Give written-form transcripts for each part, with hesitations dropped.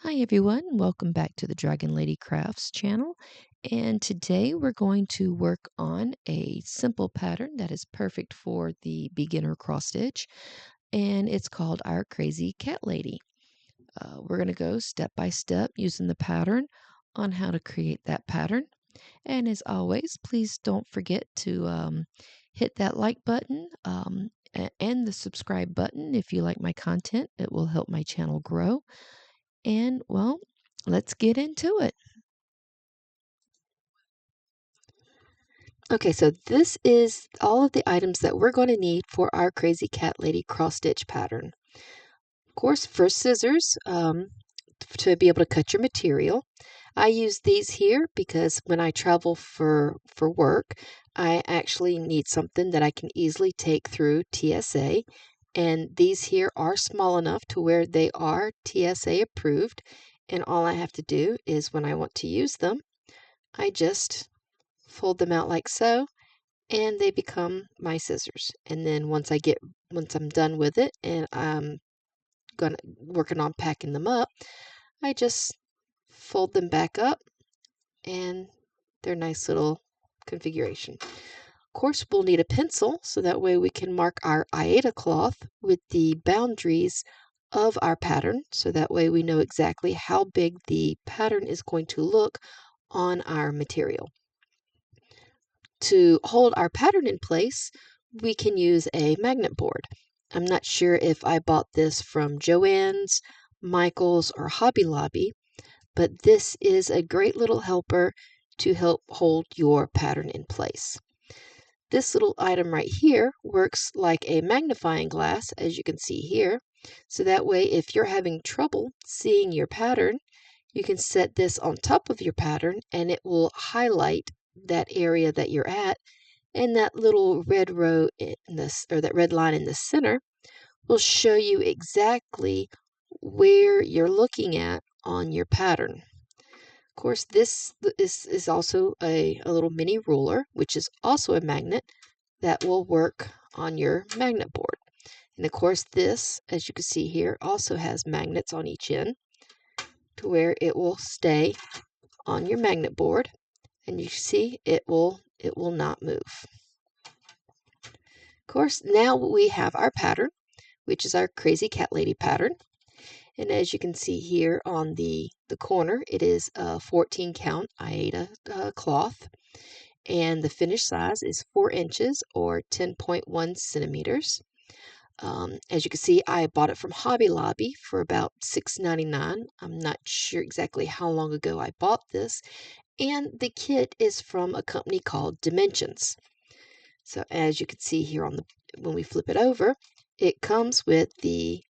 Hi everyone, welcome back to the Dragon Lady Crafts channel. And today we're going to work on a simple pattern that is perfect for the beginner cross stitch, and it's called our Crazy Cat Lady. We're going to go step by step using the pattern on how to create that pattern. And as always, please don't forget to hit that like button and the subscribe button if you like my content. It will help my channel grow. And well, let's get into it. Okay, so this is all of the items that we're going to need for our Crazy Cat Lady cross stitch pattern. Of course, first scissors to be able to cut your material. I use these here because when I travel for work, I actually need something that I can easily take through TSA. And these here are small enough to where they are TSA approved. And all I have to do is when I want to use them, I just fold them out like so, and they become my scissors. And then once I'm done with it and I'm working on packing them up, I just fold them back up and they're nice little configuration. Of course, we'll need a pencil so that way we can mark our Aida cloth with the boundaries of our pattern, so that way we know exactly how big the pattern is going to look on our material. To hold our pattern in place, we can use a magnet board. I'm not sure if I bought this from Joann's, Michael's, or Hobby Lobby, but this is a great little helper to help hold your pattern in place. This little item right here works like a magnifying glass, as you can see here. So that way, if you're having trouble seeing your pattern, you can set this on top of your pattern and it will highlight that area that you're at, and that little red row in this, or that red line in the center, will show you exactly where you're looking at on your pattern. Of course, this is also a little mini ruler, which is also a magnet that will work on your magnet board. And of course, this, as you can see here, also has magnets on each end to where it will stay on your magnet board. And you see it will not move. Of course, now we have our pattern, which is our Crazy Cat Lady pattern. And as you can see here on the corner, it is a 14 count Aida cloth. And the finished size is 4 inches or 10.1 centimeters. As you can see, I bought it from Hobby Lobby for about $6.99. I'm not sure exactly how long ago I bought this. And the kit is from a company called Dimensions. So as you can see here when we flip it over, it comes with the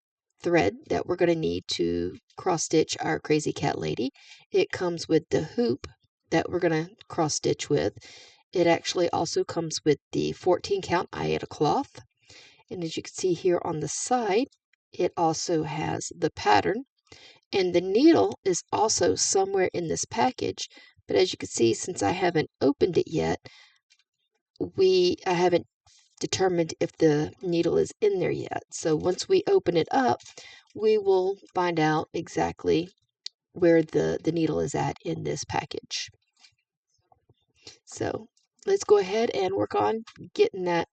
thread that we're going to need to cross stitch our Crazy Cat Lady. It comes with the hoop that we're going to cross stitch with. It actually also comes with the 14 count Aida cloth. And as you can see here on the side, it also has the pattern. And the needle is also somewhere in this package. But as you can see, since I haven't opened it yet, I haven't determined if the needle is in there yet. So once we open it up, we will find out exactly where the needle is at in this package. So let's go ahead and work on getting that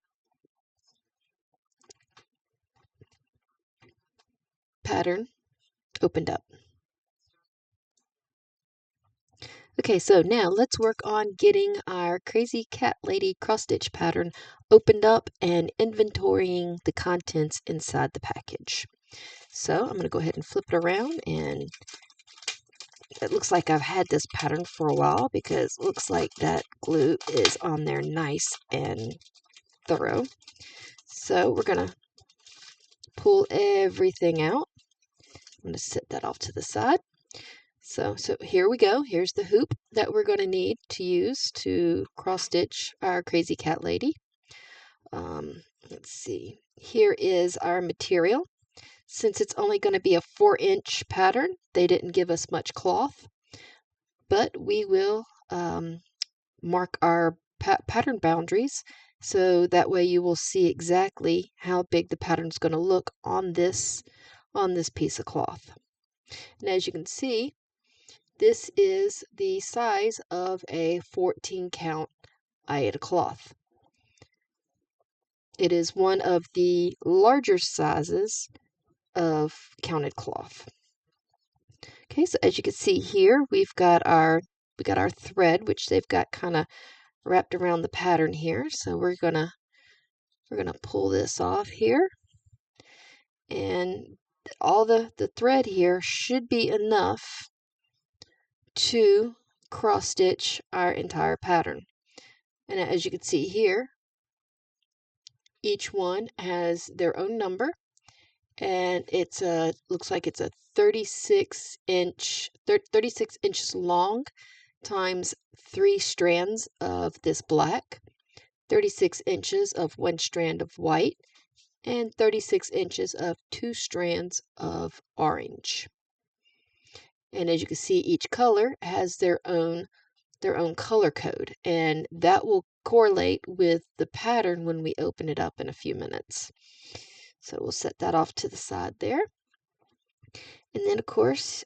pattern opened up. Okay, so now let's work on getting our Crazy Cat Lady cross stitch pattern opened up and inventorying the contents inside the package. So I'm going to go ahead and flip it around, and it looks like I've had this pattern for a while because it looks like that glue is on there nice and thorough. So we're going to pull everything out. I'm going to set that off to the side. So here we go. Here's the hoop that we're going to need to use to cross stitch our Crazy Cat Lady. Let's see. Here is our material. Since it's only going to be a 4-inch pattern, they didn't give us much cloth, but we will mark our pattern boundaries so that way you will see exactly how big the pattern is going to look on this piece of cloth. And as you can see, this is the size of a 14 count Aida cloth. It is one of the larger sizes of counted cloth. Okay, so as you can see here, we got our thread, which they've got kind of wrapped around the pattern here. So we're gonna pull this off here, and all the thread here should be enough to cross stitch our entire pattern. And as you can see here, each one has their own number, and it's looks like it's a 36 inches long times 3 strands of this black, 36 inches of 1 strand of white, and 36 inches of 2 strands of orange. And as you can see, each color has their own color code, and that will correlate with the pattern when we open it up in a few minutes. So we'll set that off to the side there. And then, of course,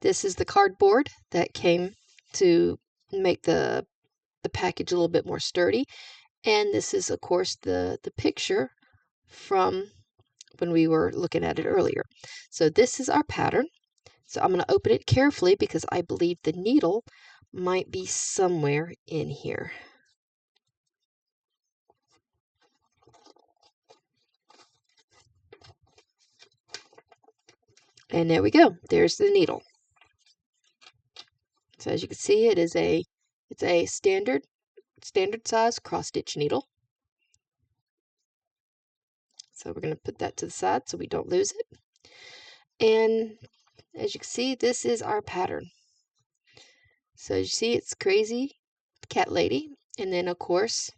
this is the cardboard that came to make the package a little bit more sturdy. And this is, of course, the picture from when we were looking at it earlier. So this is our pattern. So I'm going to open it carefully because I believe the needle might be somewhere in here. And there we go. There's the needle. So as you can see, it's a standard size cross stitch needle. So we're going to put that to the side so we don't lose it. And as you can see, this is our pattern. So as you see, it's Crazy Cat Lady. And then, of course,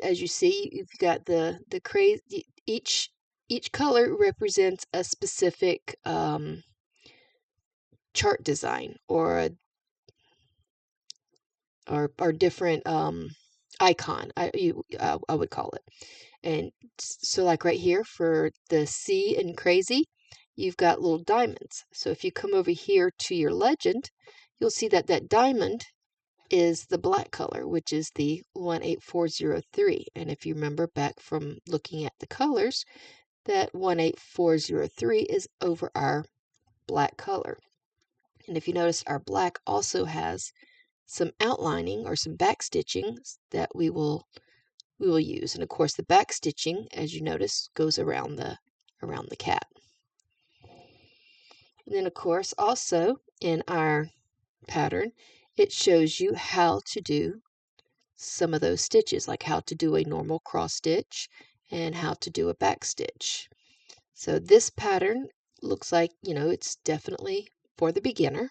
as you see, you've got the crazy, each color represents a specific chart design or different icon, I would call it. And so like right here for the C and Crazy, you've got little diamonds. So if you come over here to your legend, you'll see that that diamond is the black color, which is the 18403. And if you remember back from looking at the colors, that 18403 is over our black color. And if you notice, our black also has some outlining or some back stitching that we will use. And of course, the back stitching, as you notice, goes around the cat. And then, of course, also in our pattern, it shows you how to do some of those stitches, like how to do a normal cross stitch and how to do a back stitch. So this pattern looks like, it's definitely for the beginner.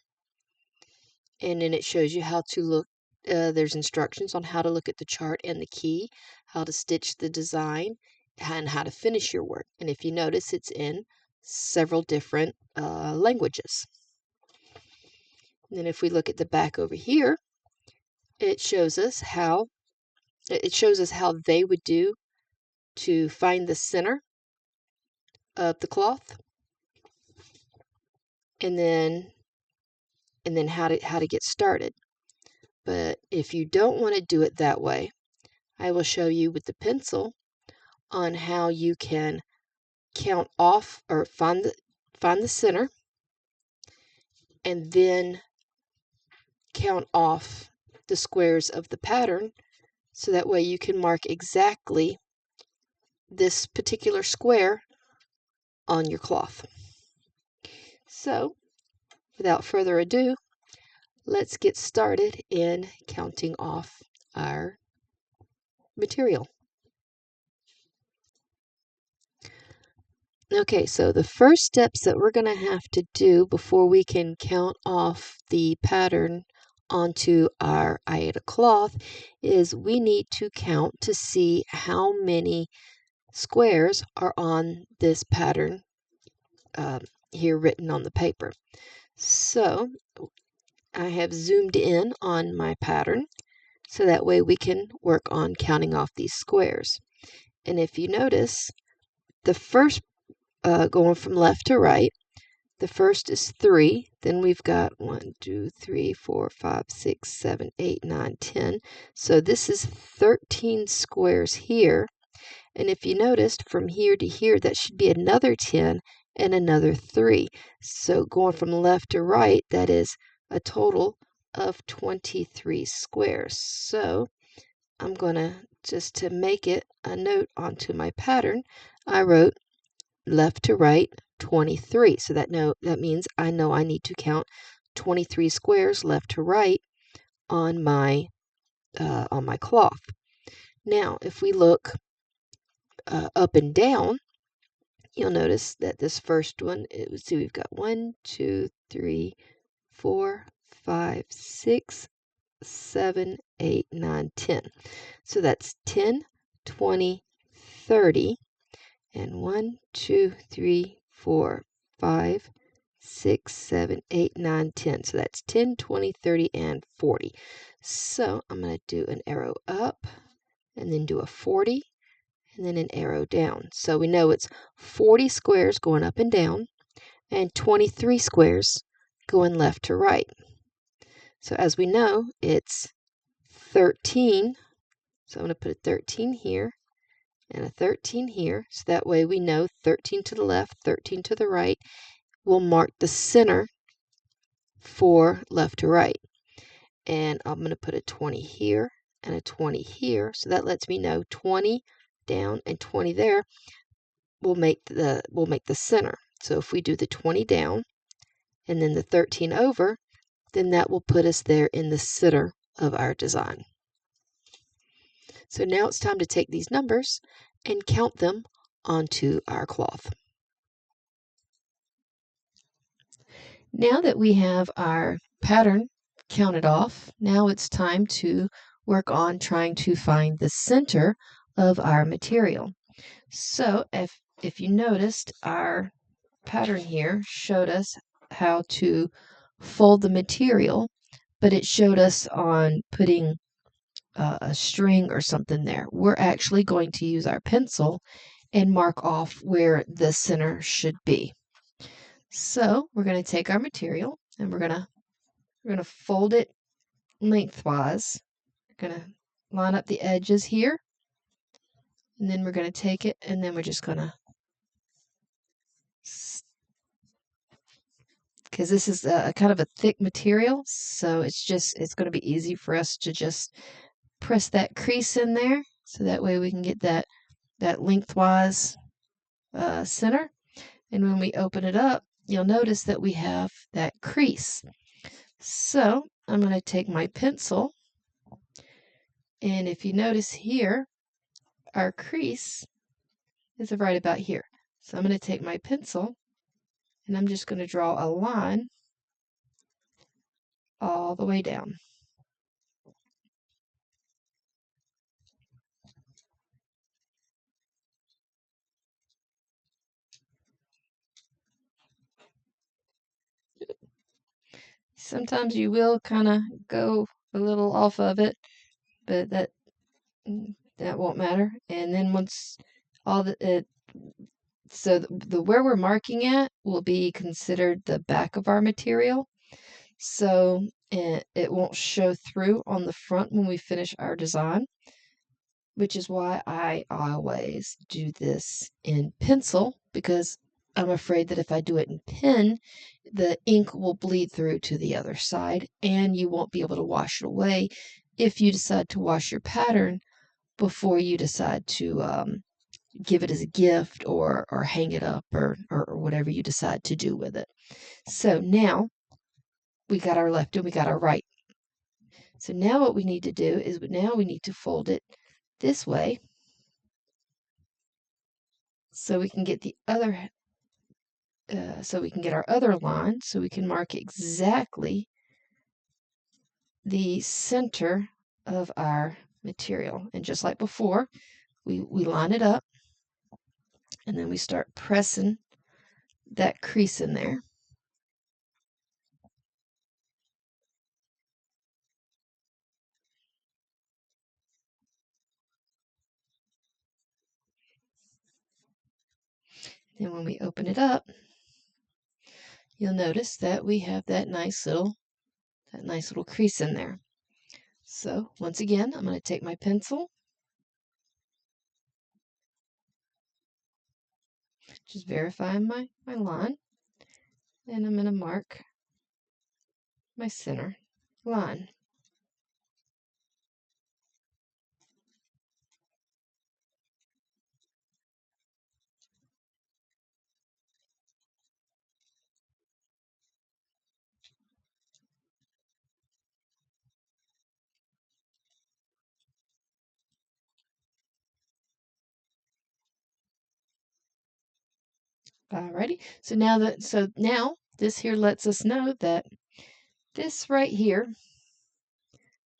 And then it shows you how to look. There's instructions on how to look at the chart and the key, how to stitch the design, and how to finish your work. And if you notice, it's in several different languages. And then if we look at the back over here, it shows us how they would do to find the center of the cloth, and then how to get started. But if you don't want to do it that way, I will show you with the pencil on how you can count off or find the center and then count off the squares of the pattern, so that way you can mark exactly this particular square on your cloth. So without further ado, let's get started in counting off our material. Okay, so the first steps that we're going to have to do before we can count off the pattern onto our Aida cloth is we need to count to see how many squares are on this pattern here written on the paper. So I have zoomed in on my pattern so that way we can work on counting off these squares. And if you notice, the first going from left to right. The first is 3. Then we've got 1, 2, 3, 4, 5, 6, 7, 8, 9, 10. So this is 13 squares here. And if you noticed from here to here, that should be another 10 and another 3. So going from left to right, that is a total of 23 squares. So I'm going to, just to make it a note onto my pattern, I wrote left to right 23. So that means I know I need to count 23 squares left to right on my cloth. Now, if we look up and down, you'll notice that this first one, let's see, we've got 1, 2, 3, 4, 5, 6, 7, 8, 9, 10. So that's 10, 20, 30, and 1, 2, 3, 4, 5, 6, 7, 8, 9, 10. So that's 10, 20, 30, and 40. So I'm going to do an arrow up and then do a 40 and then an arrow down. So we know it's 40 squares going up and down and 23 squares going left to right. So as we know, it's 13. So I'm going to put a 13 here and a 13 here. So that way we know 13 to the left, 13 to the right. We'll mark the center for left to right. And I'm going to put a 20 here and a 20 here. So that lets me know 20 down and 20 there will make the center. So if we do the 20 down and then the 13 over, then that will put us there in the center of our design. So now it's time to take these numbers and count them onto our cloth. Now that we have our pattern counted off, now it's time to work on trying to find the center of our material. So if you noticed, our pattern here showed us how to fold the material, but it showed us on putting a string or something there. We're actually going to use our pencil and mark off where the center should be. So we're going to take our material and we're going to fold it lengthwise. We're going to line up the edges here, and then we're going to take it and then we're just going to, because this is a kind of a thick material, so it's going to be easy for us to just press that crease in there, so that way we can get that lengthwise center. And when we open it up, you'll notice that we have that crease. So I'm going to take my pencil, and if you notice here, our crease is right about here. So I'm going to take my pencil and I'm just going to draw a line all the way down. Sometimes you will kind of go a little off of it, but that won't matter. And then once all so the where we're marking at will be considered the back of our material, so it won't show through on the front when we finish our design, which is why I always do this in pencil, because I'm afraid that if I do it in pen, the ink will bleed through to the other side and you won't be able to wash it away if you decide to wash your pattern before you decide to give it as a gift or hang it up or whatever you decide to do with it. So now we got our left and we got our right. So now what we need to do is now we need to fold it this way so we can get the other so we can get our other line, so we can mark exactly the center of our material. And just like before, we line it up and then we start pressing that crease in there. Then when we open it up, you'll notice that we have that nice little crease in there. So once again, I'm going to take my pencil, just verify my line, and I'm going to mark my center line. Alrighty, so now this here lets us know that this right here,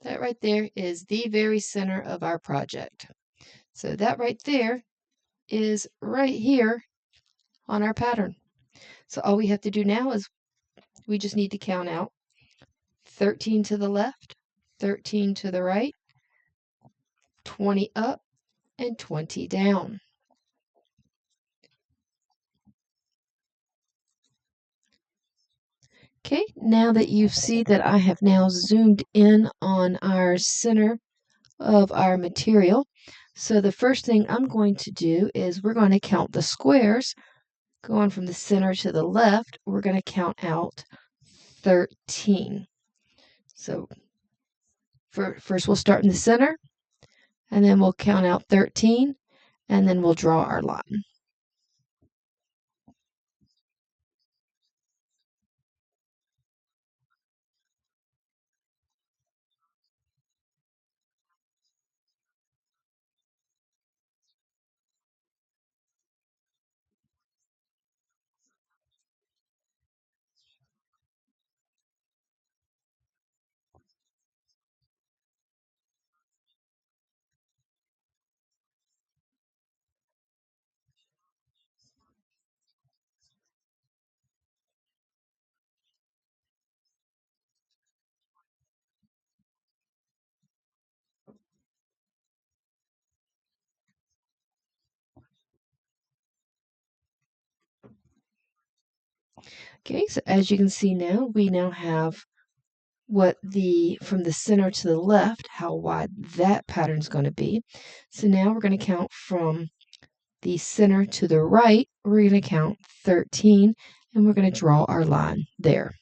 that right there is the very center of our project. So that right there is right here on our pattern. So all we have to do now is we just need to count out 13 to the left, 13 to the right, 20 up, and 20 down. Okay, now that you see that I have now zoomed in on our center of our material, so the first thing I'm going to do is we're going to count the squares. Going from the center to the left, we're going to count out 13. So first we'll start in the center, and then we'll count out 13, and then we'll draw our line. Okay, so as you can see now, we now have from the center to the left, how wide that pattern is going to be. So now we're going to count from the center to the right, we're going to count 13, and we're going to draw our line there.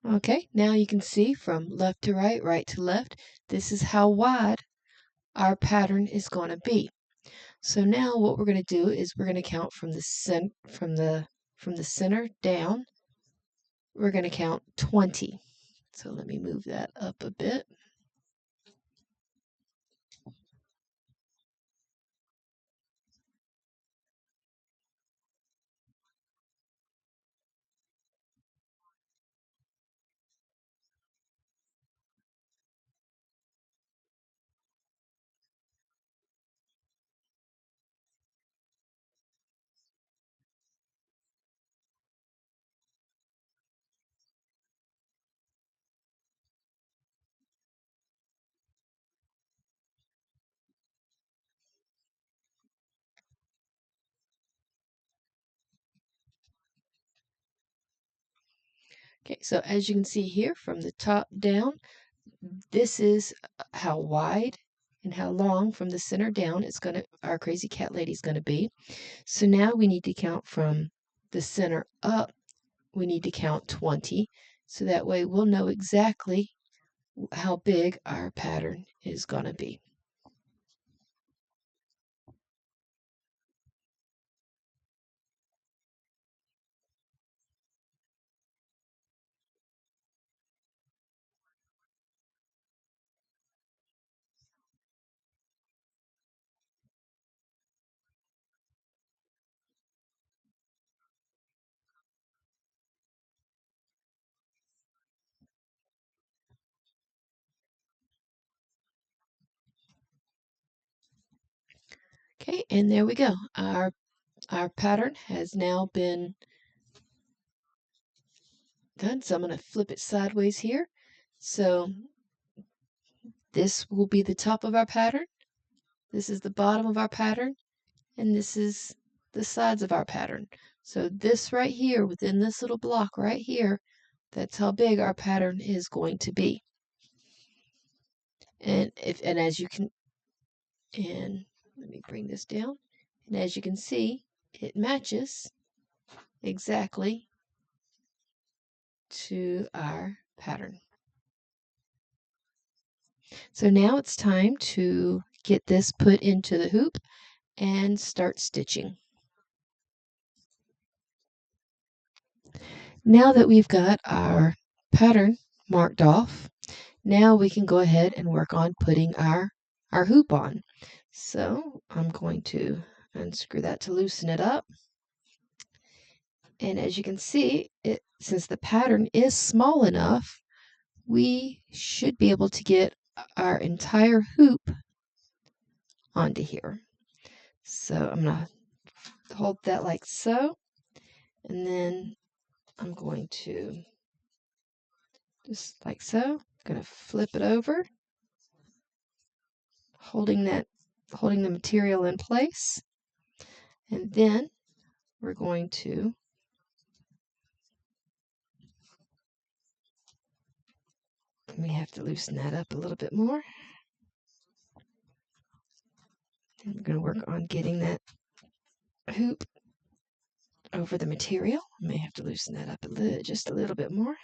Okay, now you can see from left to right, right to left, this is how wide our pattern is going to be. So now what we're going to do is we're going to count from the center down. We're going to count 20. So let me move that up a bit. Okay, so as you can see here from the top down, this is how wide and how long from the center down our crazy cat lady is going to be. So now we need to count from the center up. We need to count 20. So that way we'll know exactly how big our pattern is going to be. and there we go. Our pattern has now been done. So I'm going to flip it sideways here. So this will be the top of our pattern. This is the bottom of our pattern. And this is the sides of our pattern. So this right here, within this little block right here, that's how big our pattern is going to be. And as you can, and let me bring this down. And as you can see, it matches exactly to our pattern. So now it's time to get this put into the hoop and start stitching. Now that we've got our pattern marked off, now we can go ahead and work on putting our hoop on. So I'm going to unscrew that to loosen it up. And as you can see, since the pattern is small enough, we should be able to get our entire hoop onto here. So I'm going to hold that like so, and then I'm going to just like so. I'm going to flip it over, holding the material in place, and then we're going to we have to loosen that up a little bit more. And we're going to work on getting that hoop over the material. I may have to loosen that up just a little bit more.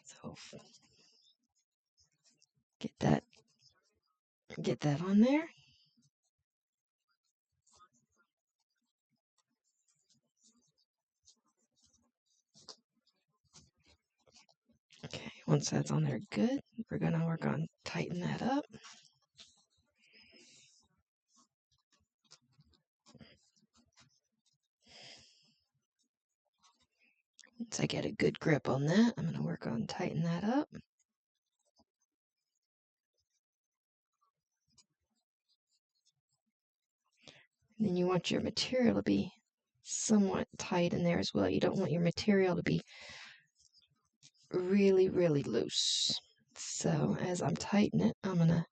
So get that on there. Okay, once that's on there good, we're going to work on tighten that up. Once I get a good grip on that, I'm going to work on tighten that up. And then you want your material to be somewhat tight in there as well. You don't want your material to be really, really loose. So as I'm tightening it, I'm going to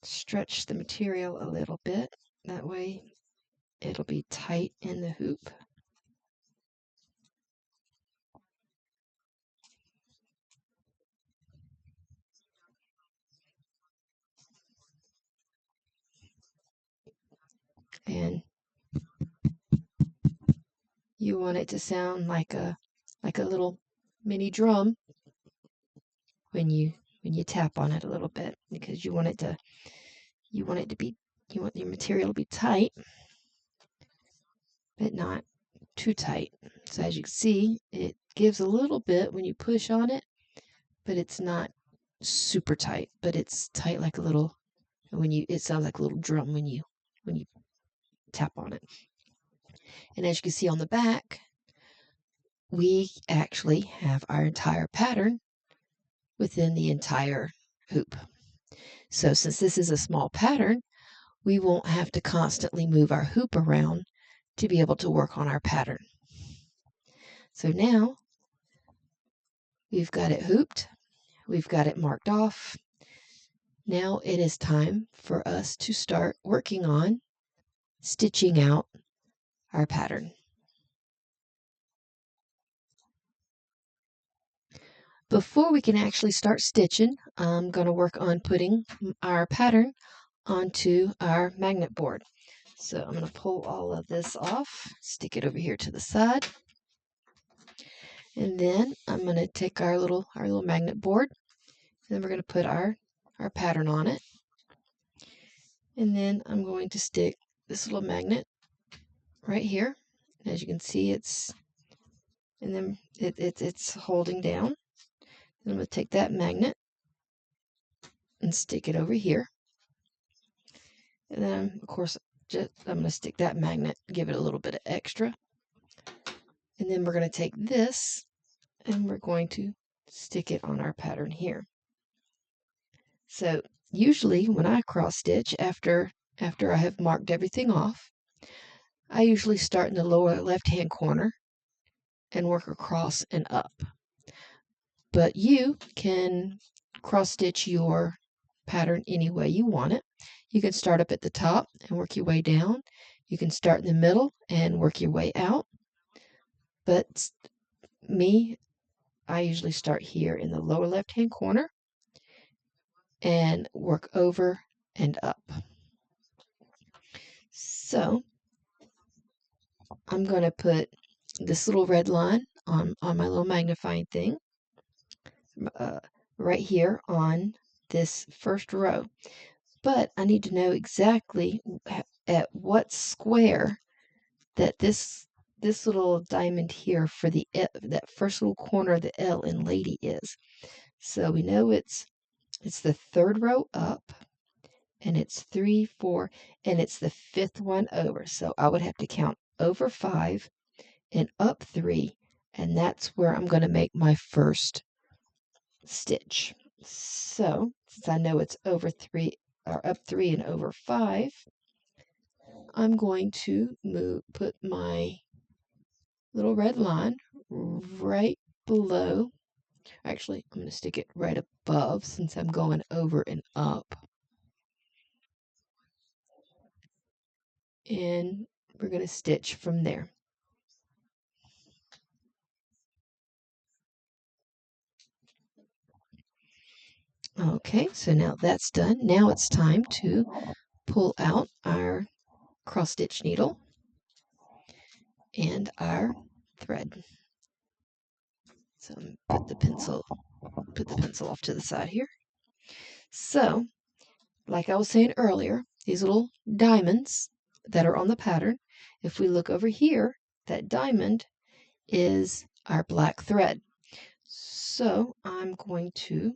stretch the material a little bit. That way it'll be tight in the hoop. And you want it to sound like a little mini drum when you tap on it a little bit, because you want your material to be tight, but not too tight. So as you can see, it gives a little bit when you push on it, but it's not super tight, but it's tight like a little, it sounds like a little drum when you tap on it. And as you can see on the back, we actually have our entire pattern within the entire hoop. So since this is a small pattern, we won't have to constantly move our hoop around to be able to work on our pattern. So now we've got it hooped, we've got it marked off. Now it is time for us to start working on stitching out our pattern. Before we can actually start stitching, I'm going to work on putting our pattern onto our magnet board. So I'm going to pull all of this off, stick it over here to the side, and then I'm going to take our little magnet board, and then we're going to put our pattern on it, and then I'm going to stick this little magnet right here. As you can see, it's holding down. And I'm going to take that magnet and stick it over here. And then, of course, I'm going to stick that magnet, give it a little bit of extra. And then we're going to take this and we're going to stick it on our pattern here. So usually when I cross stitch after I have marked everything off, I usually start in the lower left hand corner and work across and up. But you can cross stitch your pattern any way you want it. You can start up at the top and work your way down. You can start in the middle and work your way out. But me, I usually start here in the lower left hand corner and work over and up. So I'm going to put this little red line on my little magnifying thing right here on this first row. But I need to know exactly at what square that this little diamond here for the that first little corner of the L in lady is. So we know it's the third row up, and it's 3, 4, and it's the fifth one over. So I would have to count over 5 and up 3, and that's where I'm going to make my first stitch. So since I know it's over 3 or up 3 and over 5, I'm going to put my little red line right below. Actually, I'm going to stick it right above since I'm going over and up. And we're going to stitch from there. Okay, so now that's done. Now it's time to pull out our cross stitch needle and our thread. So put the pencil off to the side here. So, like I was saying earlier, these little diamonds that are on the pattern, if we look over here, that diamond is our black thread. So I'm going to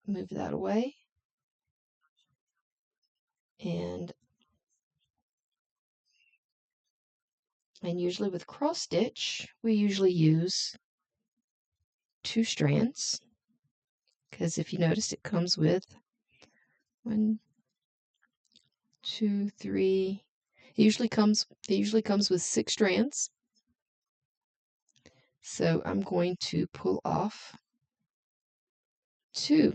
move that away, and usually with cross stitch we usually use 2 strands, because if you notice it comes with 1, 2, 3. It usually comes with 6 strands. So I'm going to pull off 2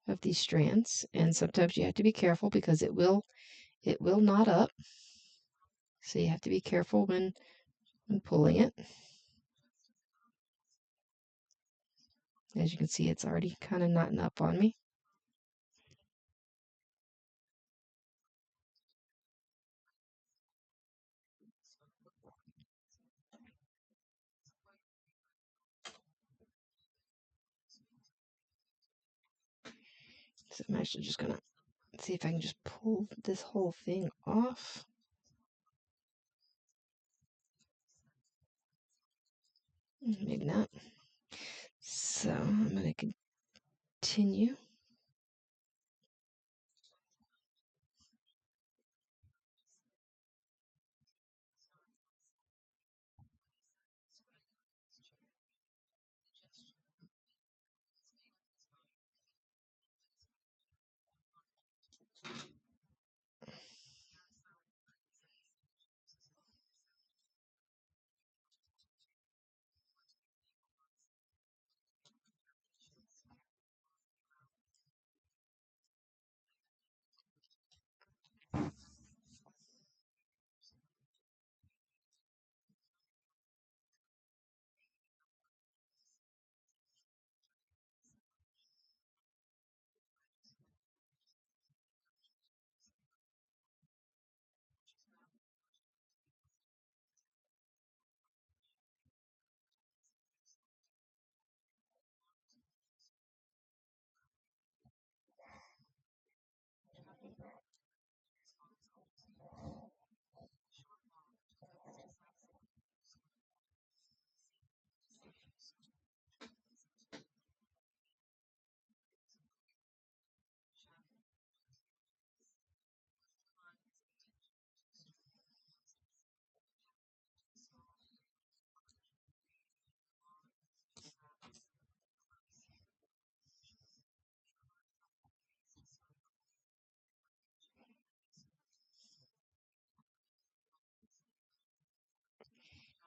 of these strands, and sometimes you have to be careful because it will knot up. So you have to be careful when pulling it. As you can see, it's already kind of knotting up on me. So I'm actually just gonna see if I can just pull this whole thing off. Maybe not. So I'm gonna continue.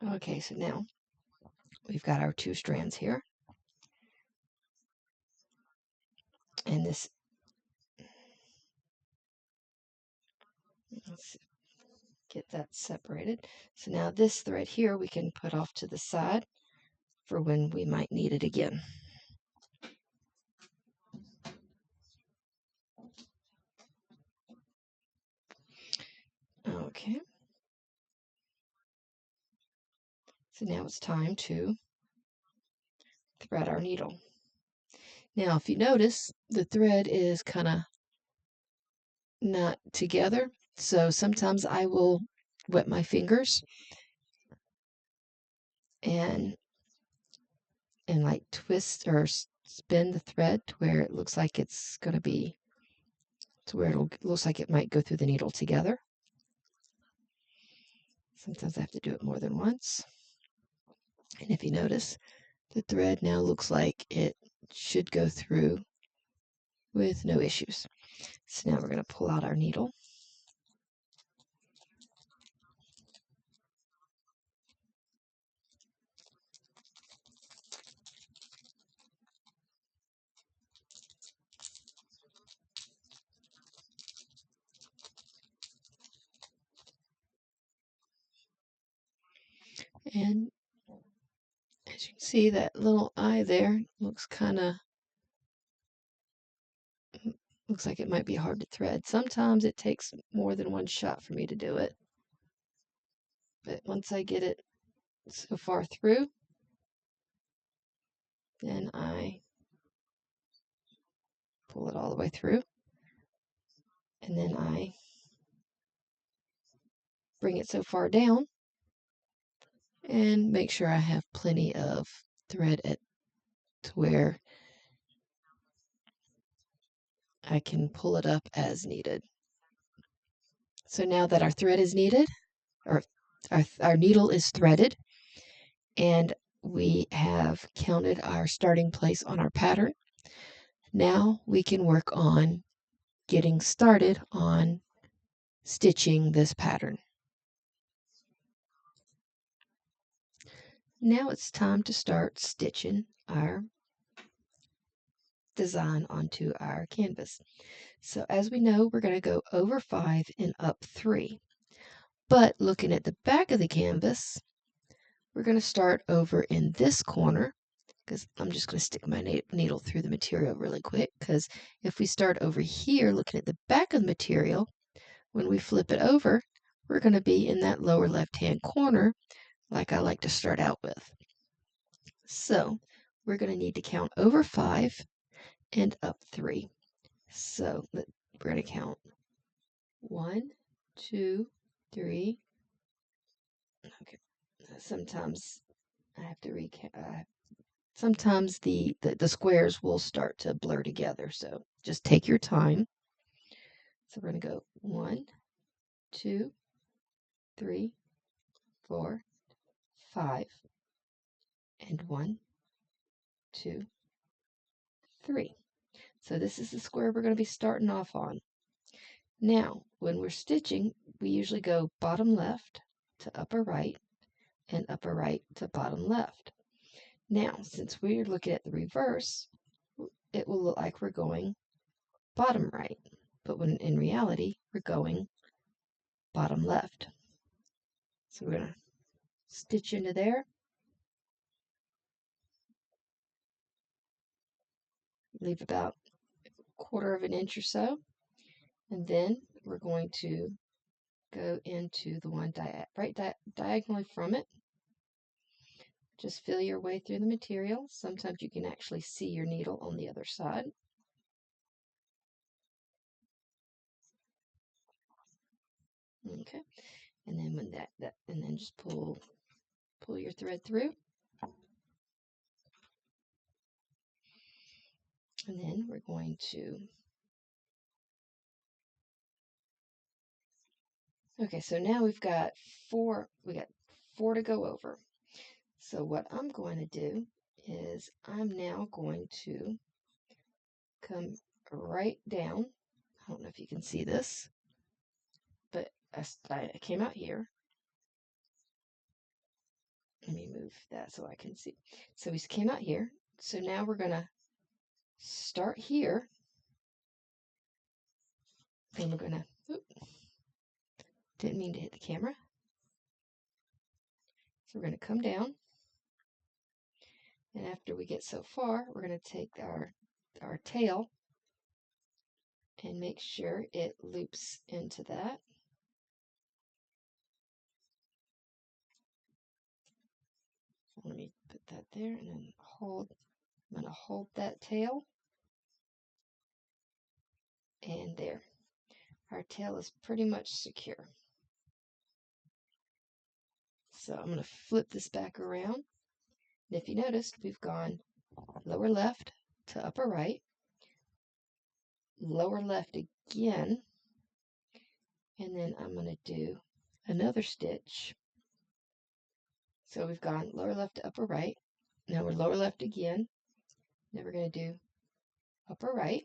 Okay, so now we've got our 2 strands here, and this, let's get that separated. So now this thread here we can put off to the side for when we might need it again. Okay, so now it's time to thread our needle. Now, if you notice, the thread is kind of not together, so sometimes I will wet my fingers and like twist or spin the thread to where it looks like it's going to be, to where it looks like it might go through the needle together. Sometimes I have to do it more than once. And if you notice, the thread now looks like it should go through with no issues. So now we're going to pull out our needle. And as you can see, that little eye there looks like it might be hard to thread. Sometimes it takes more than one shot for me to do it. But once I get it so far through, then I pull it all the way through. And then I bring it so far down and make sure I have plenty of thread to where I can pull it up as needed. So now that our thread is needed, or our needle is threaded, and we have counted our starting place on our pattern, now we can work on getting started on stitching this pattern. Now it's time to start stitching our design onto our canvas. So as we know, we're going to go over 5 and up 3. But looking at the back of the canvas, we're going to start over in this corner, because I'm just going to stick my needle through the material really quick, because if we start over here looking at the back of the material, when we flip it over, we're going to be in that lower left-hand corner like I like to start out with. So we're going to need to count over 5 and up 3. So we're going to count 1, 2, 3. Okay. Sometimes I have to recount. Sometimes the squares will start to blur together. So just take your time. So we're going to go 1, 2, 3, 4, 5, and 1, 2, 3. So this is the square we're going to be starting off on. Now, when we're stitching, we usually go bottom left to upper right and upper right to bottom left. Now, since we're looking at the reverse, it will look like we're going bottom right, but when in reality, we're going bottom left. So we're going to stitch into there, leave about a quarter of an inch or so, and then we're going to go into the one diagonally from it. Just feel your way through the material. Sometimes you can actually see your needle on the other side. Okay, and then when and then just pull your thread through, and then we're going to. Okay, so now we've got 4. We got 4 to go over. So what I'm going to do is I'm now going to come right down. I don't know if you can see this, but I came out here, Let me move that so I can see. So we came out here. So now we're going to start here. And we're going to, didn't mean to hit the camera. So we're going to come down. And after we get so far, we're going to take our tail and make sure it loops into that. Let me put that there and then hold. I'm going to hold that tail. And there. Our tail is pretty much secure. So I'm going to flip this back around. And if you noticed, we've gone lower left to upper right, lower left again, and then I'm going to do another stitch. So we've gone lower left to upper right. Now we're lower left again. Now we're going to do upper right.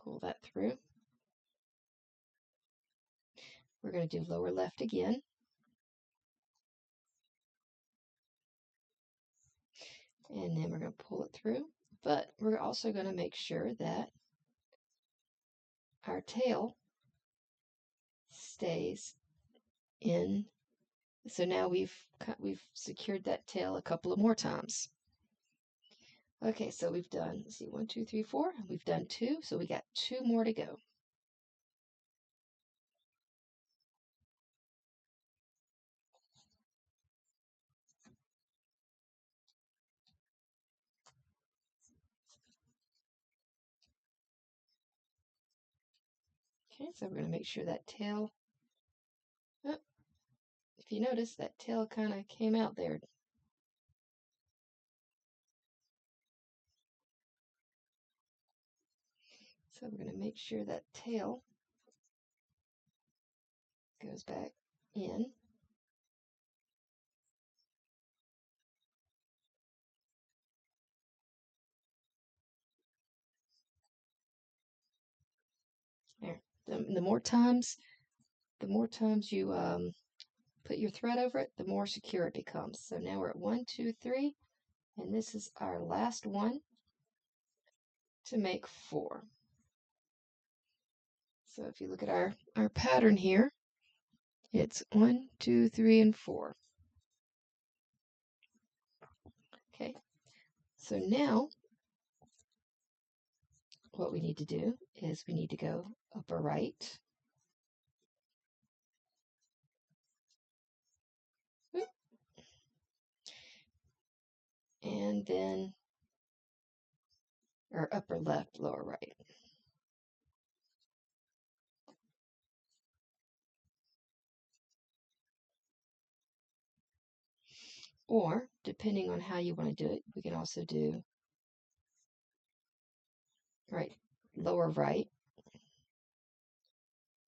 Pull that through. We're going to do lower left again. And then we're going to pull it through. But we're also going to make sure that our tail stays in. So now we've secured that tail a couple of more times. Okay, so we've done, let's see, 1, 2, 3, 4. We've done 2, so we got 2 more to go. Okay, so we're going to make sure that tail, oh, if you notice, that tail kind of came out there. So we're going to make sure that tail goes back in. There. The more times you put your thread over it, the more secure it becomes. So now we're at 1, 2, 3, and this is our last one to make 4. So if you look at our pattern here, it's 1, 2, 3, and 4. Okay, so now what we need to do is we need to go upper right. And then, or upper left, lower right. Or, depending on how you want to do it, we can also do right, lower right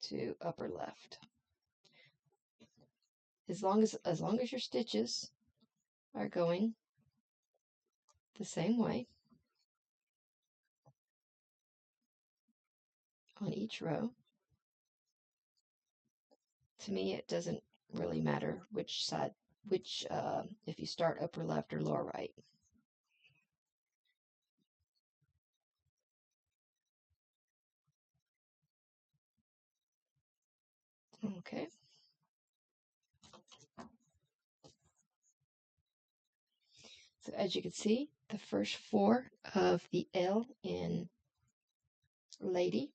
to upper left. As long as your stitches are going the same way on each row, to me it doesn't really matter which side, if you start upper left or lower right. Okay. So as you can see, the first 4 of the L in lady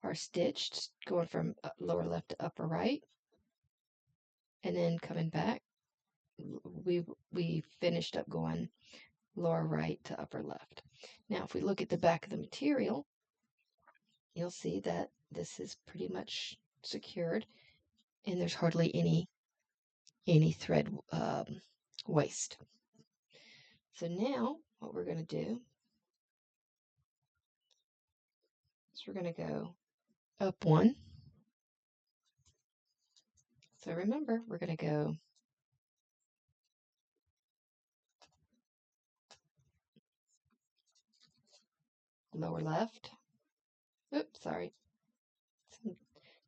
are stitched, going from lower left to upper right, and then coming back, we finished up going lower right to upper left. Now, if we look at the back of the material, you'll see that this is pretty much secured, and there's hardly any thread waste. So now, what we're going to do is we're going to go up 1. So remember, we're going to go lower left. Oops, sorry.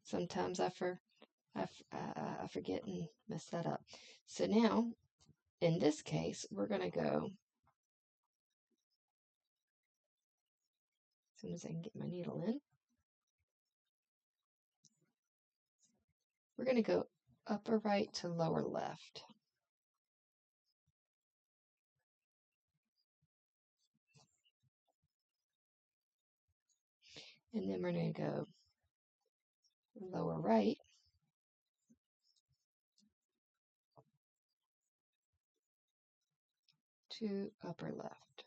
Sometimes I I forget and mess that up. So now, in this case, we're going to go, as soon as I can get my needle in, we're going to go upper right to lower left. And then we're going to go lower right to upper left.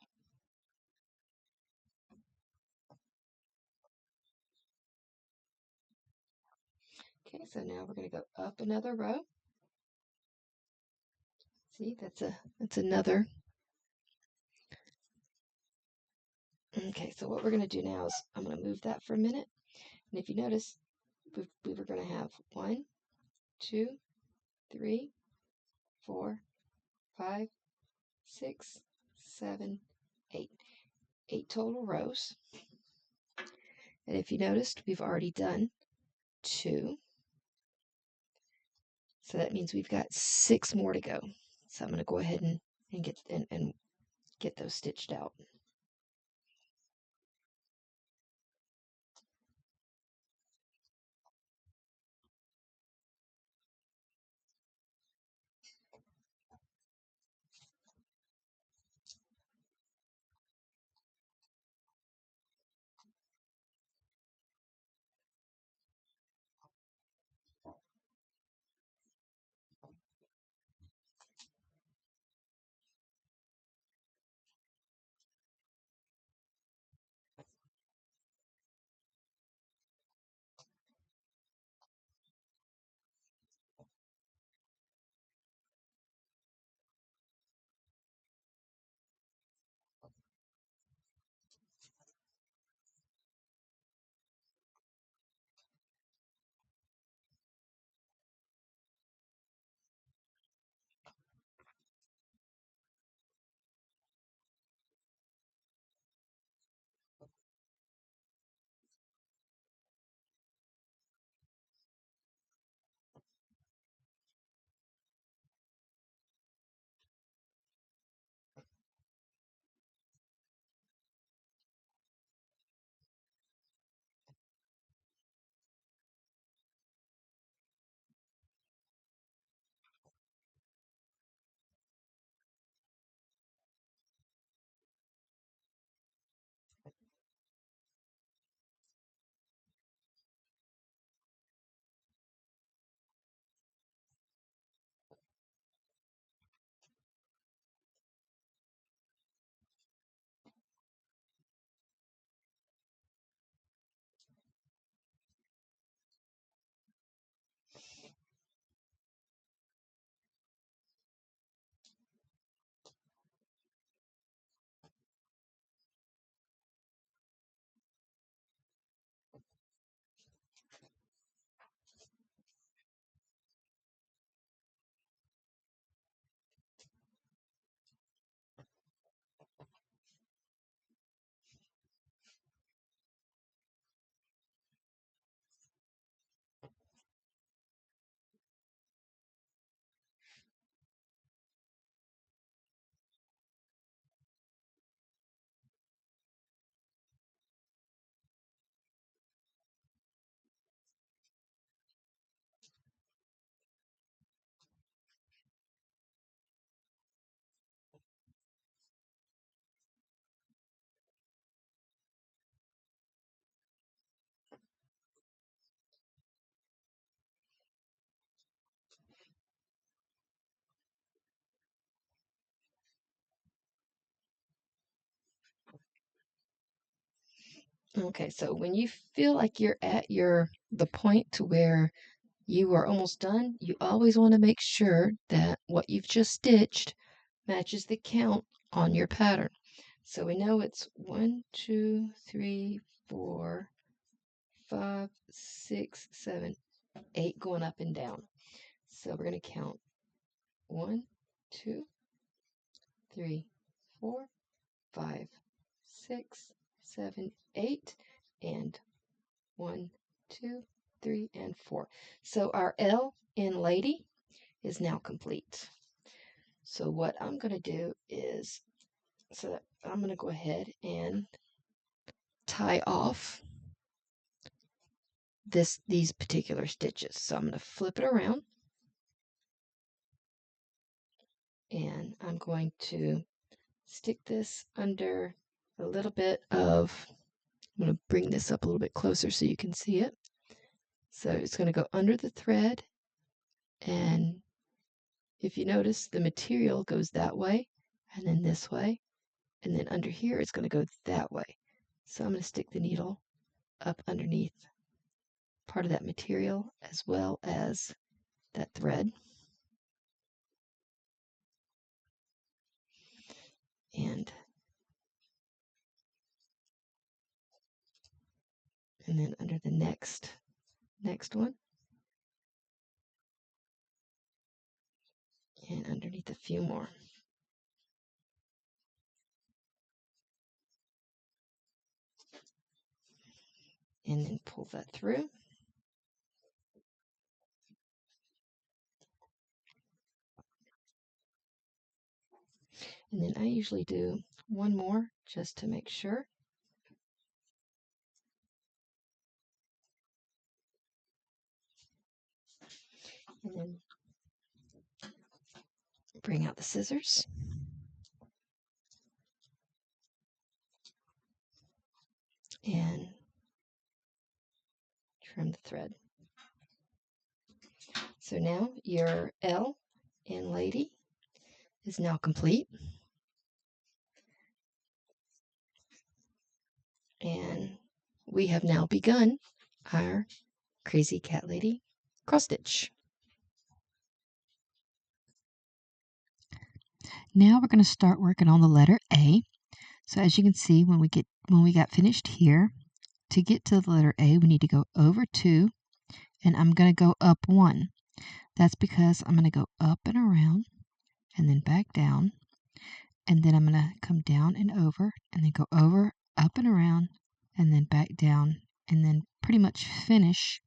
Okay, so now we're going to go up another row. See, that's another. Okay, so what we're going to do now is I'm going to move that for a minute. And if you notice, we were going to have 1, 2, 3, 4, 5, 6, 7, 8. 8 total rows. And if you noticed, we've already done 2. So that means we've got 6 more to go. So I'm going to go ahead and get those stitched out. Okay, so when you feel like you're at the point to where you are almost done, you always want to make sure that what you've just stitched matches the count on your pattern. So we know it's 1, 2, 3, 4, 5, 6, 7, 8 going up and down. So we're going to count 1, 2, 3, 4, 5, 6, 7, 8, and 1, 2, 3, and 4. So our L in lady is now complete. So what I'm going to do is, I'm going to go ahead and tie off these particular stitches. So I'm going to flip it around, and I'm going to stick this under a little bit of, I'm going to bring this up a little bit closer so you can see it. So it's going to go under the thread, and if you notice, the material goes that way and then this way, and then under here it's going to go that way. So I'm going to stick the needle up underneath part of that material as well as that thread. And then under the next one, and underneath a few more. And then pull that through. And then I usually do one more just to make sure. And then bring out the scissors. And trim the thread. So now your L in lady is now complete. And we have now begun our Crazy Cat Lady cross stitch. Now we're going to start working on the letter A. So as you can see, when we got finished here, to get to the letter A, we need to go over 2, and I'm going to go up 1. That's because I'm going to go up and around, and then back down, and then I'm going to come down and over, and then go over, up and around, and then back down, and then pretty much finish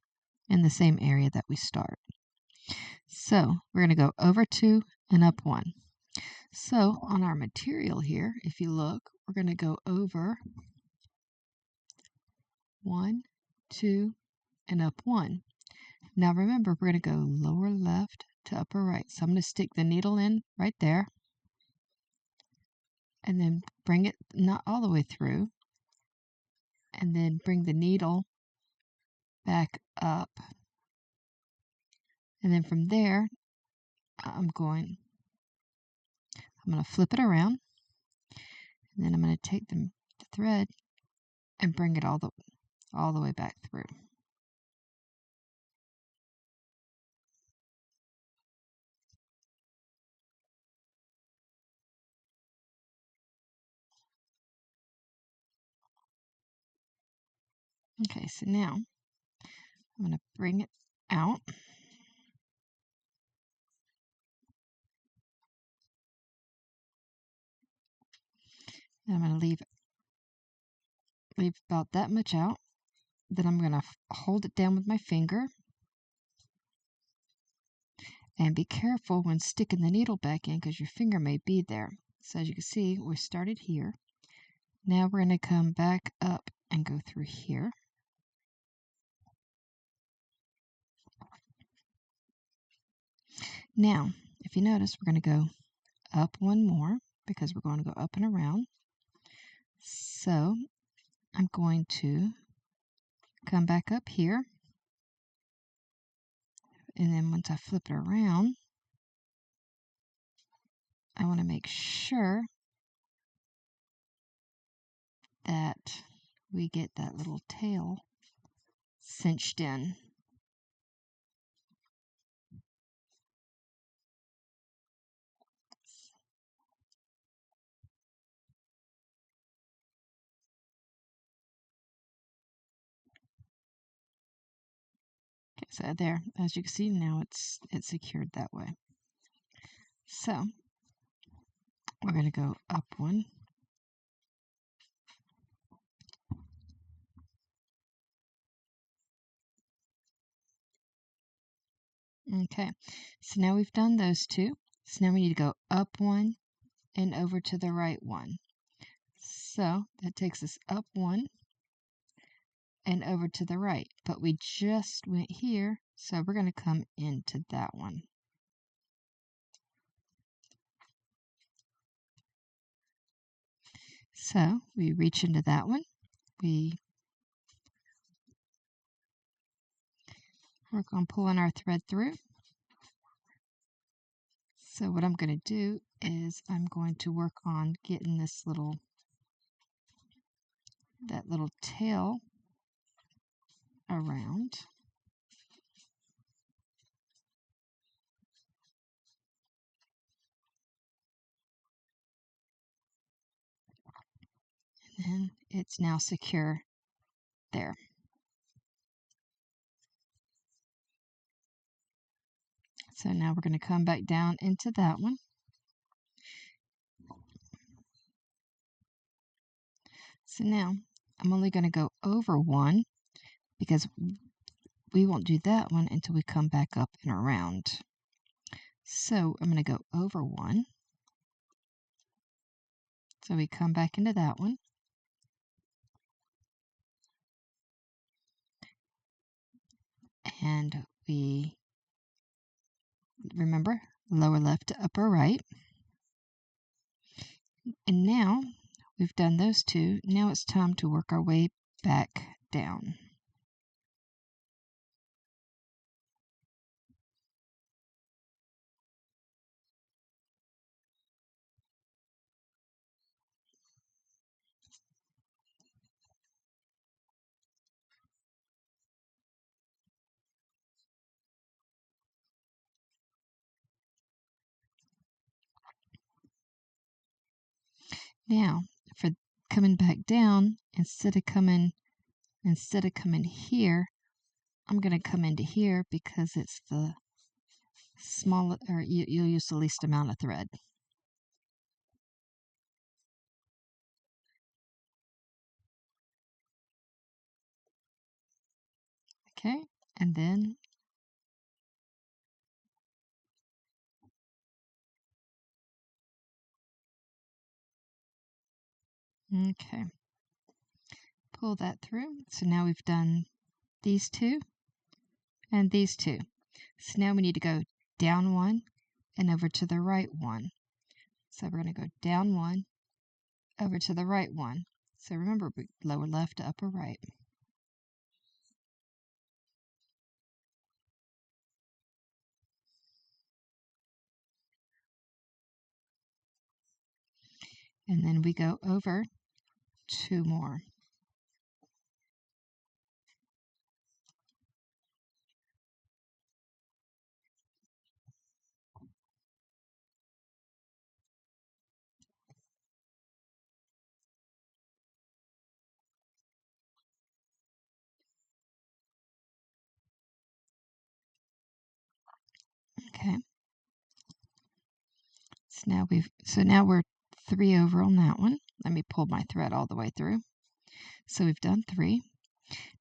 in the same area that we start. So we're going to go over 2 and up 1. So on our material here, if you look, we're going to go over 1, 2, and up 1. Now remember, we're going to go lower left to upper right. So I'm going to stick the needle in right there, and then bring it not all the way through, and then bring the needle back up. And then from there, I'm going to flip it around, and then I'm going to take the thread and bring it all the way back through. Okay, so now I'm going to bring it out. And I'm going to leave about that much out. Then I'm going to hold it down with my finger. And be careful when sticking the needle back in because your finger may be there. So as you can see, we started here. Now we're going to come back up and go through here. Now, if you notice, we're going to go up one more because we're going to go up and around. So I'm going to come back up here. And then once I flip it around, I want to make sure that we get that little tail cinched in. Okay, so there, as you can see now, it's secured that way. So we're going to go up one, Okay, so now we've done those two. So now we need to go up one and over to the right one. So that takes us up one and over to the right. But we just went here, so we're going to come into that one. So we reach into that one. We work on pulling our thread through. So what I'm going to do is I'm going to work on getting that little tail around. And it's now secure there. So now we're going to come back down into that one. So now I'm only going to go over one because we won't do that one until we come back up and around. So I'm going to go over one. So we come back into that one. And we remember lower left to upper right. And now we've done those two. Now it's time to work our way back down. Now, for coming back down, instead of coming here, I'm going to come into here because it's the small, or you'll use the least amount of thread. Okay, and then okay, pull that through. So now we've done these two and these two. So now we need to go down one and over to the right one. So we're going to go down one, over to the right one. So remember, lower left to upper right. And then we go over two more. Okay. So now we're 3 over on that one. Let me pull my thread all the way through. So we've done 3.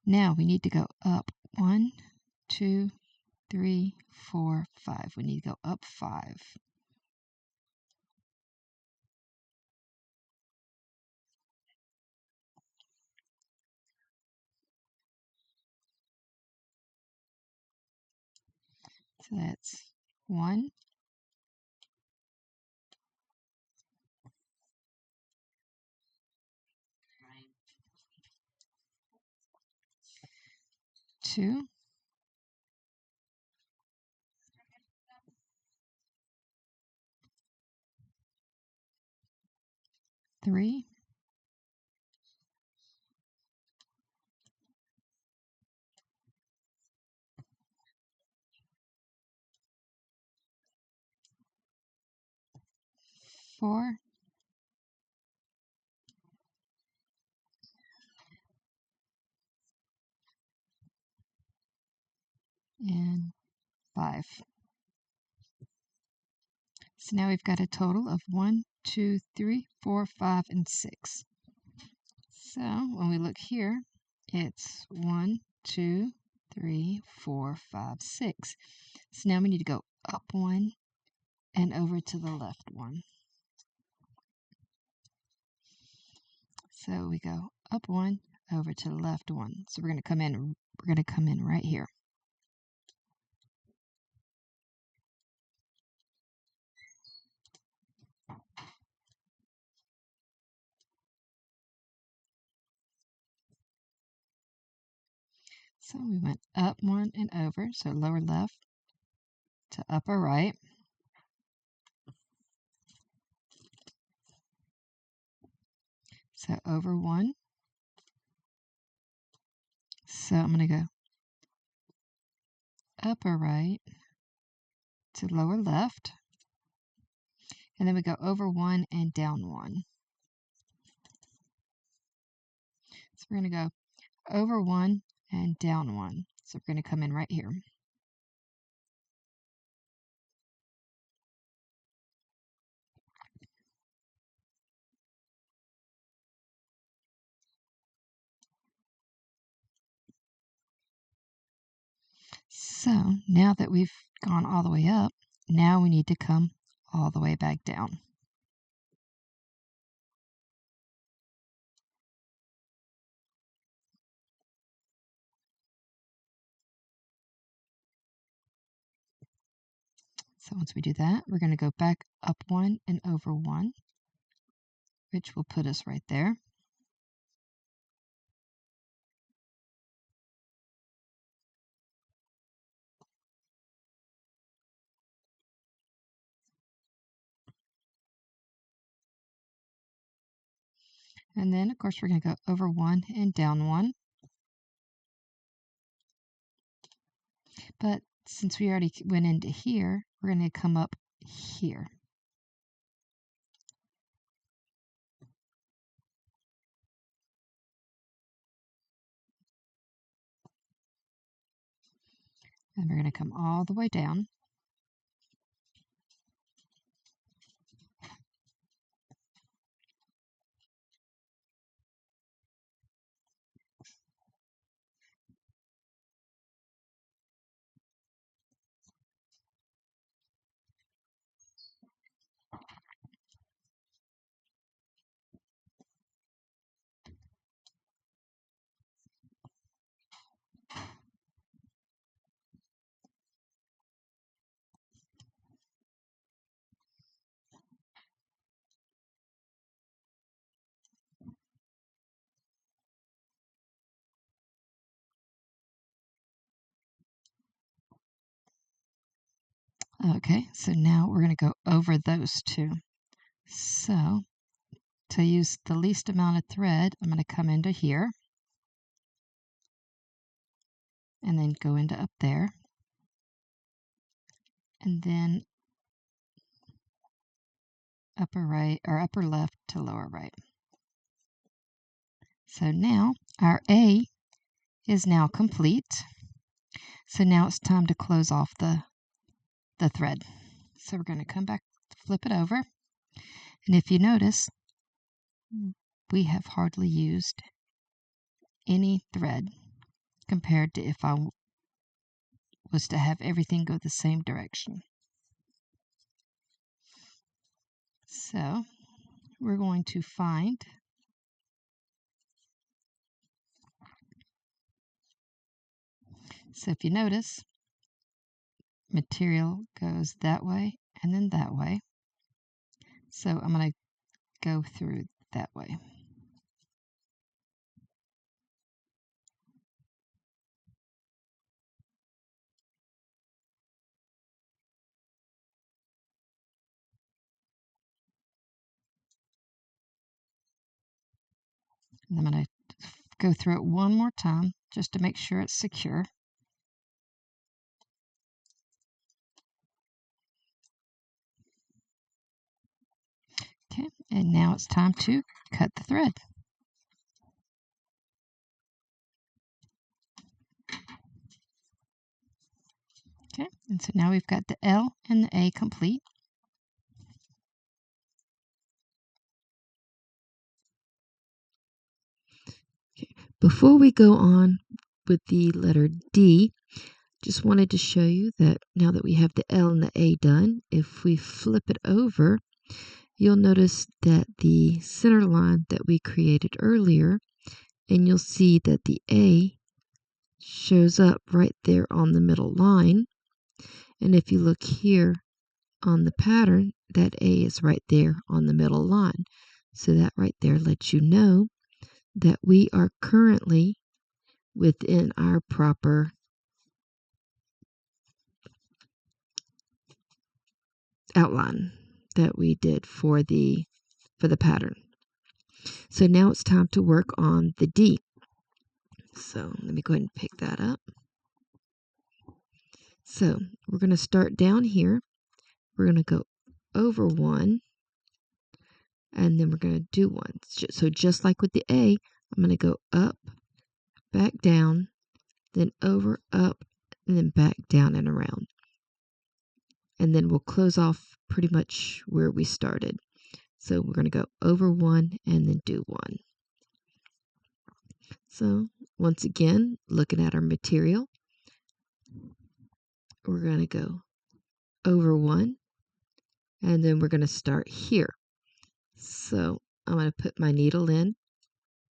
Now we need to go up 1, 2, 3, 4, 5. We need to go up 5. So that's 1, 2, 3, 4, and 5. So now we've got a total of 1, 2, 3, 4, 5, and 6. So when we look here, it's 1, 2, 3, 4, 5, 6. So now we need to go up 1 and over to the left 1. So we go up 1, over to the left 1. So we're going to come in right here. So we went up 1 and over, so lower left to upper right. So over 1. So I'm going to go upper right to lower left. And then we go over 1 and down 1. So we're going to go over 1 and down 1. So we're going to come in right here. So now that we've gone all the way up, now we need to come all the way back down. So once we do that, we're going to go back up 1 and over 1, which will put us right there. And then, of course, we're going to go over 1 and down 1. But since we already went into here, we're going to come up here. And we're going to come all the way down. Okay, so now we're going to go over those two. So to use the least amount of thread, I'm going to come into here and then go into up there, and then upper right or upper left to lower right. So now our A is now complete. So now it's time to close off the thread. So we're going to come back, flip it over, and if you notice, we have hardly used any thread compared to if I was to have everything go the same direction. So we're going to find so if you notice, material goes that way and then that way. So I'm going to go through that way. And I'm going to go through it one more time just to make sure it's secure. Okay, and now it's time to cut the thread. Okay, and so now we've got the L and the A complete. Before we go on, with the letter D. Just wanted to show you that now that we have the L and the A done, if we flip it over, you'll notice that the center line that we created earlier, and you'll see that the A shows up right there on the middle line. And if you look here on the pattern, that A is right there on the middle line. So that right there lets you know that we are currently within our proper outline that we did for the pattern. So now it's time to work on the D. So let me go ahead and pick that up. So we're going to start down here. We're going to go over one, and then we're going to do one. So just like with the A, I'm going to go up, back down, then over, up, and then back down and around. And then we'll close off pretty much where we started. So we're going to go over one and then do one. So once again, looking at our material, we're going to go over one, and then we're going to start here. So I'm going to put my needle in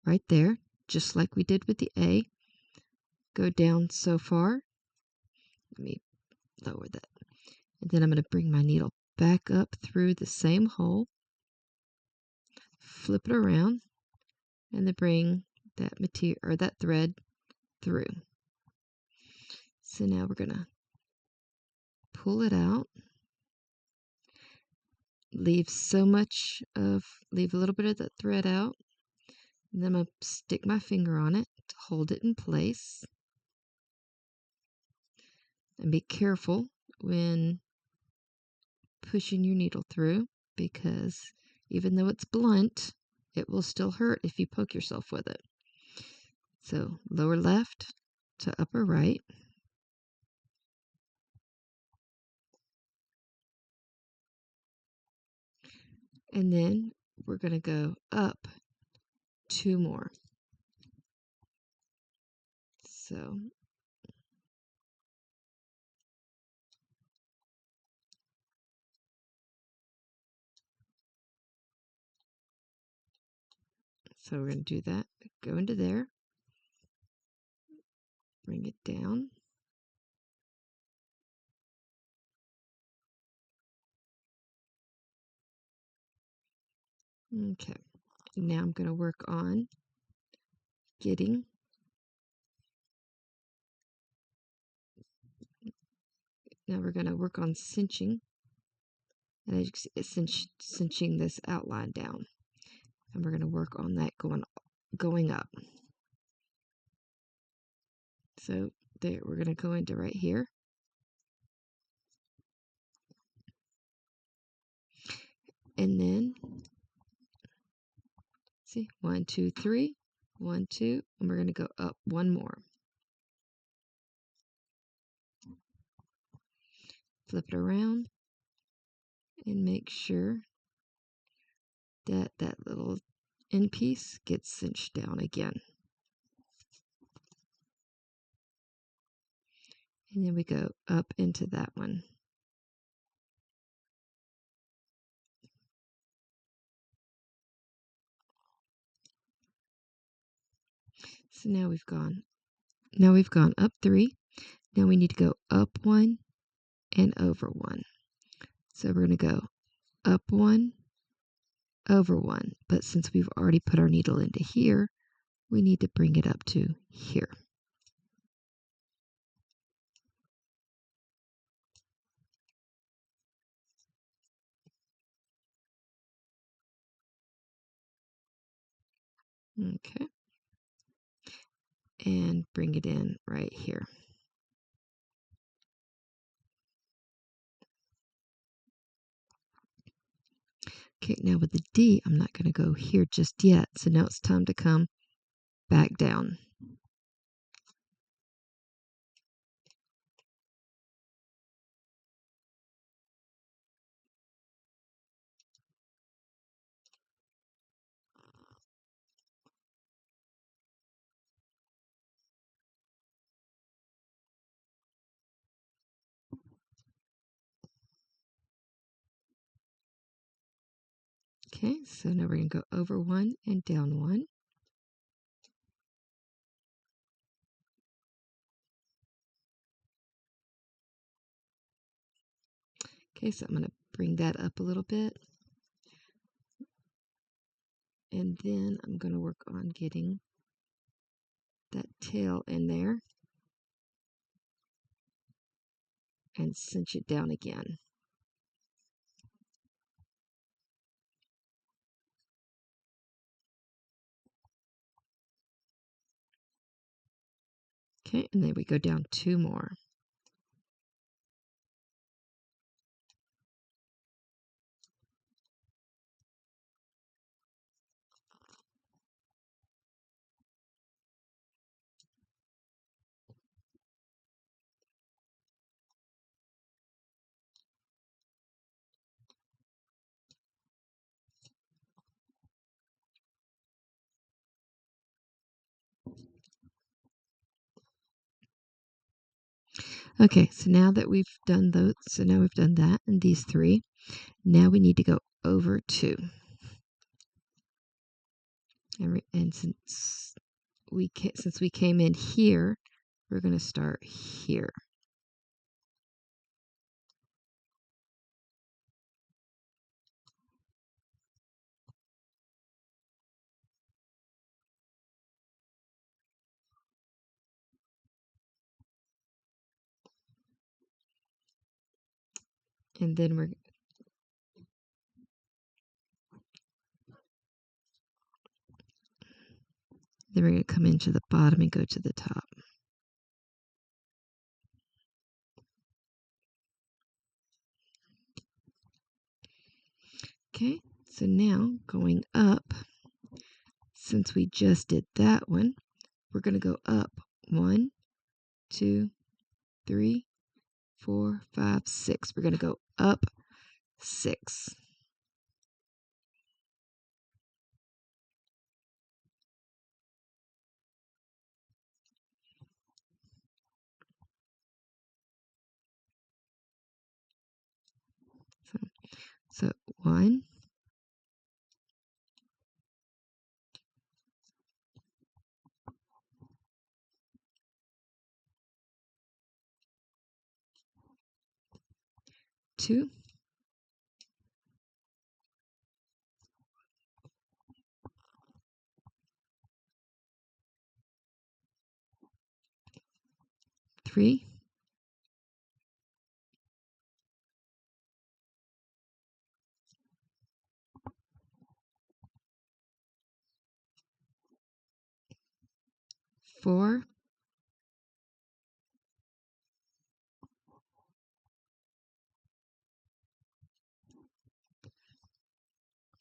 right there, just like we did with the A. Go down so far. Let me lower that. And then I'm going to bring my needle back up through the same hole, flip it around, and then bring that material or that thread through. So now we're going to pull it out. Leave a little bit of that thread out. And then I'm going to stick my finger on it to hold it in place. And be careful when pushing your needle through, because even though it's blunt, it will still hurt if you poke yourself with it. So lower left to upper right. And then we're going to go up two more. So we're going to do that. Go into there. Bring it down. Okay. Now I'm going to work on getting Now we're going to work on cinching, and as you can see, cinching this outline down. And we're going to work on that going up. So there, we're going to go into right here. And then, see, 1, 2, 3, 1, 2, and we're going to go up one more. Flip it around and make sure that that little end piece gets cinched down again. And then we go up into that one. So now we've gone up 3. Now we need to go up 1 and over 1. So we're going to go up 1, over 1. But since we've already put our needle into here, we need to bring it up to here. Okay. And bring it in right here. Okay, now with the D, I'm not going to go here just yet. So now it's time to come back down. Okay, so now we're going to go over one and down one. Okay, so I'm going to bring that up a little bit. And then I'm going to work on getting that tail in there and cinch it down again. Okay, and then we go down two more. Okay, so now that we've done those, so now we've done that and these three. Now we need to go over two. And since we came in here, we're going to start here. And then we're going to come into the bottom and go to the top. Okay, so now going up, since we just did that one, we're going to go up 1, 2, 3, 4, 5, 6. We're going to go up 6. So 1, 2, 3, 4,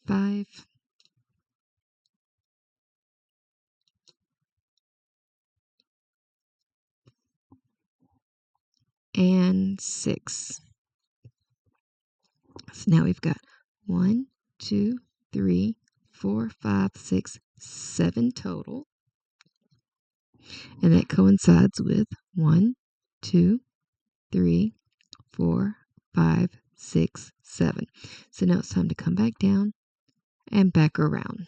5, and 6. So now we've got 1, 2, 3, 4, 5, 6, 7 total. And that coincides with 1, 2, 3, 4, 5, 6, 7. So now it's time to come back down and back around.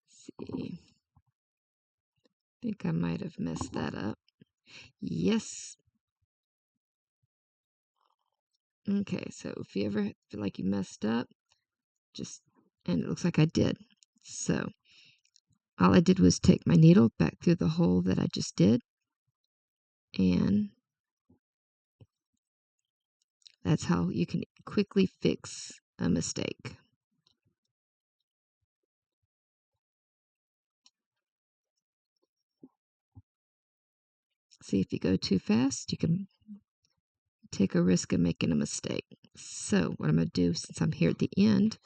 See, I think I might have messed that up. Yes. Okay, so if you ever feel like you messed up, and it looks like I did. So all I did was take my needle back through the hole that I just did and That's how you can quickly fix a mistake. See, if you go too fast, you can take a risk of making a mistake. So what I'm going to do, since I'm here at the end,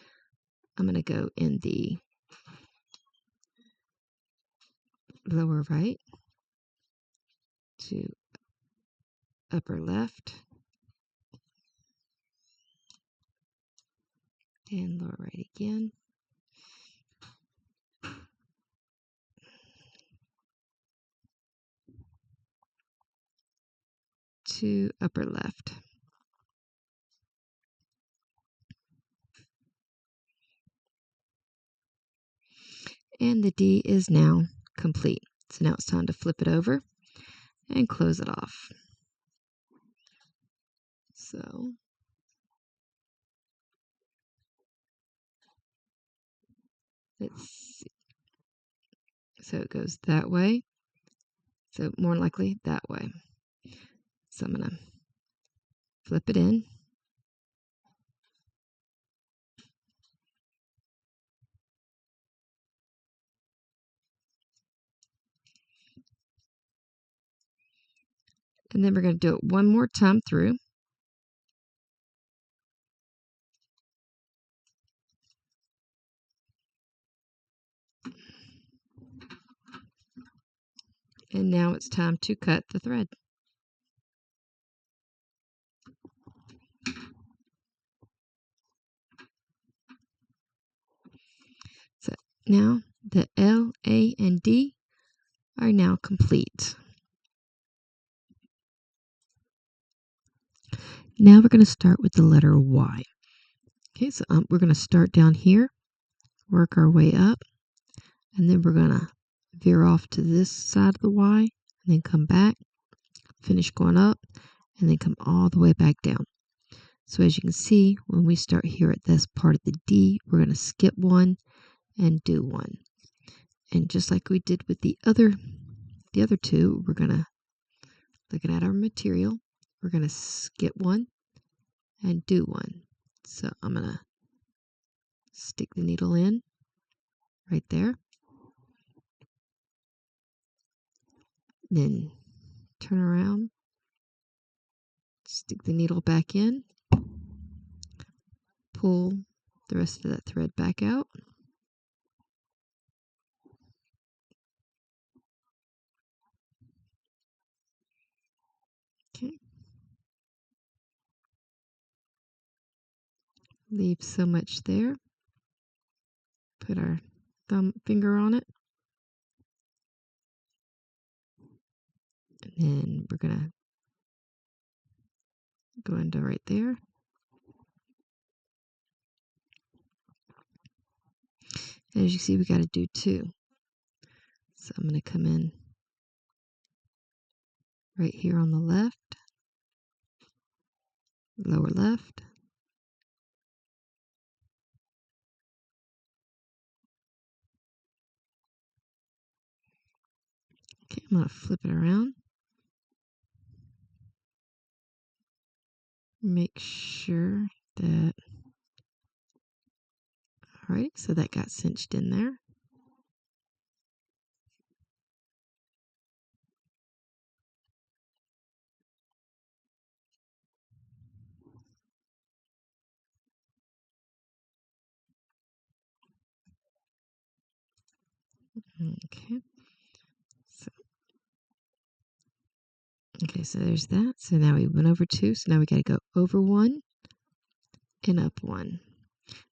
I'm going to go in the lower right to upper left and lower right again. To upper left. And the D is now complete. So now it's time to flip it over and close it off. So let's see. So it goes that way. So more likely that way. So I'm going to flip it in. And then we're going to do it one more time through. And now it's time to cut the thread. So now the L, A, and D are now complete. Now we're going to start with the letter Y. Okay, so we're going to start down here, work our way up, and then we're going to veer off to this side of the Y, and then come back, finish going up, and then come all the way back down. So as you can see, when we start here at this part of the D, we're going to skip one and do one. And just like we did with the other two, we're going to, looking at our material, we're going to skip one and do one. So I'm going to stick the needle in right there. Then turn around, stick the needle back in, pull the rest of that thread back out. Okay. Leave so much there. Put our finger on it. And then we're going to go into right there. And as you see, we got to do two. So I'm going to come in right here on the left, lower left. Okay, I'm going to flip it around. Make sure that, all right, so that got cinched in there. Okay. So there's that. So now we went over two. So now we got to go over one and up one.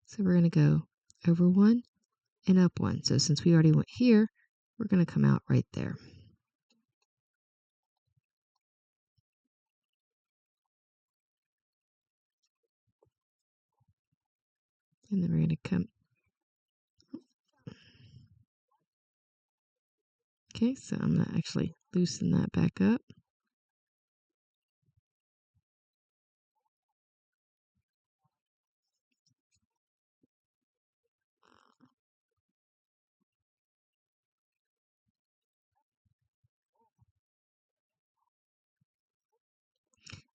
So we're going to go over one and up one. So since we already went here, we're going to come out right there. And then we're going to come. Okay, so I'm going to actually loosen that back up.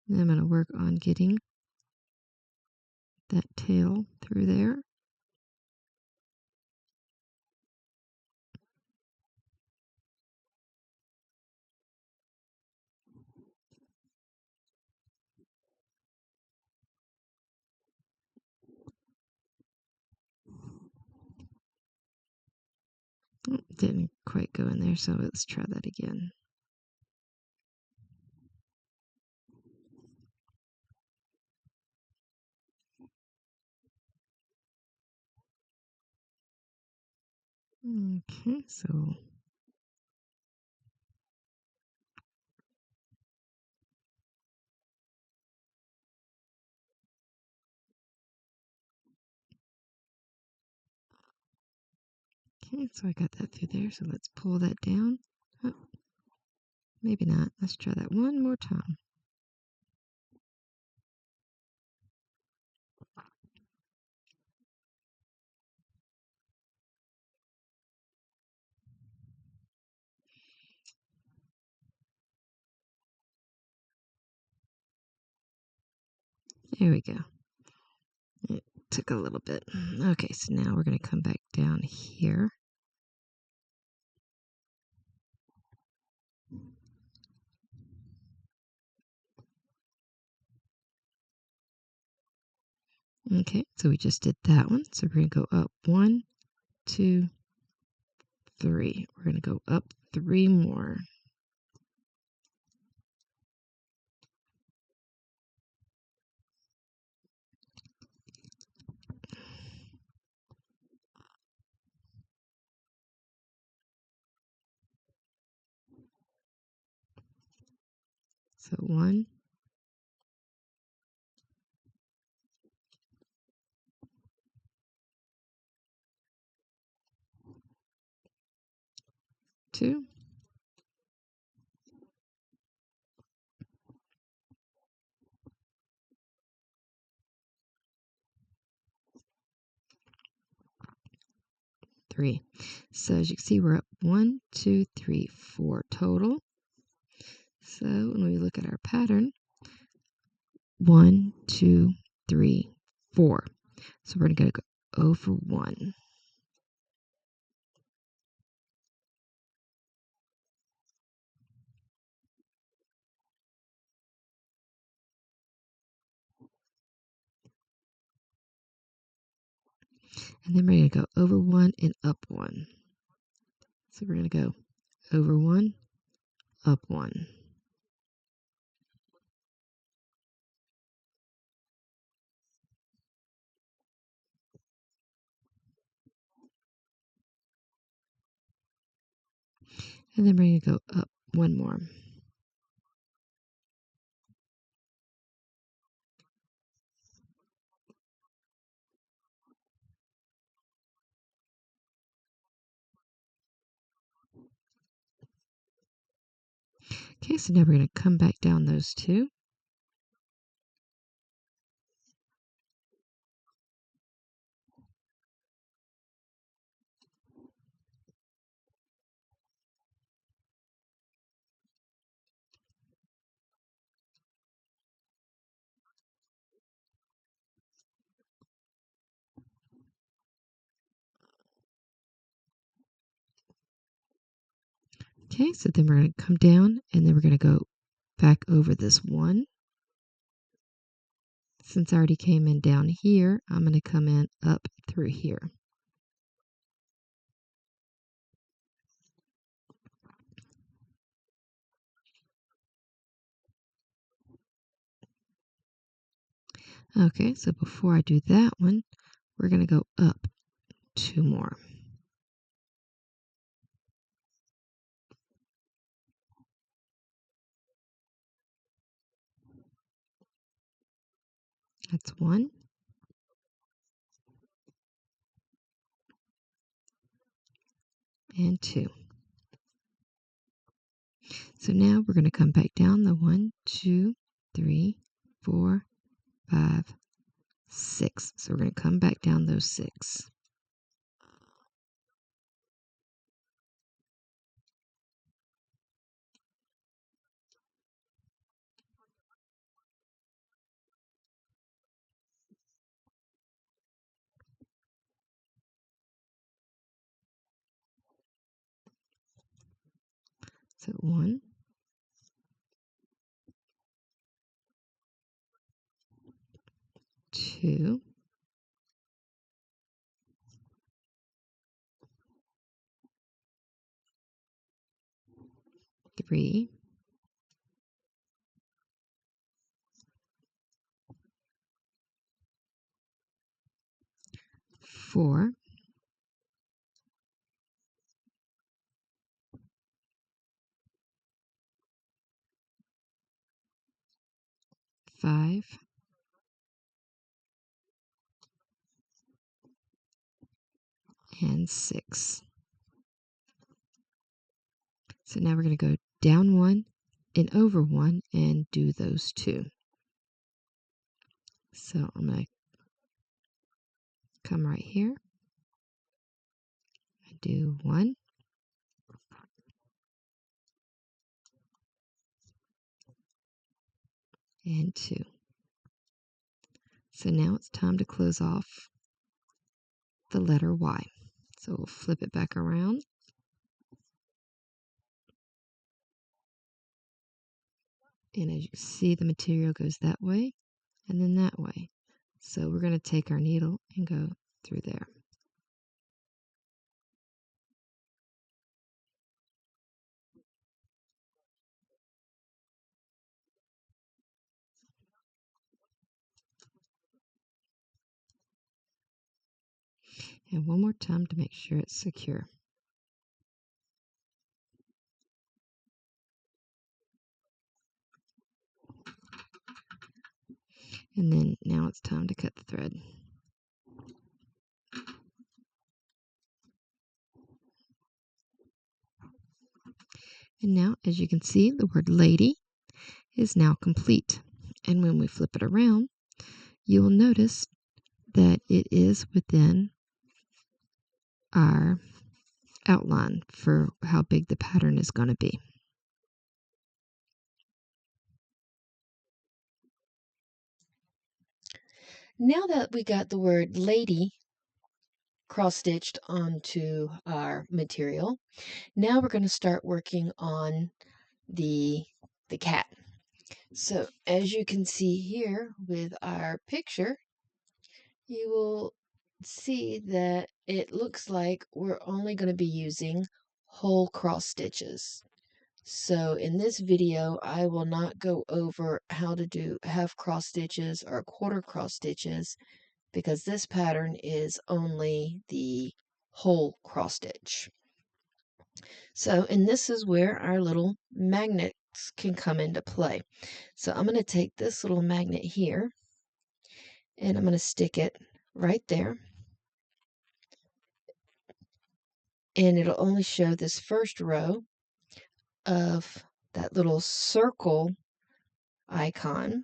And I'm going to work on getting that tail through there. Oh, didn't quite go in there, so let's try that again. Okay, so I got that through there, so let's pull that down. Oh, maybe not. Let's try that one more time. There we go. It took a little bit. Okay, so now we're going to come back down here. Okay, so we just did that one. So we're going to go up 1, 2, 3. We're going to go up 3 more. So 1, 2, 3. So as you can see, we're up 1, 2, 3, 4 total. So when we look at our pattern, 1, 2, 3, 4. So we're going to go over 1. And then we're going to go over 1 and up 1. So we're going to go over 1, up 1. And then we're going to go up 1 more. Okay, so now we're going to come back down those 2. Okay, so then we're going to come down and then we're going to go back over this 1. Since I already came in down here, I'm going to come in up through here. Okay, so before I do that one, we're going to go up 2 more. That's 1. And 2. So now we're going to come back down the 1, 2, 3, 4, 5, 6. So we're going to come back down those 6. So 1, 2, 3, 4, 5, and 6. So now we're going to go down 1 and over 1 and do those 2. So I'm going to come right here and do 1 and 2. So now it's time to close off the letter Y. So we'll flip it back around. And as you see, the material goes that way and then that way. So we're going to take our needle and go through there. And one more time to make sure it's secure. And then now it's time to cut the thread. And now, as you can see, the word lady is now complete. And when we flip it around, you will notice that it is within our outline for how big the pattern is going to be. Now that we got the word lady cross-stitched onto our material, now we're going to start working on the cat. So as you can see here with our picture, you will see that it looks like we're only going to be using whole cross stitches. So in this video, I will not go over how to do half cross stitches or quarter cross stitches because this pattern is only the whole cross stitch. So, and this is where our little magnets can come into play. So I'm going to take this little magnet here and I'm going to stick it right there. And it'll only show this first row of that little circle icon.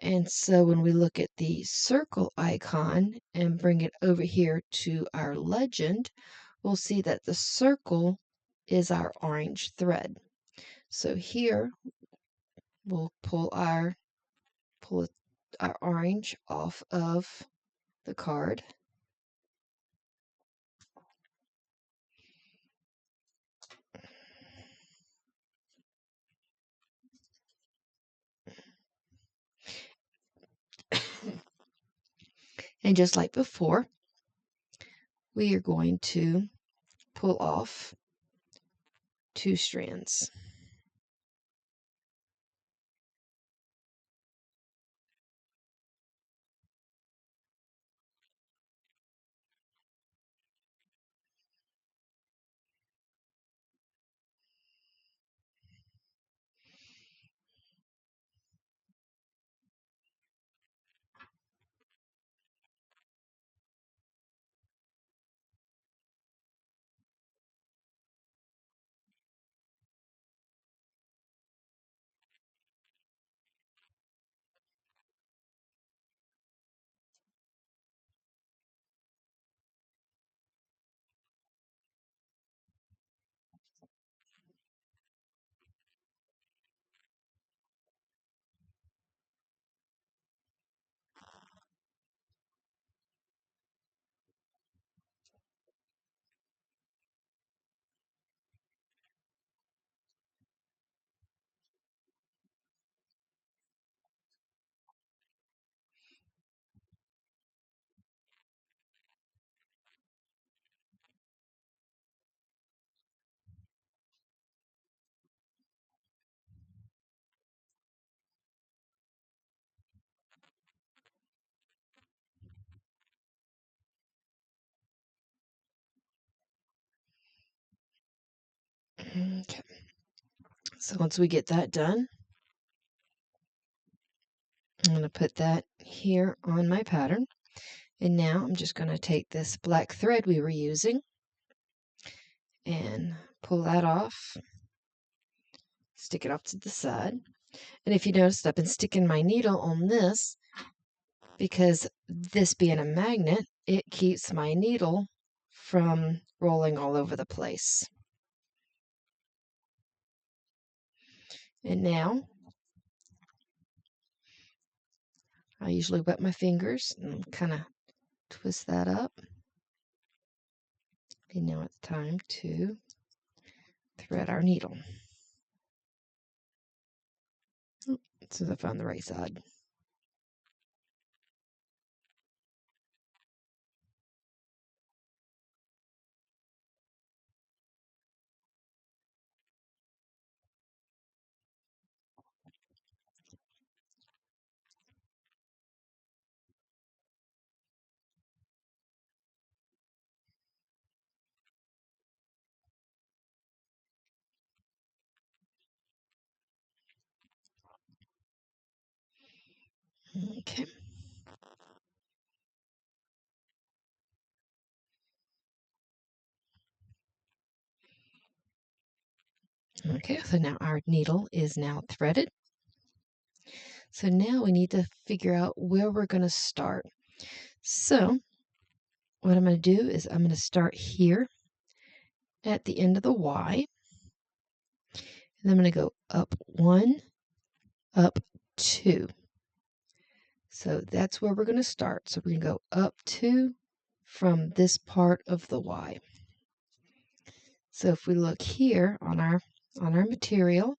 And so when we look at the circle icon and bring it over here to our legend, we'll see that the circle is our orange thread. So here we'll pull our orange off of the card. And just like before, we are going to pull off 2 strands. Okay. So once we get that done, I'm going to put that here on my pattern. And now I'm just going to take this black thread we were using and pull that off, stick it off to the side. And if you noticed, I've been sticking my needle on this because this being a magnet, it keeps my needle from rolling all over the place. And now I usually wet my fingers and kind of twist that up. And now it's time to thread our needle. So I found the right side. Okay. Okay, so now our needle is now threaded. So now we need to figure out where we're going to start. So what I'm going to do is I'm going to start here at the end of the Y. And I'm going to go up 1, up 2. So that's where we're going to start. So we're going to go up 2 from this part of the Y. So if we look here on our material,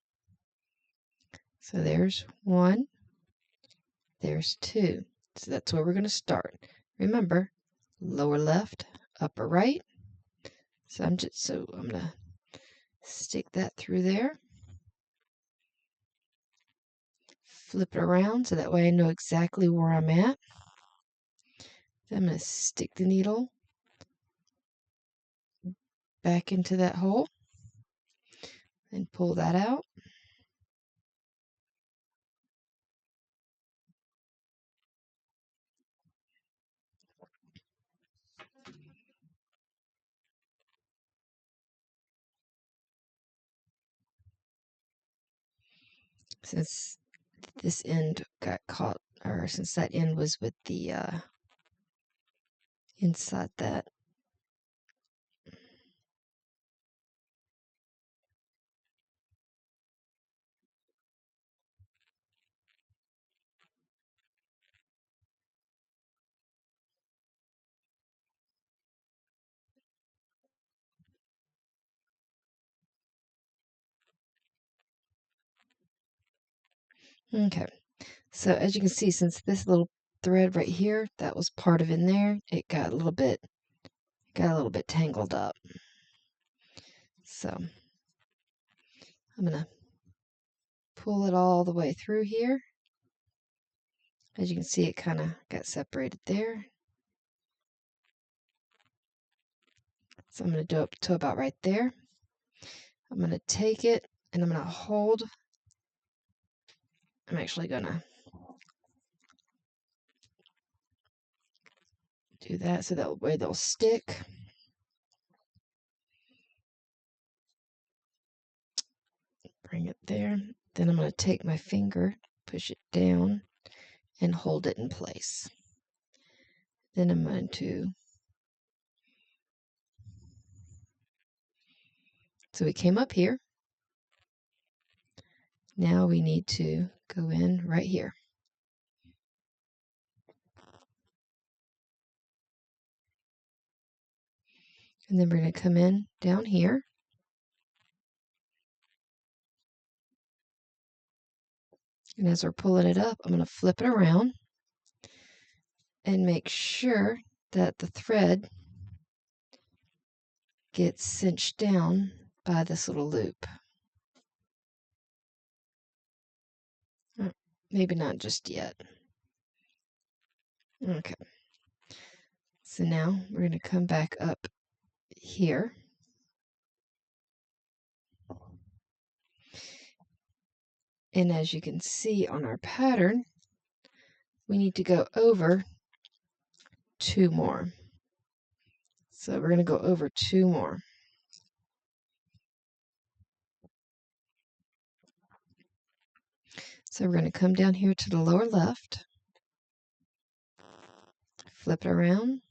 so there's 1, there's 2. So that's where we're going to start. Remember, lower left, upper right. So I'm going to stick that through there. Flip it around so that way I know exactly where I'm at. Then I'm going to stick the needle back into that hole and pull that out. Since this end got caught, or since that end was with the inside that. Okay, so as you can see, since this little thread right here, that was part of in there, it got a little bit tangled up. So I'm gonna pull it all the way through here. As you can see, it kind of got separated there. So I'm going to do up to about right there. I'm going to take it and I'm going to hold. I'm actually going to do that so that way they'll stick. Bring it there. Then I'm going to take my finger, push it down, and hold it in place. Then I'm going to. So we came up here. Now we need to go in right here. And then we're going to come in down here. And as we're pulling it up, I'm going to flip it around and make sure that the thread gets cinched down by this little loop. Maybe not just yet. Okay. So now we're going to come back up here. And as you can see on our pattern, we need to go over 2 more. So we're going to go over 2 more. So we're going to come down here to the lower left, flip it around,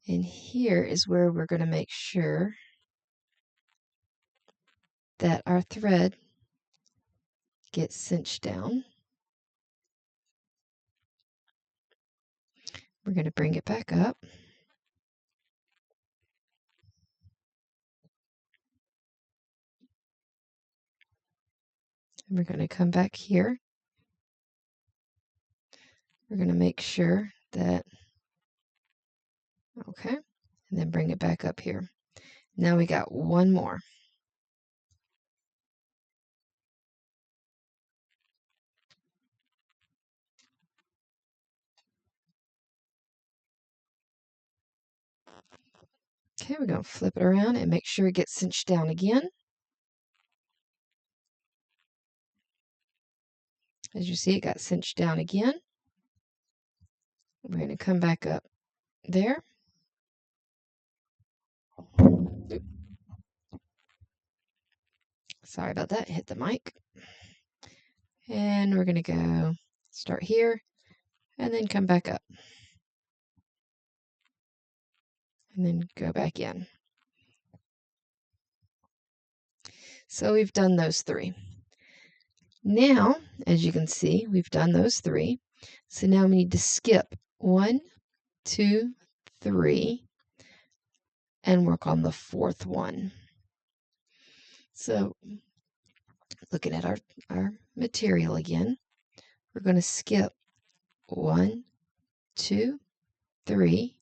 and here is where we're going to make sure that our thread gets cinched down. We're going to bring it back up. And we're going to come back here. We're going to make sure that, okay, and then bring it back up here. Now we got 1 more. Okay, we're going to flip it around and make sure it gets cinched down again. As you see, it got cinched down again. We're going to come back up there. Sorry about that, hit the mic. And we're going to go start here and then come back up. And then go back in. So we've done those 3. Now, as you can see, we've done those 3. So now we need to skip 1, 2, 3, and work on the 4th one. So looking at our material again, we're going to skip 1, 2, 3,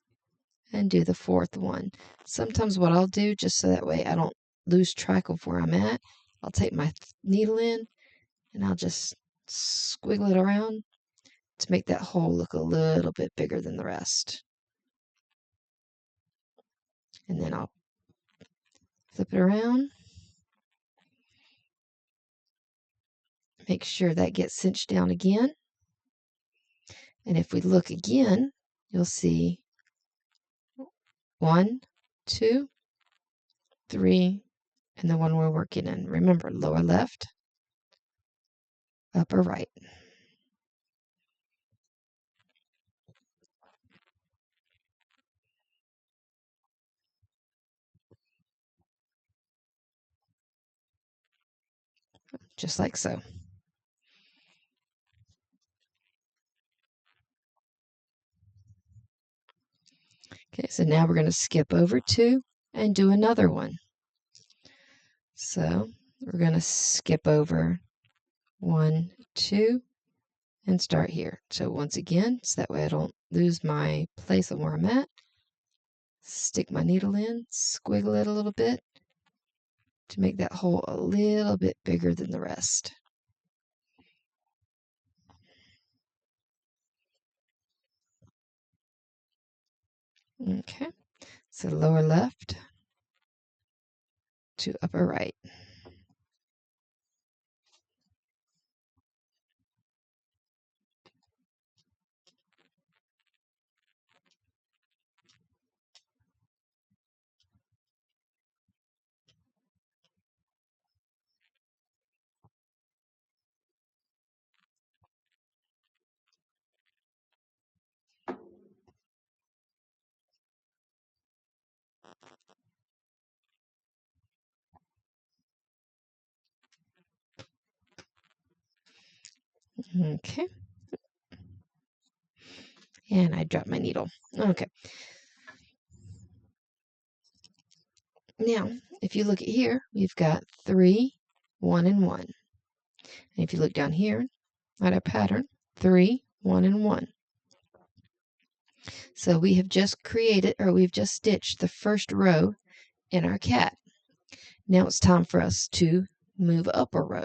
and do the 4th one. Sometimes what I'll do, just so that way I don't lose track of where I'm at, I'll take my needle in and I'll just squiggle it around to make that hole look a little bit bigger than the rest. And then I'll flip it around. Make sure that gets cinched down again. And if we look again, you'll see 1, 2, 3, and the one we're working in. Remember, lower left, upper right. Just like so. Okay, so now we're going to skip over 2 and do another one. So we're going to skip over 1, 2, and start here. So once again, so that way I don't lose my place of where I'm at, stick my needle in, squiggle it a little bit to make that hole a little bit bigger than the rest. Okay, so lower left to upper right. Okay. And I dropped my needle. Okay. Now, if you look at here, we've got 3, 1, and 1. And if you look down here at our pattern, 3, 1, and 1. So we have just created, or we've just stitched the first row in our cat. Now it's time for us to move up a row.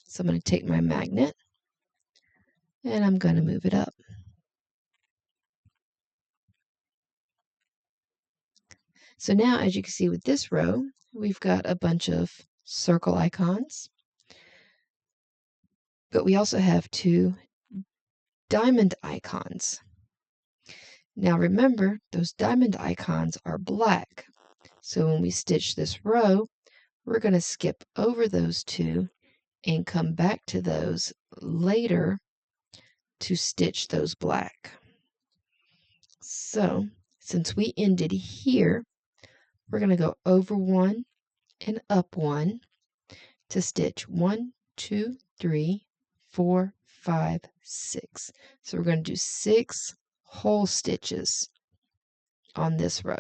So I'm going to take my magnet and I'm going to move it up. So now, as you can see with this row, we've got a bunch of circle icons. But we also have 2 diamond icons. Now remember, those diamond icons are black. So when we stitch this row, we're going to skip over those 2 and come back to those later to stitch those black. So since we ended here, we're going to go over 1 and up 1 to stitch 1, 2, 3, 4, 5, 6. So we're going to do 6 whole stitches on this row.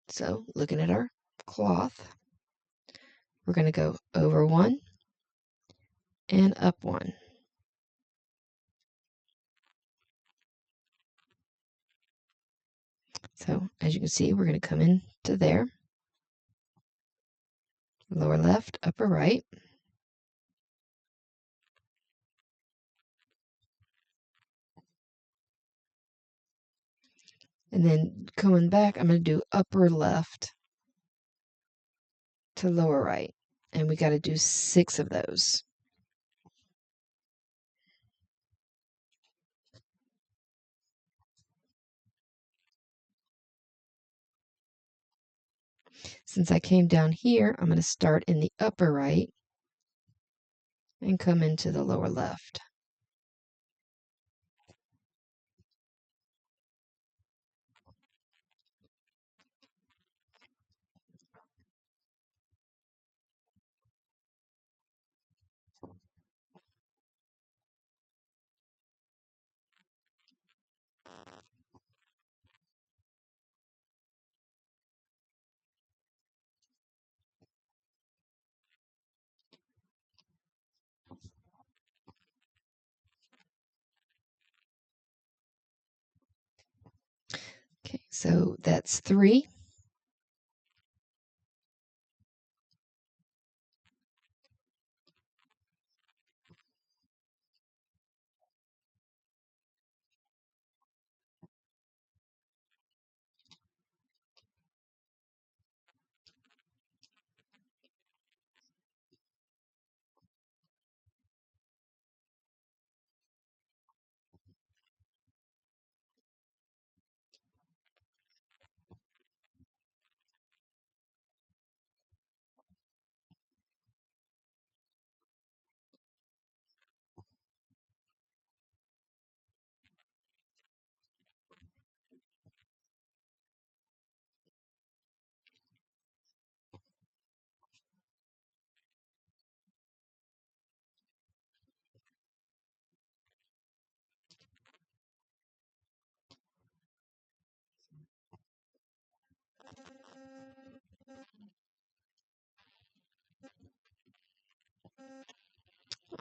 So looking at our cloth, we're going to go over 1 and up 1. So as you can see, we're going to come into there, lower left, upper right, and then coming back, I'm going to do upper left to lower right, and we got to do 6 of those. Since I came down here, I'm going to start in the upper right and come into the lower left. Okay, so that's 3.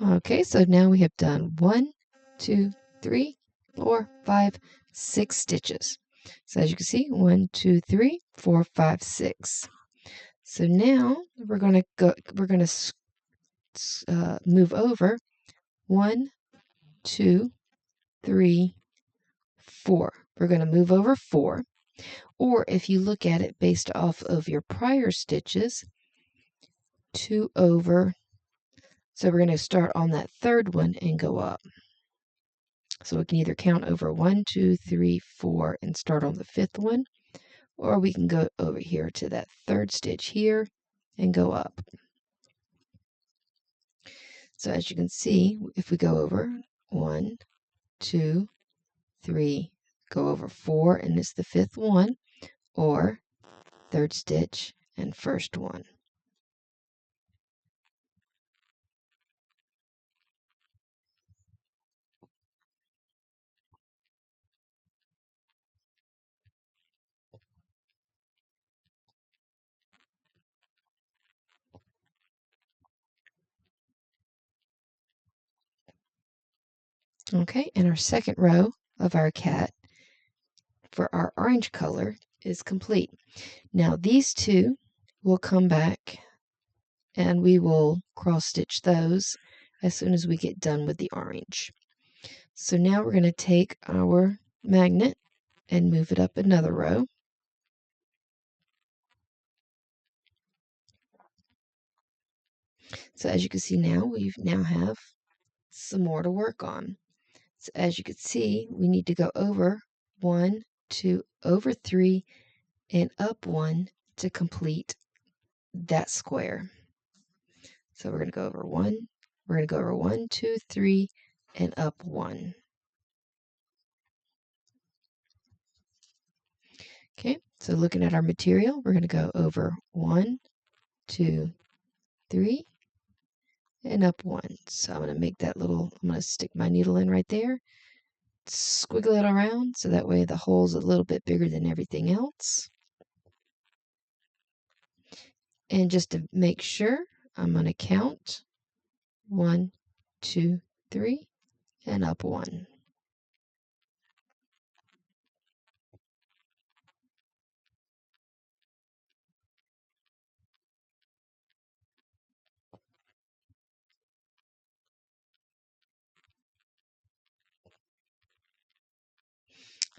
Okay, so now we have done 1, 2, 3, 4, 5, 6 stitches. So as you can see, 1, 2, 3, 4, 5, 6. So now we're going to move over 1, 2, 3, 4. We're going to move over 4. Or if you look at it based off of your prior stitches, 2 over. So we're going to start on that third one and go up. So we can either count over 1, 2, 3, 4 and start on the 5th one, or we can go over here to that third stitch here and go up. So as you can see, if we go over 1, 2, 3, go over 4 and it's the 5th one, or third stitch and first one. Okay, and our second row of our cat for our orange color is complete. Now these 2 will come back and we will cross stitch those as soon as we get done with the orange. So now we're going to take our magnet and move it up another row. So as you can see now, we now have some more to work on. So as you can see, we need to go over 1, 2, over 3, and up 1 to complete that square. So we're going to go over 1, we're going to go over 1, 2, 3, and up 1. Okay, so looking at our material, we're going to go over 1, 2, 3, and up 1. So I'm going to make that little, I'm going to stick my needle in right there, squiggle it around so that way the hole's a little bit bigger than everything else. And just to make sure, I'm going to count 1, 2, 3, and up 1.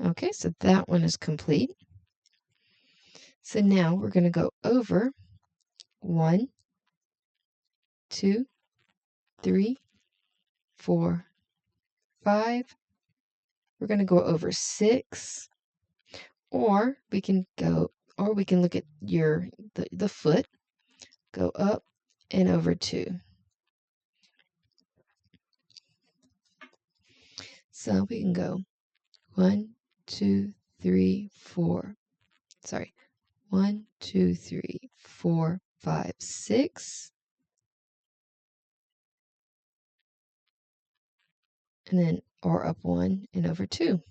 Okay, so that one is complete. So now we're going to go over 1, 2, 3, 4, 5. We're going to go over 6, or we can look at the foot, go up and over 2. So we can go 1, 2, 3, 4. Sorry, 1, 2, 3, 4, 5, 6, and then or up 1 and over 2.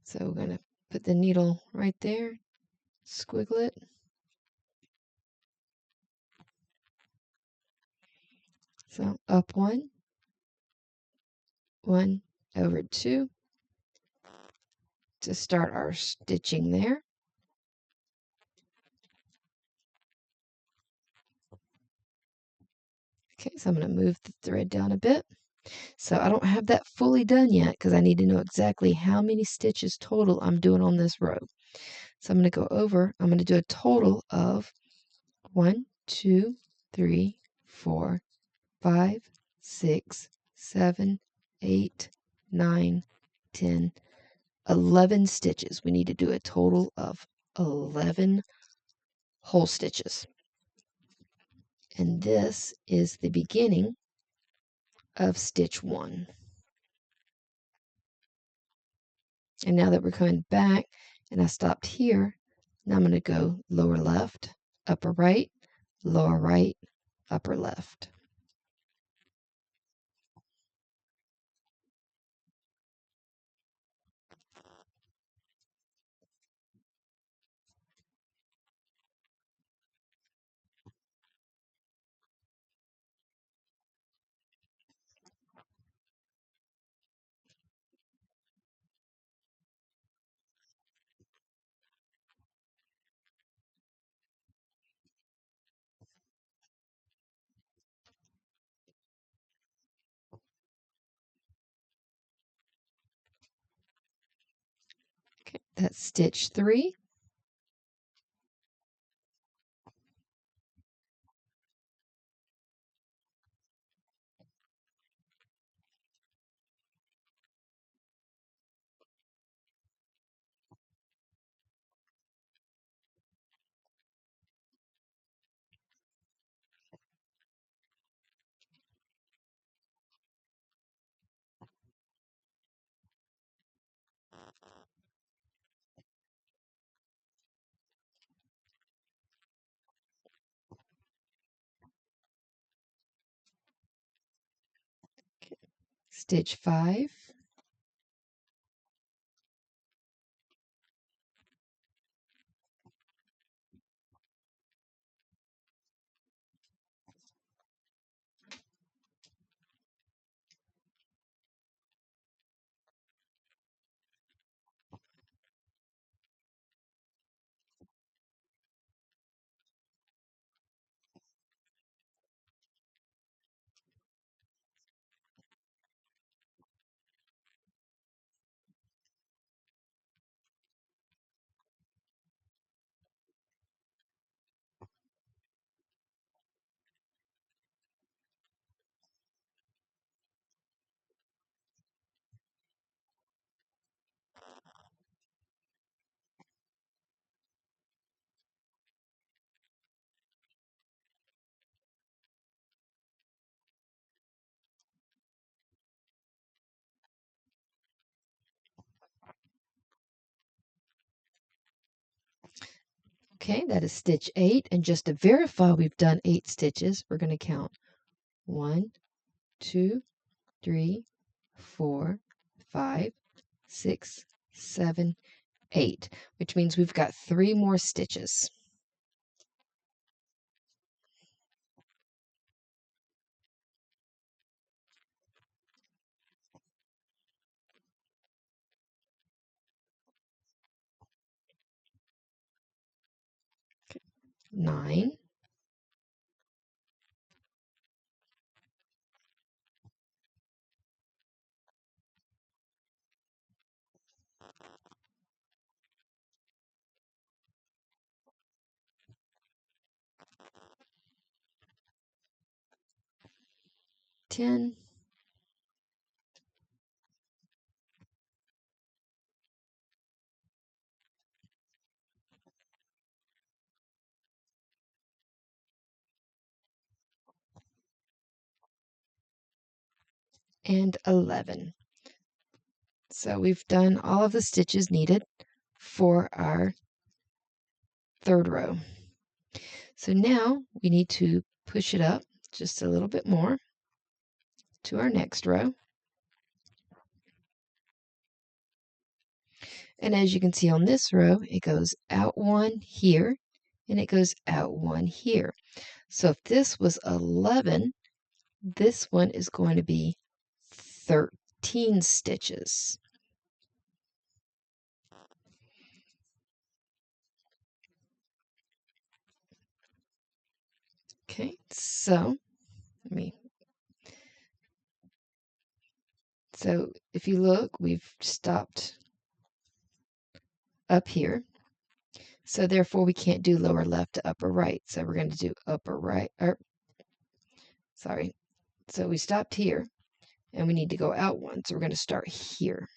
So we're going to put the needle right there, squiggle it. So up 1, 1 over 2 to start our stitching there. Okay, so I'm going to move the thread down a bit. So I don't have that fully done yet because I need to know exactly how many stitches total I'm doing on this row. So I'm going to go over, I'm going to do a total of 1, 2, 3, 4, 5, 6, 7, 8, 9, 10, 11 stitches. We need to do a total of 11 whole stitches. And this is the beginning of stitch 1. And now that we're coming back and I stopped here, now I'm going to go lower left, upper right, lower right, upper left. Okay, that's stitch 3. Okay, stitch 5. Okay, that is stitch 8, and just to verify we've done 8 stitches, we're going to count 1, 2, 3, 4, 5, 6, 7, 8, which means we've got 3 more stitches. Okay. 9, 10, and 11. So we've done all of the stitches needed for our third row. So now we need to push it up just a little bit more to our next row. And as you can see on this row, it goes out 1 here and it goes out 1 here. So if this was 11, this one is going to be 13 stitches. Okay, so if you look, we've stopped up here. So therefore we can't do lower left to upper right. So we're going to do upper right, or sorry. So we stopped here and we need to go out 1. So we're going to start here.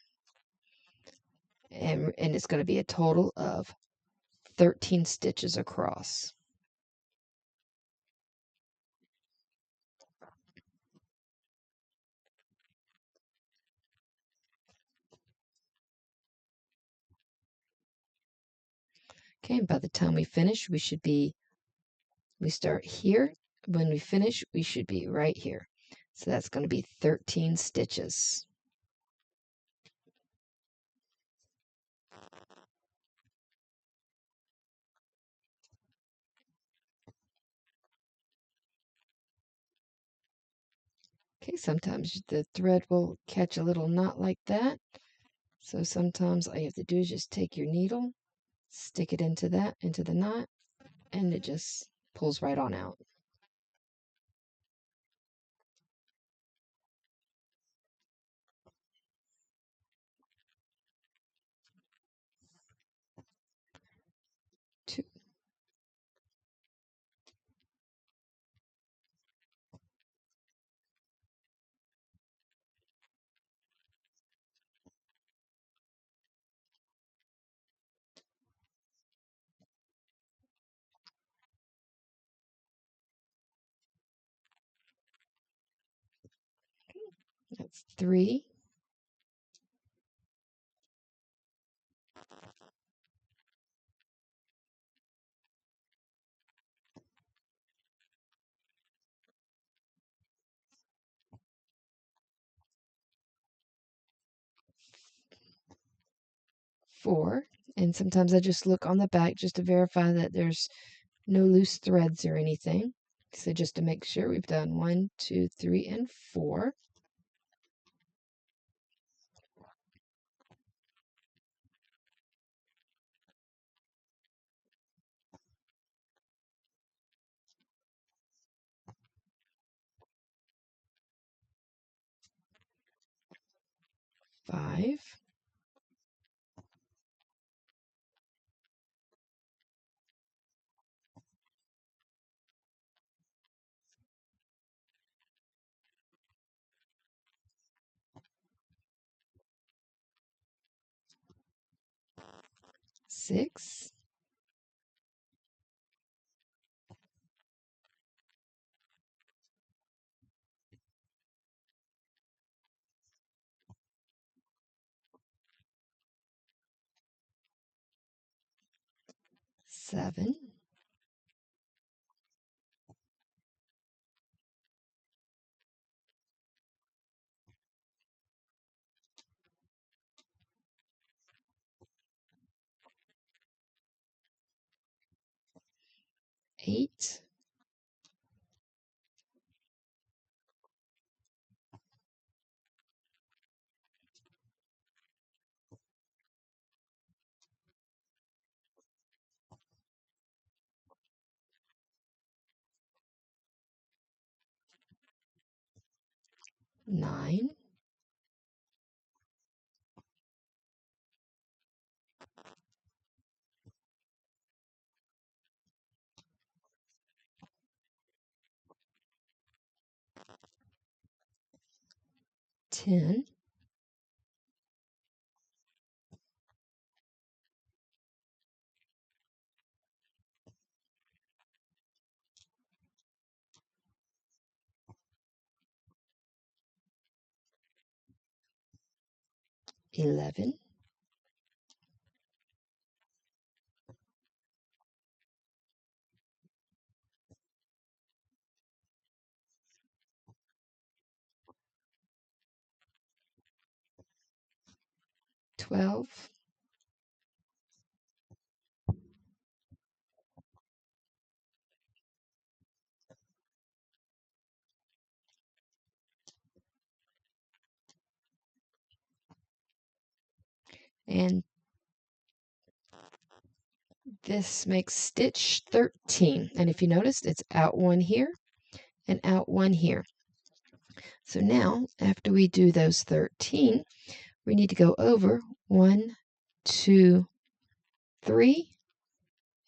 And it's going to be a total of 13 stitches across. Okay, and by the time we finish, we start here. When we finish, we should be right here. So that's going to be 13 stitches. Okay, sometimes the thread will catch a little knot like that. So sometimes all you have to do is just take your needle, stick it into the knot, and it just pulls right on out. Two, 3, 4, and sometimes I just look on the back just to verify that there's no loose threads or anything. So just to make sure we've done 1, 2, 3, and 4. 5, 6, 7, 8, 9, 10, 11, 12, and this makes stitch 13. And if you notice, it's out one here and out one here. So now, after we do those 13, we need to go over 1, 2, 3,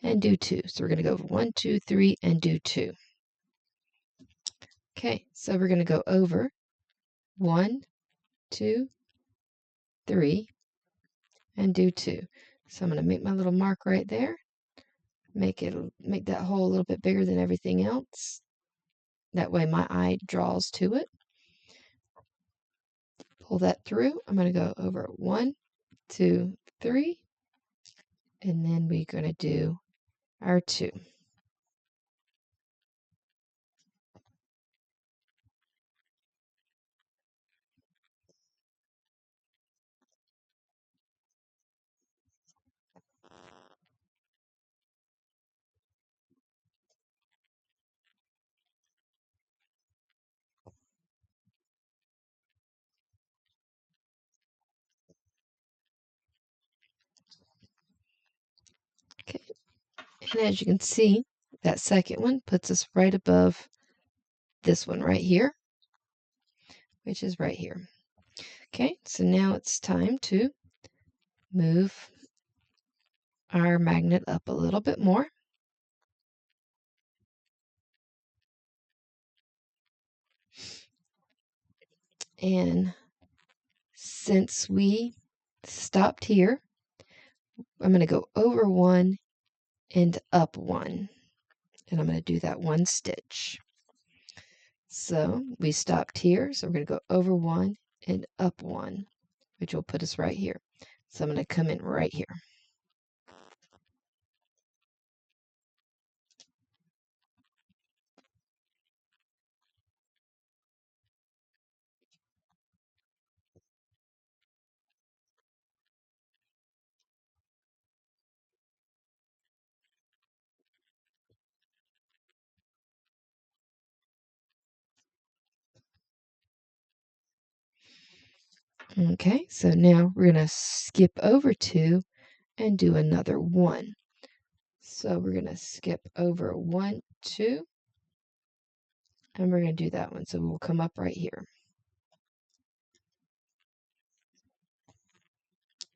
and do 2. So we're going to go over 1, 2, 3, and do 2. Okay, so we're going to go over 1, 2, 3, and do 2. So I'm going to make my little mark right there. Make that hole a little bit bigger than everything else. That way my eye draws to it. Pull that through. I'm going to go over 1, 2, 3, and then we're going to do our 2. Okay, and as you can see, that second one puts us right above this one right here, which is right here. Okay, so now it's time to move our magnet up a little bit more. And since we stopped here, I'm going to go over 1 and up 1. And I'm going to do that 1 stitch. So we stopped here, so we're going to go over 1 and up 1, which will put us right here. So I'm going to come in right here. Okay, so now we're going to skip over 2 and do another 1. So we're going to skip over 1, 2, and we're going to do that one. So we'll come up right here.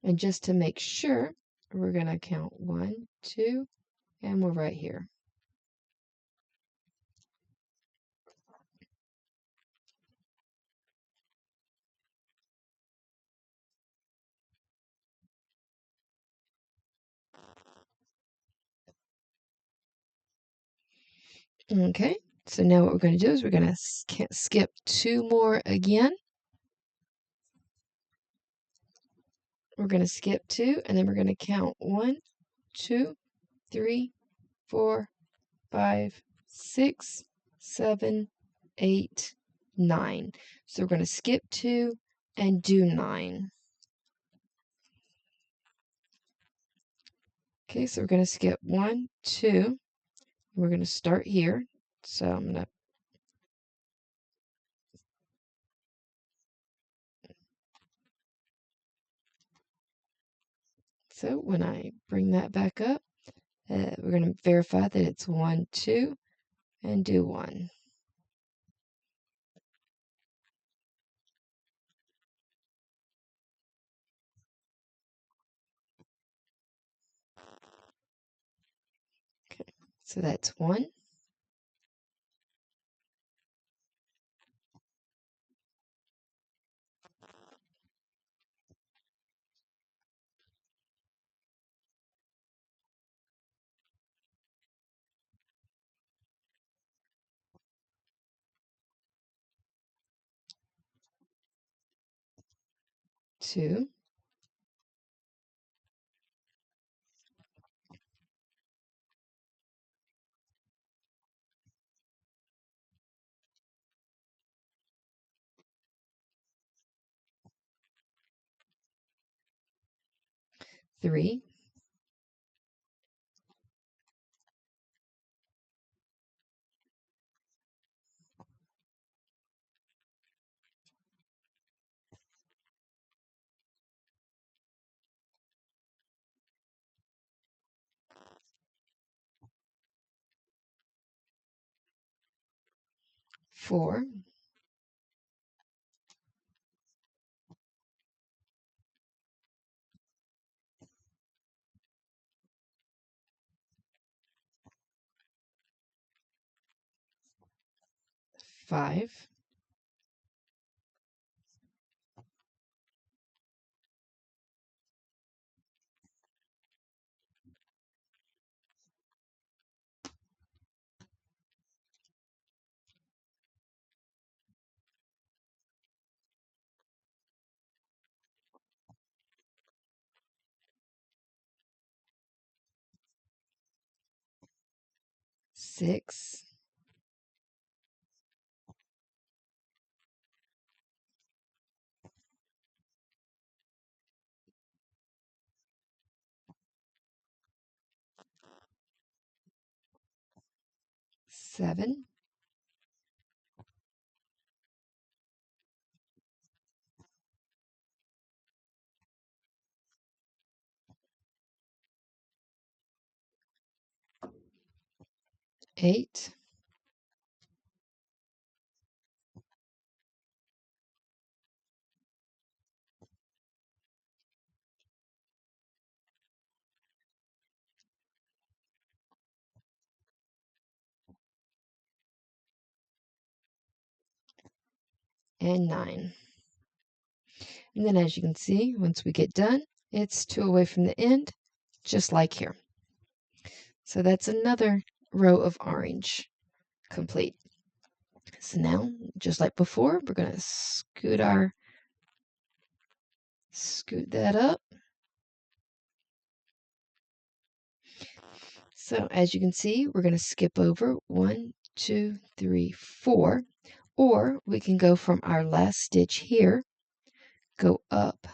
And just to make sure, we're going to count 1, 2, and we're right here. Okay, so now what we're going to do is we're going to skip 2 more again. We're going to skip 2, and then we're going to count 1, 2, 3, 4, 5, 6, 7, 8, 9. So we're going to skip 2 and do 9. Okay, so we're going to skip 1, 2. We're going to start here. So I'm going to So when I bring that back up, we're going to verify that it's 1, 2, and do 1. Okay, so that's 1, 2, 3, 4, 5, 6, 7, 8, and 9. And then as you can see, once we get done, it's 2 away from the end, just like here. So that's another row of orange complete. So now, just like before, we're going to scoot that up. So as you can see, we're going to skip over 1, 2, 3, 4, or we can go from our last stitch here, go up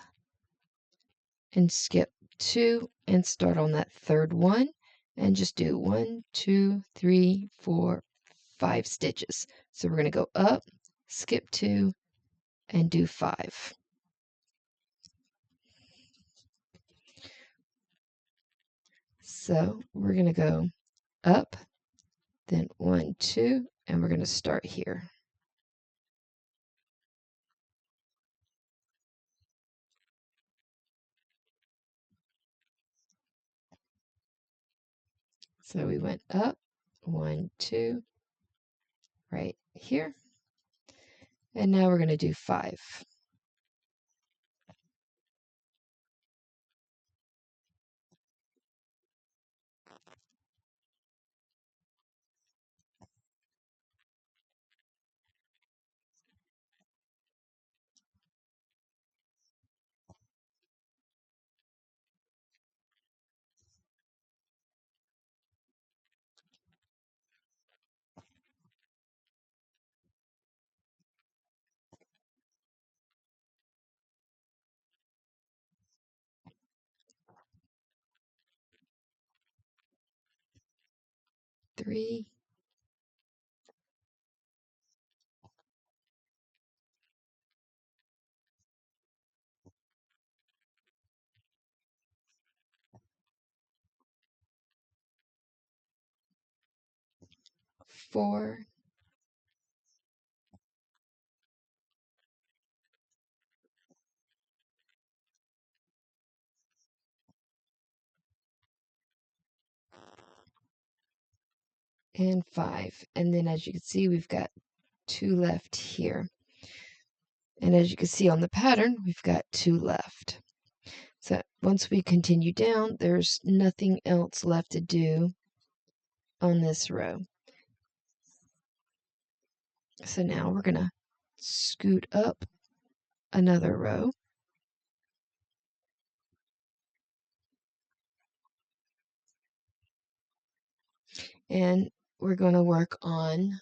and skip 2 and start on that third one and just do 1, 2, 3, 4, 5 stitches. So we're going to go up, skip 2, and do 5. So we're going to go up, then 1, 2, and we're going to start here. So we went up, 1, 2, right here, and now we're going to do 5. 3, 4, and 5. And then as you can see, we've got 2 left here. And as you can see on the pattern, we've got 2 left. So once we continue down, there's nothing else left to do on this row. So now we're going to scoot up another row. And we're going to work on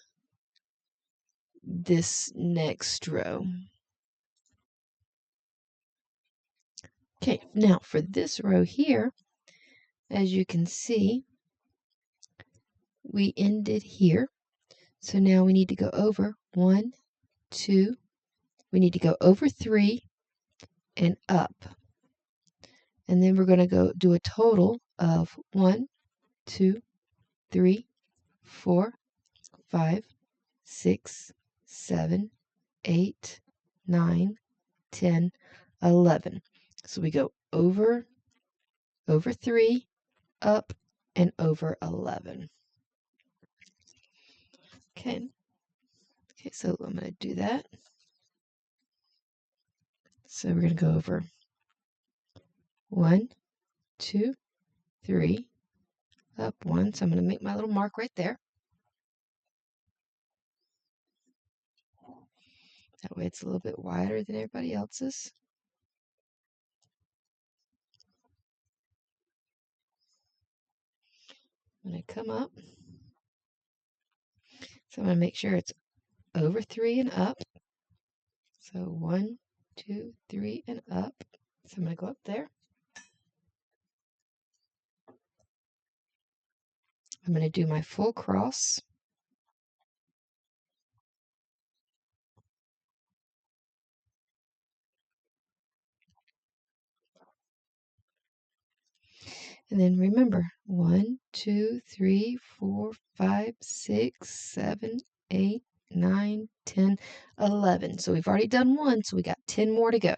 this next row. Okay, now for this row here, as you can see, we ended here. So now we need to go over 1, 2, we need to go over 3 and up. And then we're going to go do a total of 1, 2, 3, 4, 5, 6, 7, 8, 9, 10, 11. So we go over 3, up, and over 11. Okay. Okay, so I'm going to do that. So we're going to go over 1, 2, 3, up 1. So I'm going to make my little mark right there. That way it's a little bit wider than everybody else's. I'm going to come up. So I'm going to make sure it's over 3 and up. So 1, 2, 3, and up. So I'm going to go up there. I'm going to do my full cross. And then remember, 1, 2, 3, 4, 5, 6, 7, 8, 9, 10, 11. So we've already done 1, so we got 10 more to go.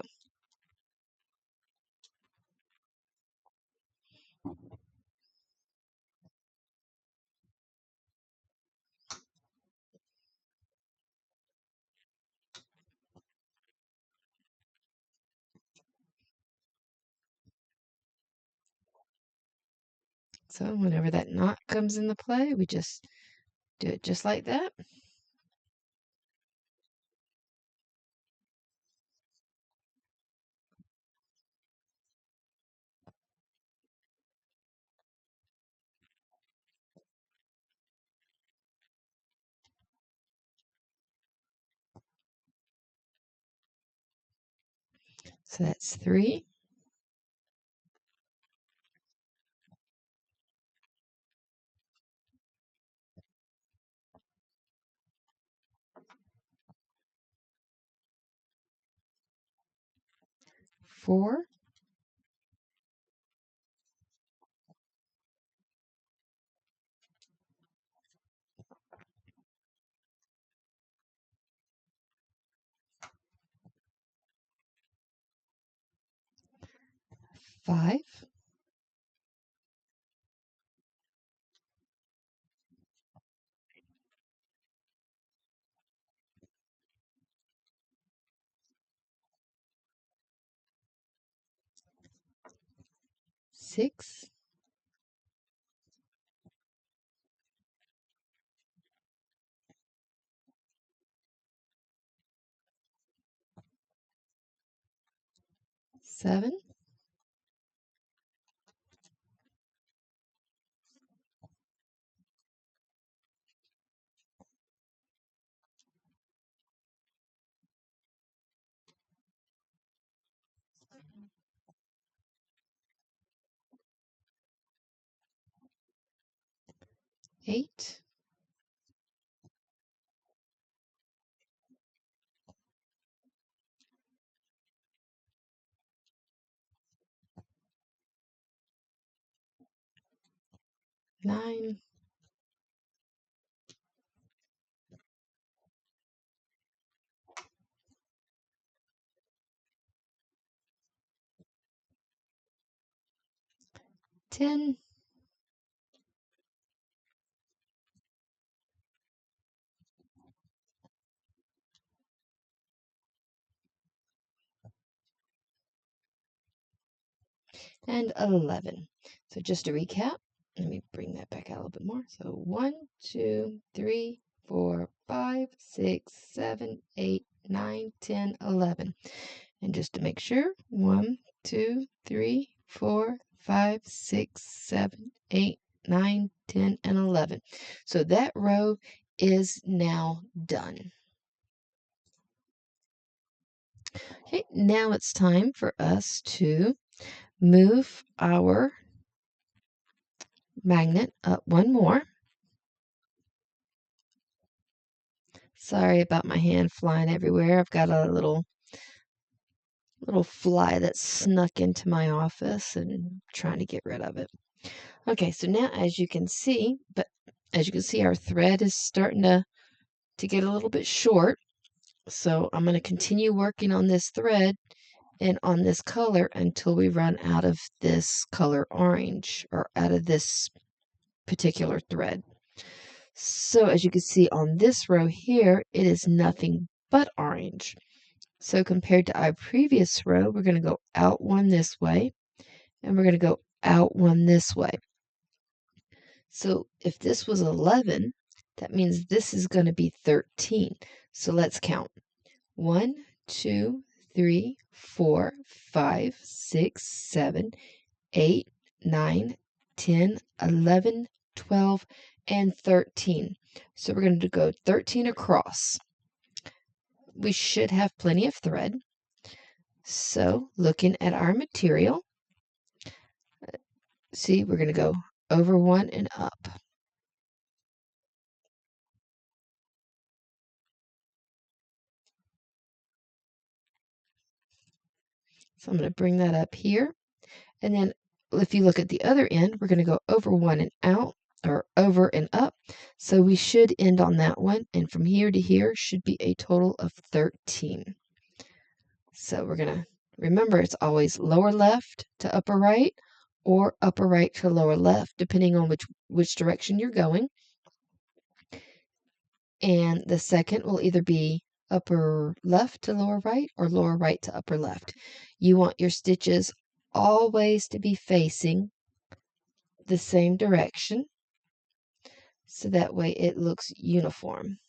So whenever that knot comes into play, we just do it just like that. So that's 3. 4, 5, 6, 7, 8, 9, 10, and 11. So just to recap, let me bring that back out a little bit more. So 1, 2, 3, 4, 5, 6, 7, 8, 9, 10, 11. And just to make sure, 1, 2, 3, 4, 5, 6, 7, 8, 9, 10, and 11. So that row is now done. Okay, now it's time for us to move our magnet up one more. Sorry about my hand flying everywhere. I've got a little fly that snuck into my office and I'm trying to get rid of it. Okay, so now as you can see, our thread is starting to get a little bit short. So I'm going to continue working on this thread and on this color until we run out of this color orange or out of this particular thread. So as you can see on this row here, it is nothing but orange. So compared to our previous row, we're going to go out one this way, and we're going to go out one this way. So if this was 11, that means this is going to be 13. So let's count. 1, 2, 3, 4, 5, 6, 7, 8, 9, 10, 11, 12, and 13. So we're going to go 13 across. We should have plenty of thread. So looking at our material, see, we're going to go over one and up. So I'm going to bring that up here. And then if you look at the other end, we're going to go over one and out, or over and up. So we should end on that one. And from here to here should be a total of 13. So we're going to remember it's always lower left to upper right or upper right to lower left, depending on which direction you're going. And the second will either be upper left to lower right or lower right to upper left. You want your stitches always to be facing the same direction so that way it looks uniform.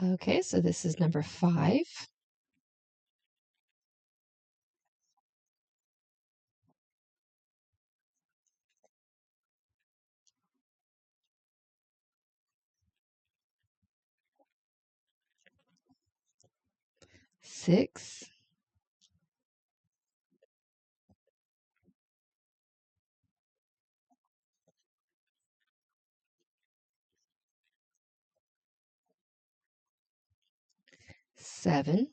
Okay, so this is number 5. 6, 7,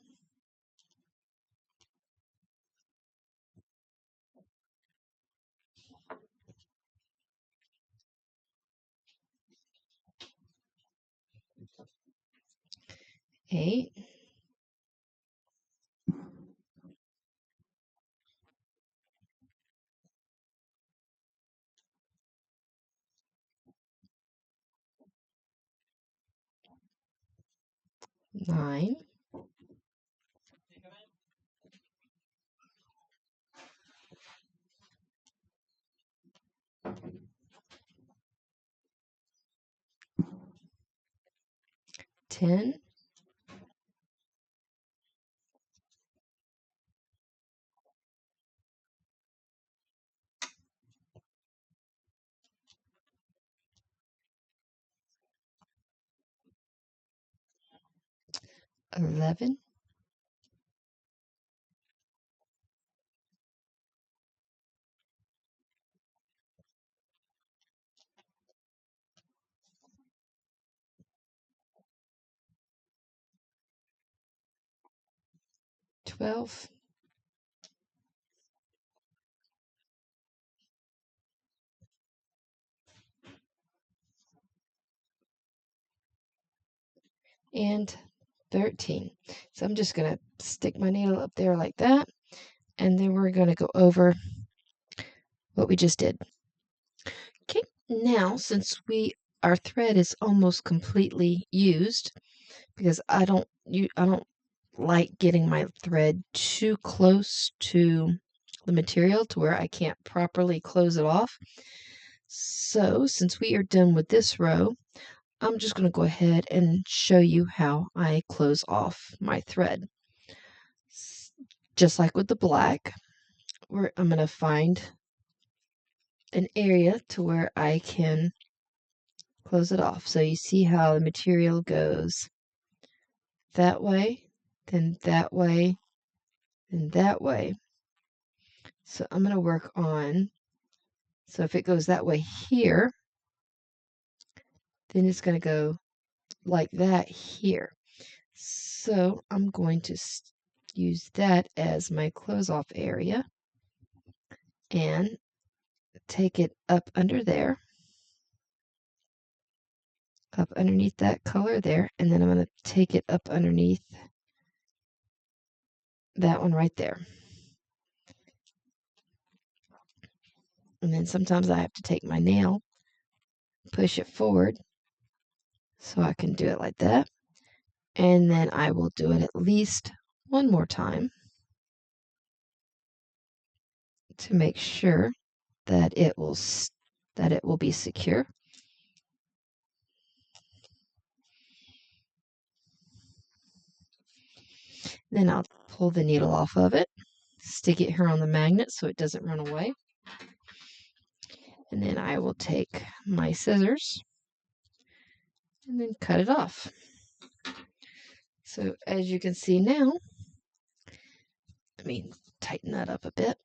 8, 9, 10, 11, 12, and 13. So I'm just going to stick my needle up there like that, and then we're going to go over what we just did. Okay, now since our thread is almost completely used, because I don't like getting my thread too close to the material to where I can't properly close it off. So since we are done with this row, I'm just going to go ahead and show you how I close off my thread. Just like with the black, where I'm going to find an area to where I can close it off. So you see how the material goes that way, then that way, then that way. So I'm going to work on, so if it goes that way here, then it's going to go like that here. So I'm going to use that as my close off area and take it up under there, up underneath that color there, and then I'm going to take it up underneath that one right there. And then sometimes I have to take my nail, push it forward so I can do it like that. And then I will do it at least one more time to make sure that it will be secure. Then I'll pull the needle off of it, stick it here on the magnet so it doesn't run away. And then I will take my scissors and then cut it off. So as you can see now, let me tighten that up a bit.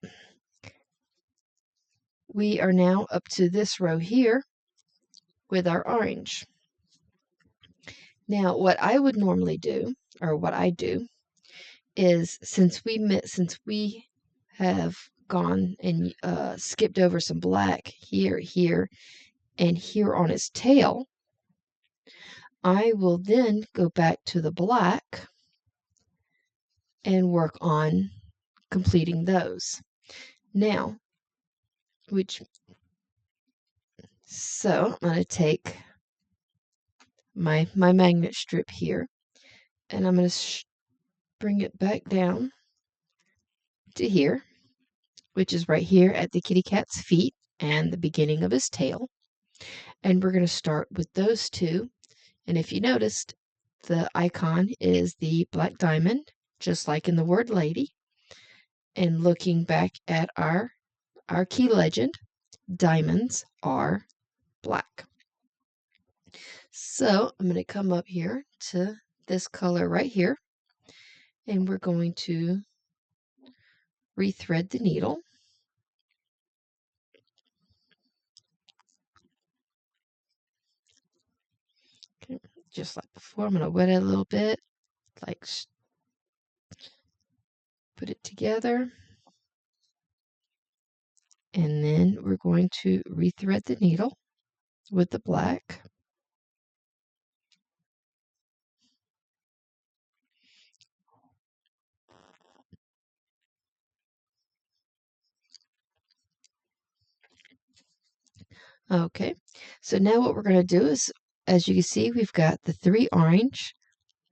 We are now up to this row here with our orange. Now, what I would normally do, or what I do, is since we have gone and skipped over some black here, here, and here on its tail, I will then go back to the black and work on completing those. Now, so I'm going to take my magnet strip here, and I'm going to bring it back down to here, which is right here at the kitty cat's feet and the beginning of his tail. And we're going to start with those two. And if you noticed, the icon is the black diamond, just like in the word lady. And looking back at our key legend, diamonds are black. So I'm going to come up here to this color right here, and we're going to rethread the needle. Okay, just like before, I'm going to wet it a little bit, like put it together, and then we're going to rethread the needle with the black. Okay, so now what we're going to do is, as you can see, we've got the 3 orange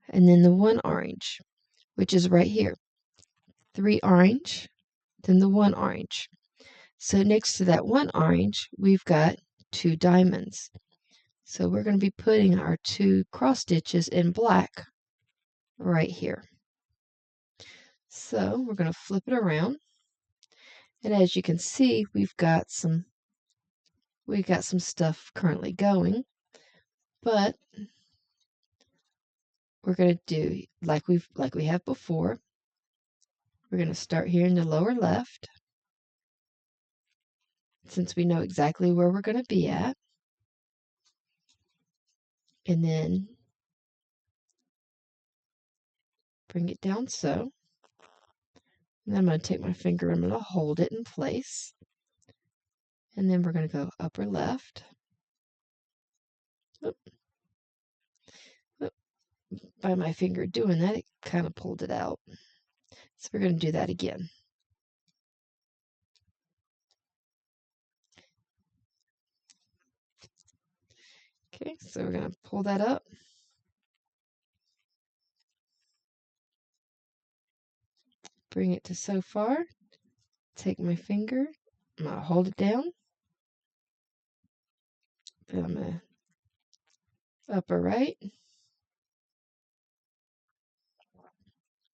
and then the 1 orange, which is right here. 3 orange, then the 1 orange. So next to that 1 orange, we've got 2 diamonds. So we're going to be putting our 2 cross stitches in black right here. So we're going to flip it around. And as you can see, we've got some stuff currently going, but we're going to do like we have before. We're going to start here in the lower left, since we know exactly where we're going to be at. And then bring it down so. And then I'm going to take my finger and I'm going to hold it in place. And then we're going to go upper left. Oop, oop. By my finger doing that, it kind of pulled it out. So we're going to do that again. Okay, so we're going to pull that up. Bring it to so far. Take my finger. I'm going to hold it down. Then I'm going to upper right.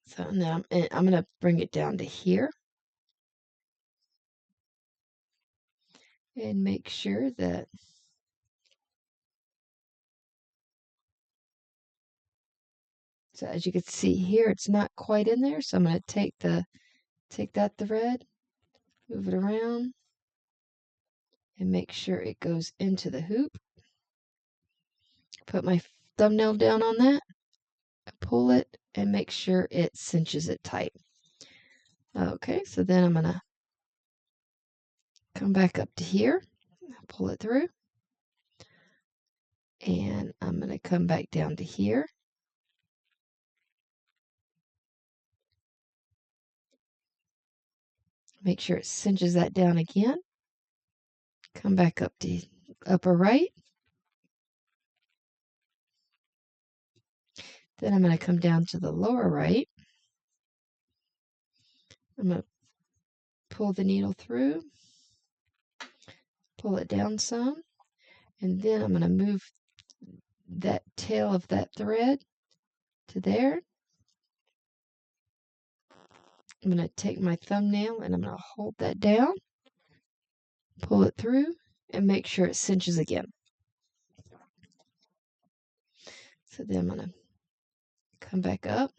So now I'm going to bring it down to here. And make sure that so as you can see here, it's not quite in there. So I'm going to take that thread, move it around, and make sure it goes into the hoop. Put my thumbnail down on that, pull it, and make sure it cinches it tight. Okay, so then I'm going to come back up to here, pull it through, and I'm going to come back down to here. Make sure it cinches that down again. Come back up to upper right. Then I'm going to come down to the lower right. I'm going to pull the needle through, pull it down some, and then I'm going to move that tail of that thread to there. I'm going to take my thumbnail and I'm going to hold that down, pull it through, and make sure it cinches again. So then I'm going to come back up,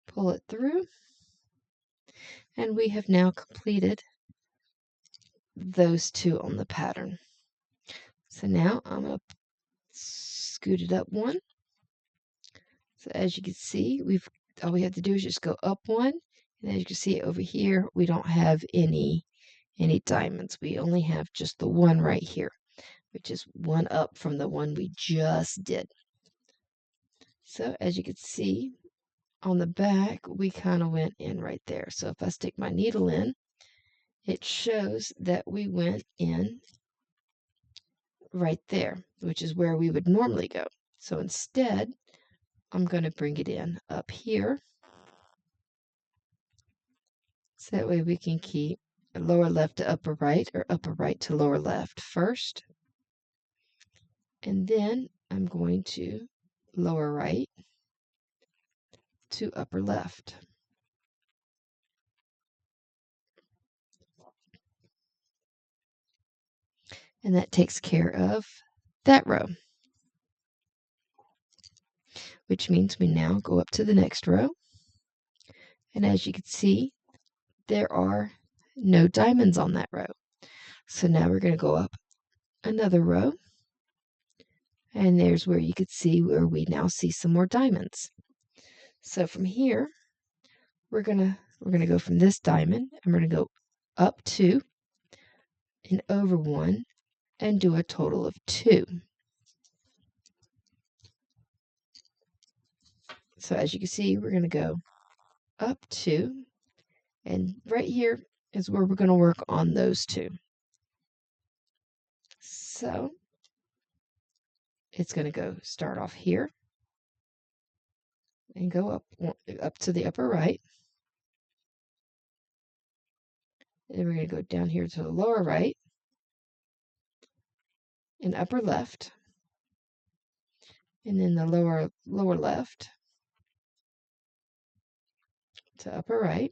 pull it through, and we have now completed those 2 on the pattern. So now I'm going to scoot it up 1. So as you can see, all we have to do is just go up 1, and as you can see over here, we don't have any diamonds. We only have just the 1 right here, which is 1 up from the one we just did. So as you can see on the back, we kind of went in right there. So if I stick my needle in, it shows that we went in right there, which is where we would normally go. So instead, I'm going to bring it in up here. So that way we can keep lower left to upper right or upper right to lower left first. And then I'm going to lower right to upper left. And that takes care of that row. Which means we now go up to the next row. And as you can see, there are no diamonds on that row. So now we're going to go up another row. And there's where you could see where we now see some more diamonds. So from here, we're gonna go from this diamond and we're gonna go up 2 and over 1 and do a total of 2. So as you can see, we're gonna go up 2, and right here is where we're gonna work on those 2. So it's going to go start off here and go up to the upper right. And then we're going to go down here to the lower right and upper left. And then the lower left to upper right.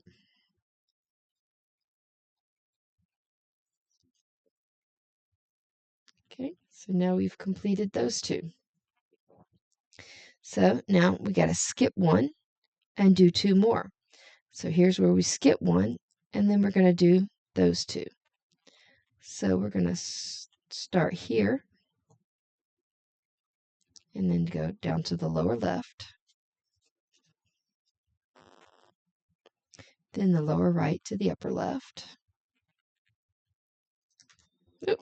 Okay, so now we've completed those two. So now we got to skip one and do two more. So here's where we skip one, and then we're going to do those two. So we're going to start here and then go down to the lower left, then the lower right to the upper left. Oop.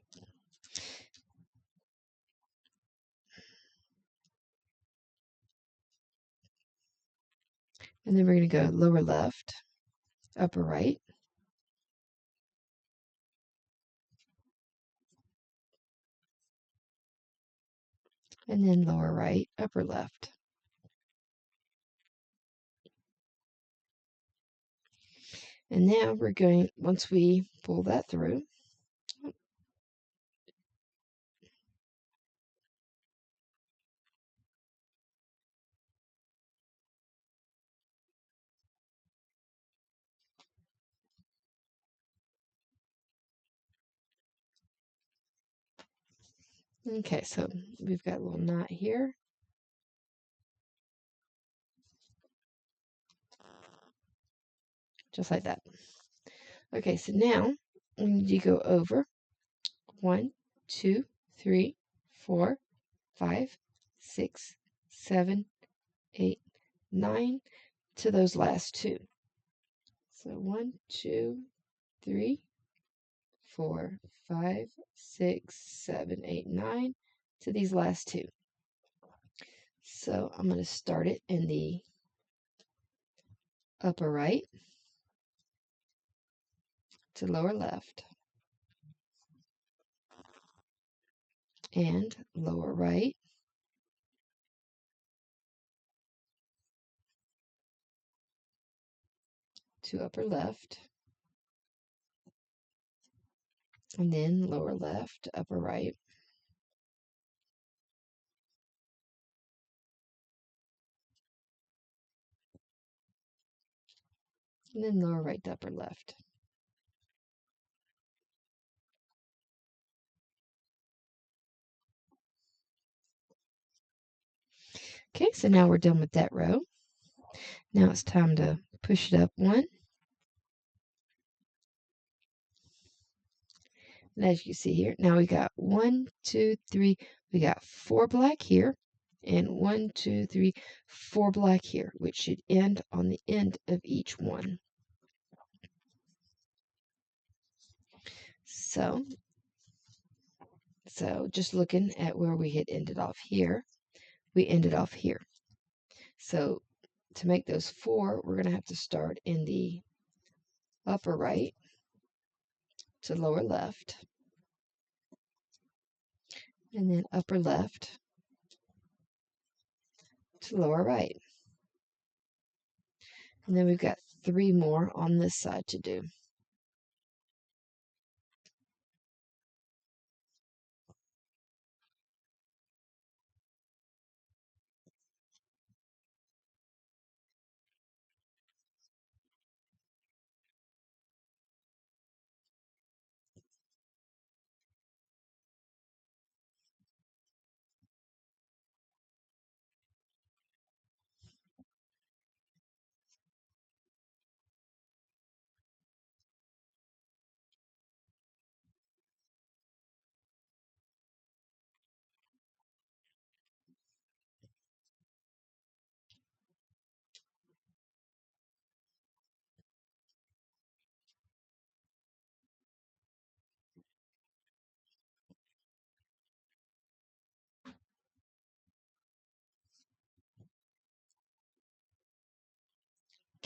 And then we're going to go lower left, upper right, and then lower right, upper left. And now we're going, once we pull that through, okay, so we've got a little knot here. Just like that. Okay, so now we need to go over 1, 2, 3, 4, 5, 6, 7, 8, 9 to those last two. So 1, 2, 3, 4, 5, 6, 7, 8, 9 to these last two. So I'm going to start it in the upper right to lower left and lower right to upper left and then lower left, upper right. And then lower right to upper left. Okay, so now we're done with that row. Now it's time to push it up one. And as you see here, now we got 1, 2, 3, we got 4 black here, and 1, 2, 3, 4 black here, which should end on the end of each one. So just looking at where we had ended off here, we ended off here. So to make those 4, we're going to have to start in the upper right to lower left, and then upper left to lower right. And then we've got 3 more on this side to do.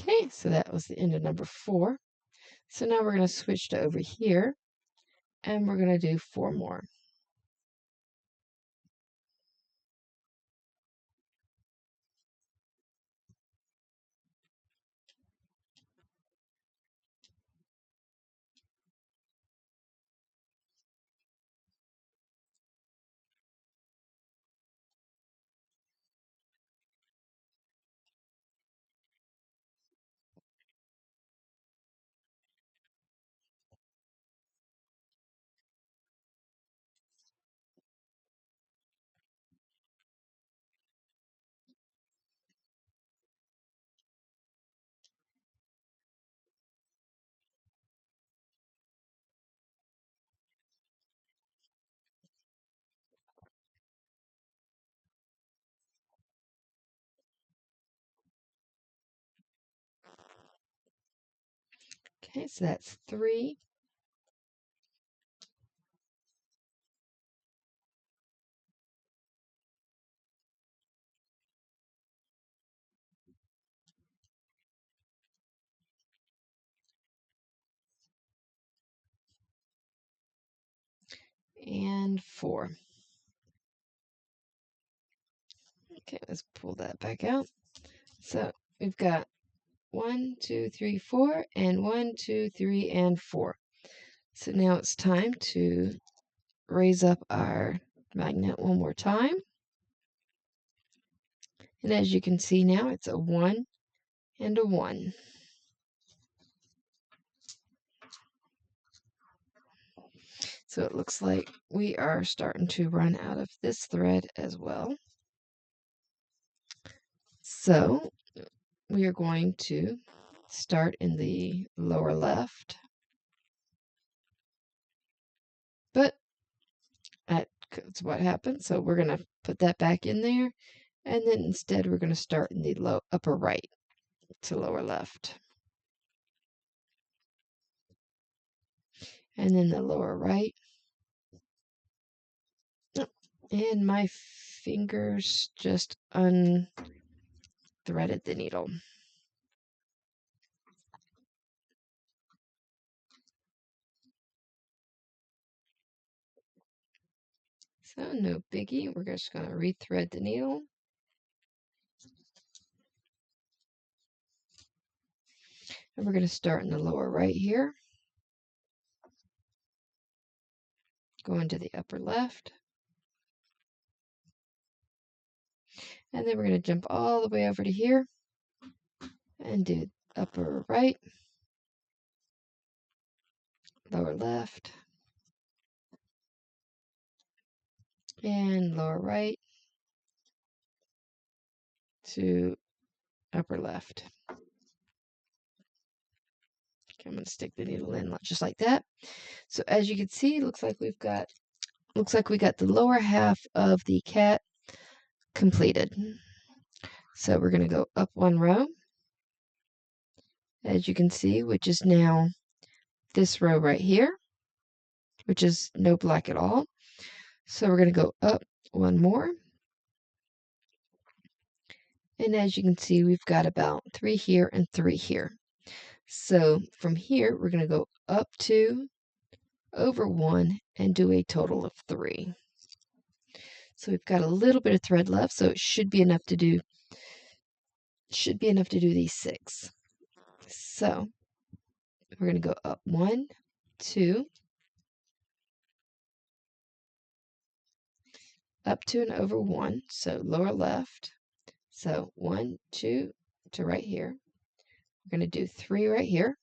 Okay, so that was the end of number 4. So now we're going to switch to over here, and we're going to do 4 more. Okay, so that's 3. And 4. Okay, let's pull that back out. So we've got 1, 2, 3, 4, and 1, 2, 3, and 4. So now it's time to raise up our magnet one more time. And as you can see now, it's a 1 and a 1. So it looks like we are starting to run out of this thread as well. So we are going to start in the lower left, but that's what happened. So we're going to put that back in there, and then instead we're going to start in the upper right to lower left, and then the lower right. And my fingers just unthreaded the needle. So no biggie, we're just going to rethread the needle. And we're going to start in the lower right here, go into the upper left, and then we're going to jump all the way over to here and do upper right, lower left, and lower right to upper left. Okay, I'm going to stick the needle in just like that. So as you can see, looks like we got the lower half of the cat completed. So we're going to go up one row, as you can see, which is now this row right here, which is no black at all. So we're going to go up one more. And as you can see, we've got about 3 here and 3 here. So from here, we're going to go up 2, over 1, and do a total of 3. So we've got a little bit of thread left, so it should be enough to do these 6. So we're going to go up 1, 2, up 2 and over 1, so lower left. So 1, 2 to right here. We're going to do 3 right here.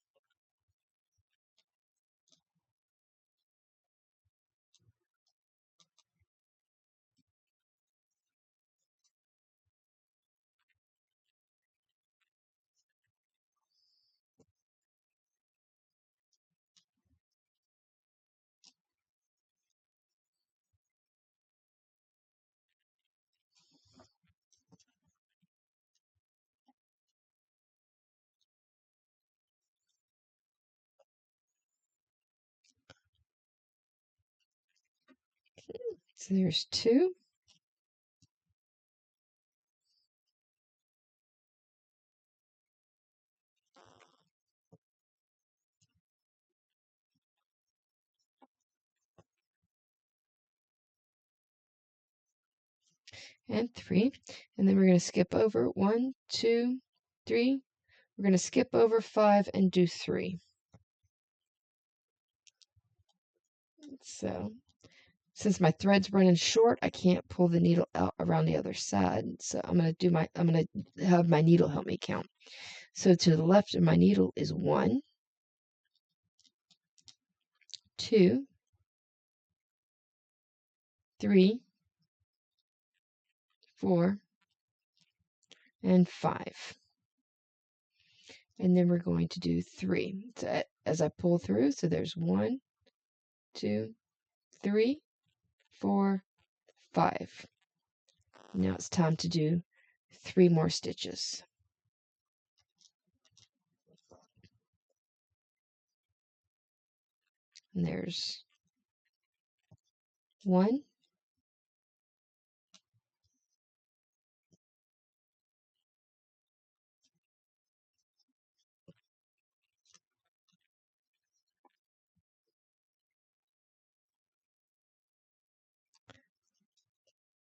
So there's 2. And 3. And then we're going to skip over 1, 2, 3. We're going to skip over 5 and do 3. So since my thread's running short, I can't pull the needle out around the other side. So I'm going to have my needle help me count. So to the left of my needle is 1, 2, 3, 4, and 5. And then we're going to do 3. So as I pull through, so there's 1, 2, 3, 4, 5. Now it's time to do 3 more stitches. And there's 1,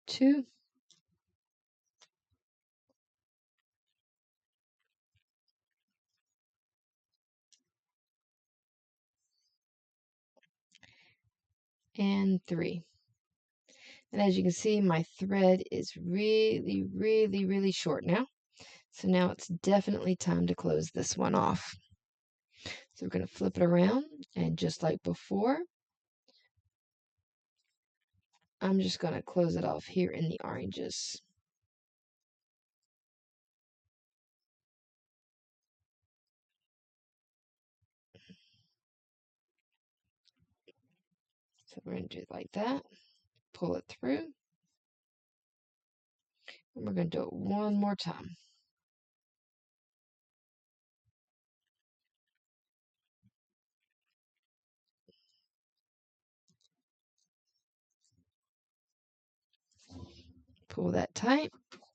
2, and 3. And as you can see, my thread is really, really, really short now. So now it's definitely time to close this one off. So we're going to flip it around, and just like before, I'm just going to close it off here in the oranges. So we're going to do it like that, pull it through, and we're going to do it one more time. Pull that tight.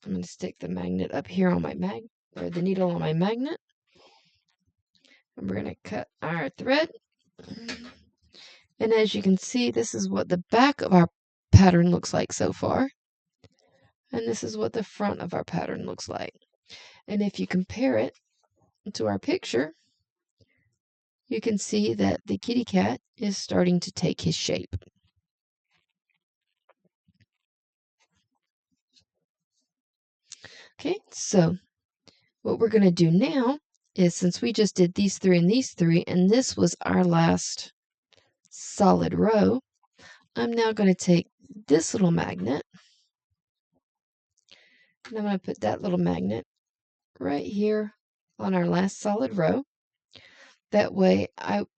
I'm going to stick the magnet up here on my or the needle on my magnet. And we're going to cut our thread. And as you can see, this is what the back of our pattern looks like so far. And this is what the front of our pattern looks like. And if you compare it to our picture, you can see that the kitty cat is starting to take his shape. Okay, so what we're going to do now is, since we just did these 3 and these 3, and this was our last solid row, I'm now going to take this little magnet, and I'm going to put that little magnet right here on our last solid row. That way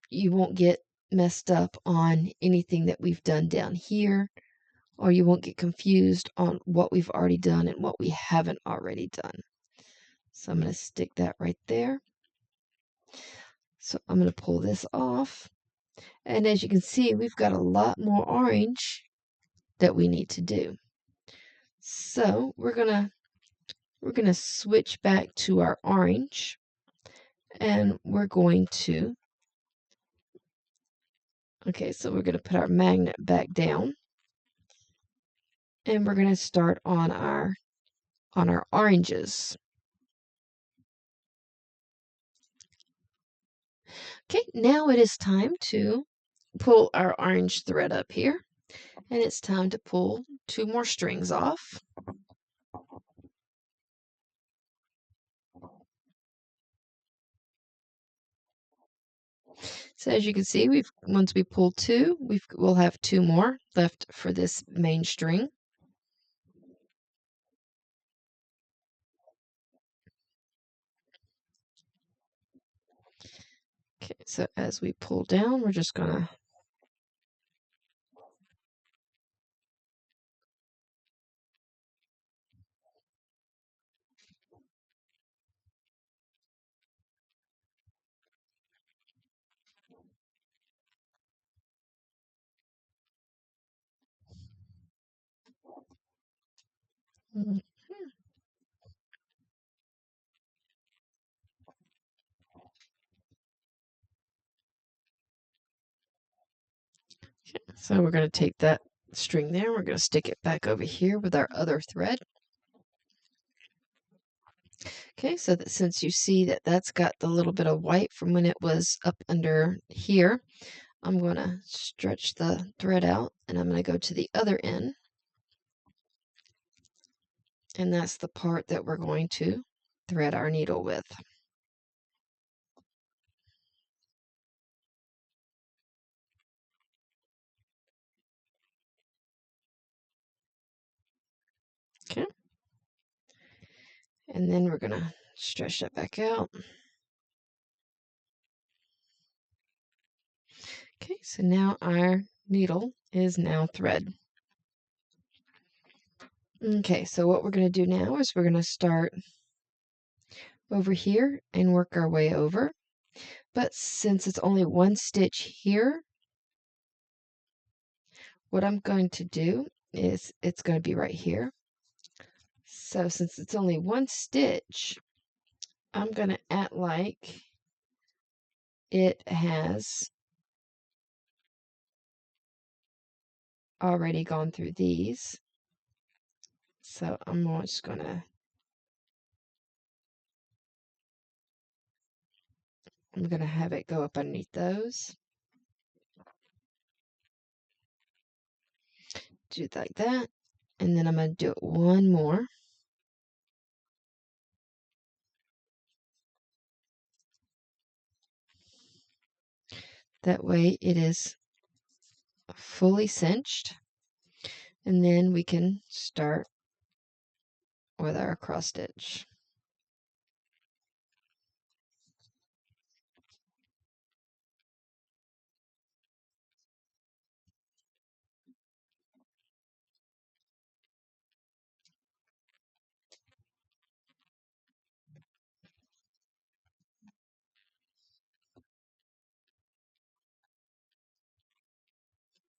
you won't get messed up on anything that we've done down here, or you won't get confused on what we've already done and what we haven't already done. So I'm going to stick that right there. So I'm going to pull this off. And as you can see, we've got a lot more orange that we need to do. So we're going to switch back to our orange, and we're going to, okay, so we're going to put our magnet back down, and we're going to start on our oranges. Okay, now it is time to pull our orange thread up here, and it's time to pull 2 more strings off. So as you can see, once we pull 2, we'll have 2 more left for this main string. Okay, so as we pull down, we're just gonna Mhm. So we're going to take that string there, we're going to stick it back over here with our other thread. Okay, so that since you see that that's got the little bit of white from when it was up under here, I'm going to stretch the thread out, and I'm going to go to the other end. And that's the part that we're going to thread our needle with. Okay. And then we're going to stretch that back out. Okay, so now our needle is now thread. Okay, so what we're going to do now is we're going to start over here and work our way over. But since it's only 1 stitch here what I'm going to do is it's going to be right here. So since it's only one stitch, I'm going to act like it has already gone through these. So I'm just going to have it go up underneath those. Do it like that. And then I'm going to do it one more. That way it is fully cinched. And then we can start with our cross stitch.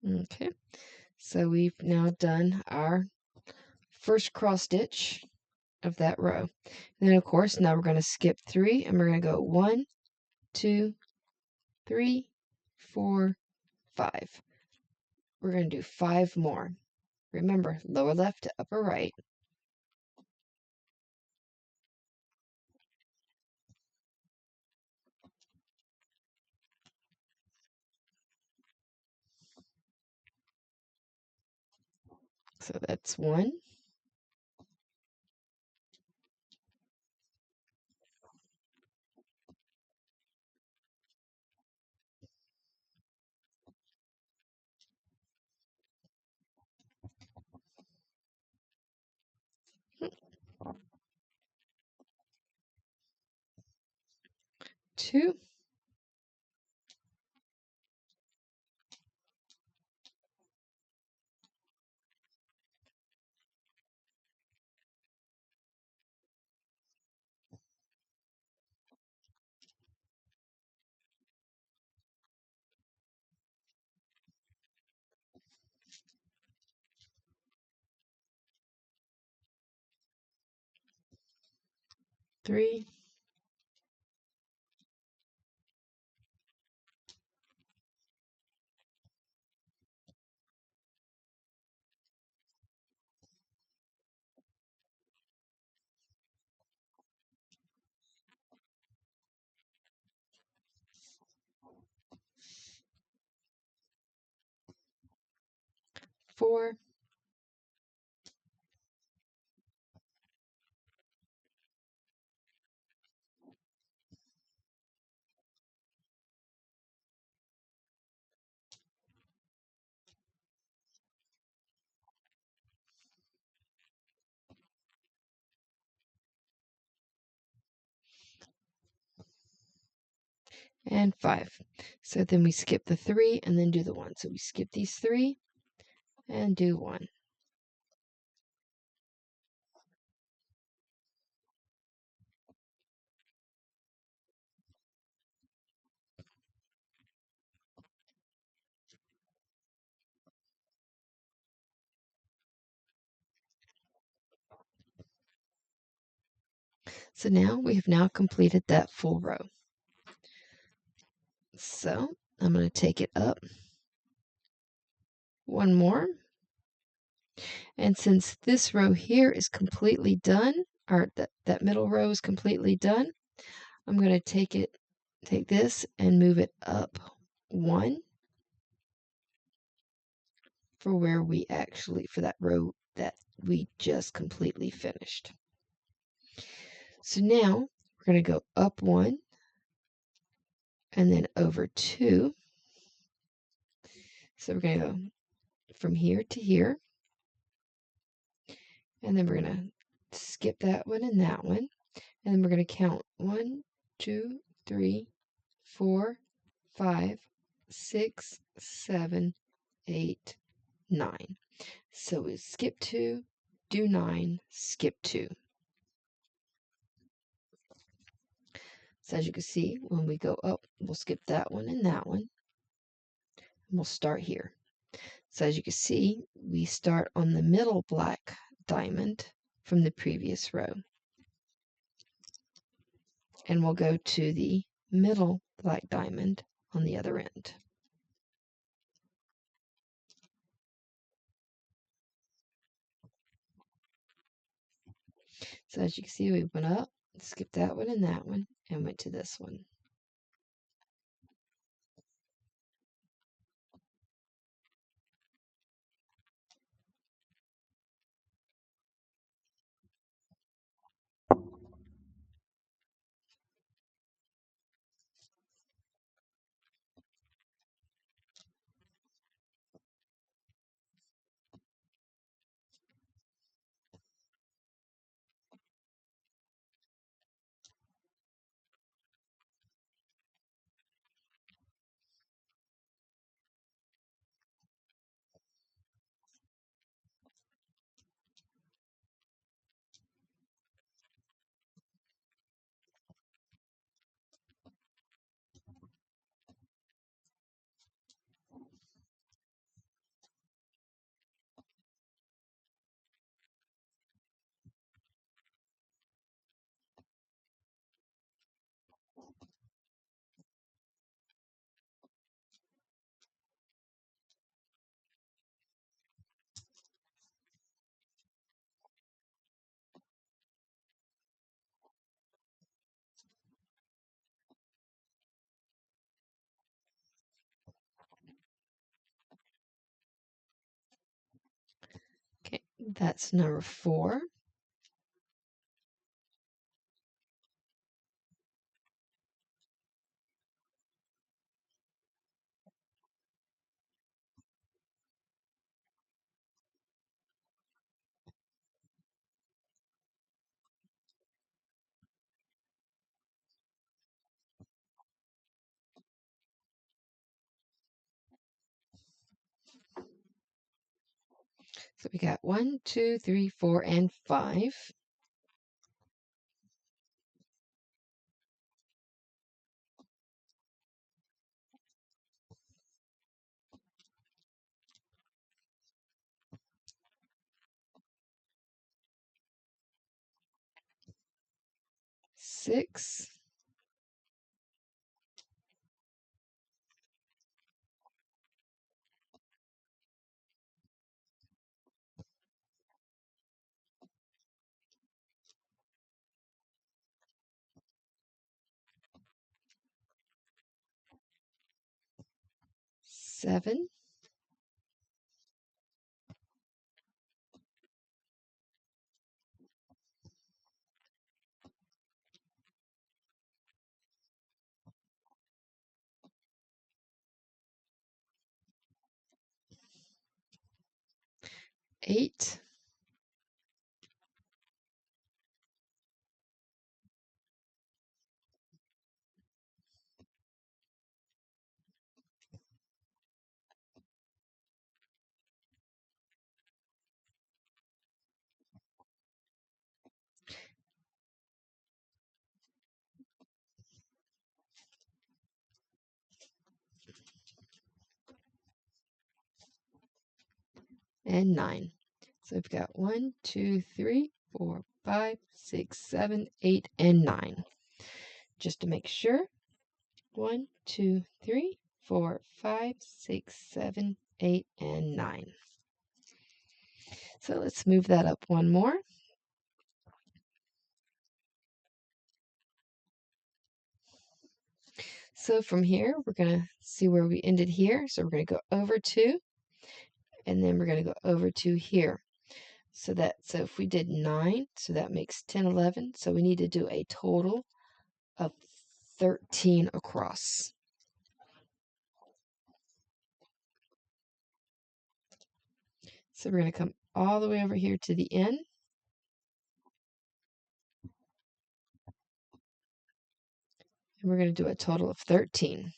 Okay, so we've now done our first cross stitch of that row. And then of course now we're going to skip 3 and we're going to go 1, 2, 3, 4, 5. We're going to do 5 more. Remember, lower left to upper right. So that's 1, 2, 3, 4, and 5. So then we skip the 3 and then do the 1. So we skip these 3 and do 1. So now we have now completed that full row. So I'm going to take it up one more. And since this row here is completely done, or that middle row is completely done, I'm going to take this and move it up 1 for where we actually, for that row that we just completely finished. So now we're going to go up 1 and then over 2. So we're going to go from here to here. And then we're going to skip that one and that one. And then we're going to count 1, 2, 3, 4, 5, 6, 7, 8, 9. So we skip 2, do 9, skip 2. So as you can see, when we go up, we'll skip that one and that one. And we'll start here. So as you can see, we start on the middle black diamond from the previous row. And we'll go to the middle black diamond on the other end. So as you can see, we went up, skipped that one, and went to this one. Okay, that's number 4. So we got 1, 2, 3, 4, and 5. 6, 7, 8, and 9. So we've got 1, 2, 3, 4, 5, 6, 7, 8, and 9. Just to make sure. 1, 2, 3, 4, 5, 6, 7, 8, and 9. So let's move that up one more. So from here, we're going to see where we ended here. So we're going to go over 2, and then we're going to go over 2 here. So if we did 9, so that makes 10, 11. So we need to do a total of 13 across. So we're going to come all the way over here to the end. And we're going to do a total of 13.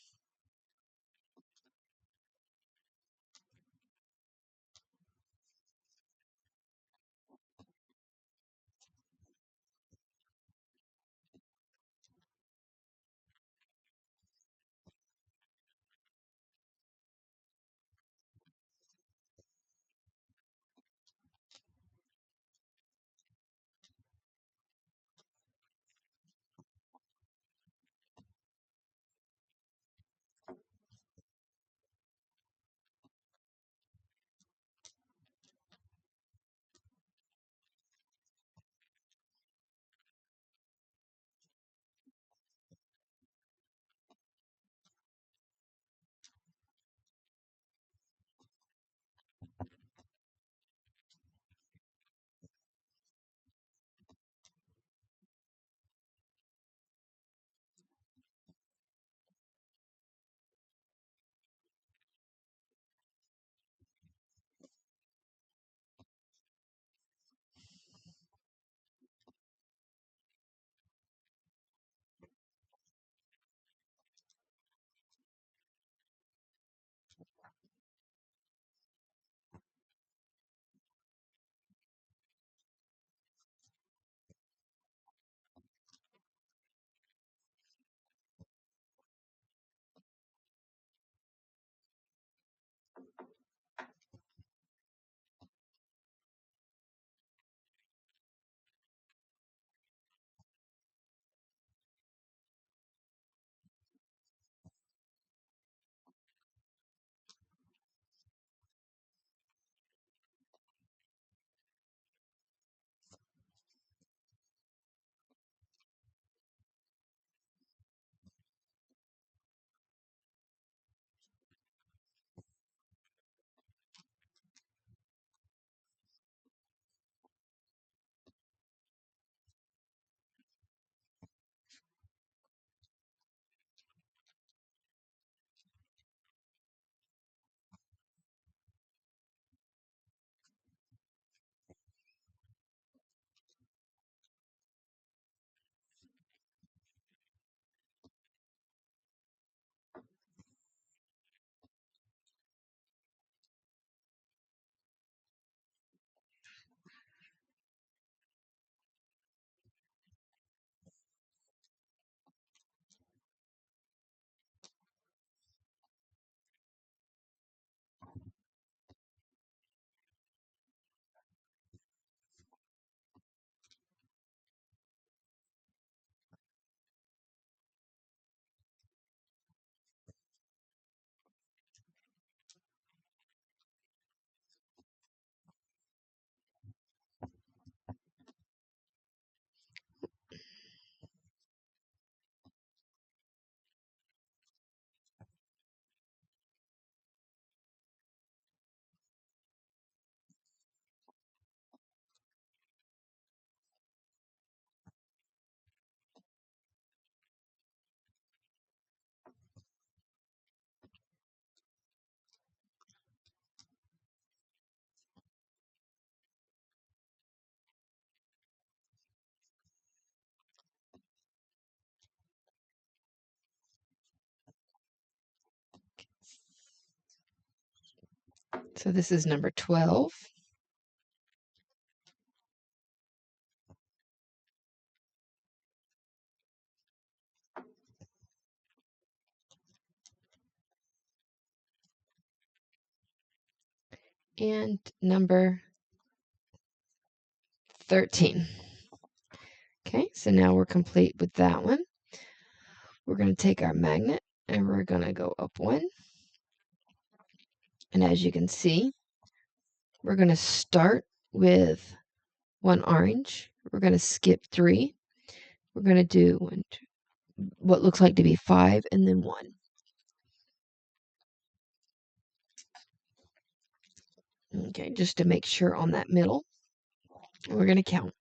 So this is number 12. And number 13. Okay, so now we're complete with that one. We're going to take our magnet and we're going to go up one. And as you can see, we're going to start with one orange. We're going to skip 3. We're going to do what looks like to be 5 and then 1. Okay, just to make sure on that middle. We're going to count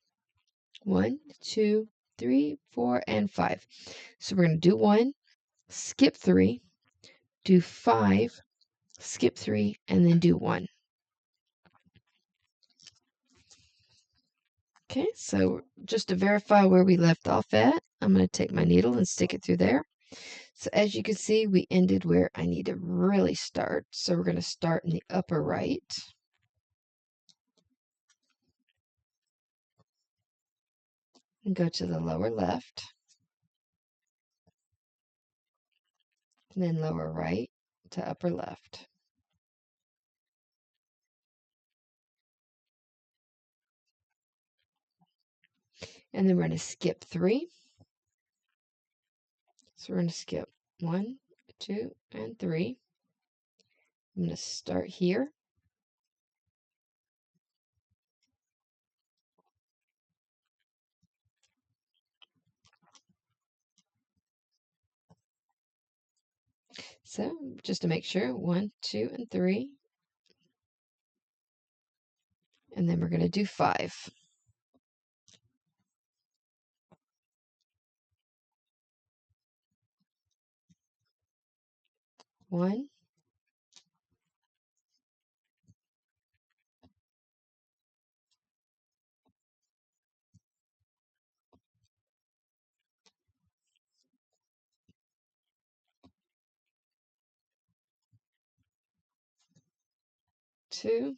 1, 2, 3, 4, and 5. So we're going to do 1, skip 3, do 5, skip 3, and then do 1. Okay, so just to verify where we left off at, I'm going to take my needle and stick it through there. So as you can see, we ended where I need to really start. So we're going to start in the upper right. And go to the lower left. And then lower right to upper left. And then we're going to skip 3. So we're going to skip 1, 2, and 3. I'm going to start here. So just to make sure, 1, 2, and 3. And then we're going to do 5. 1, 2,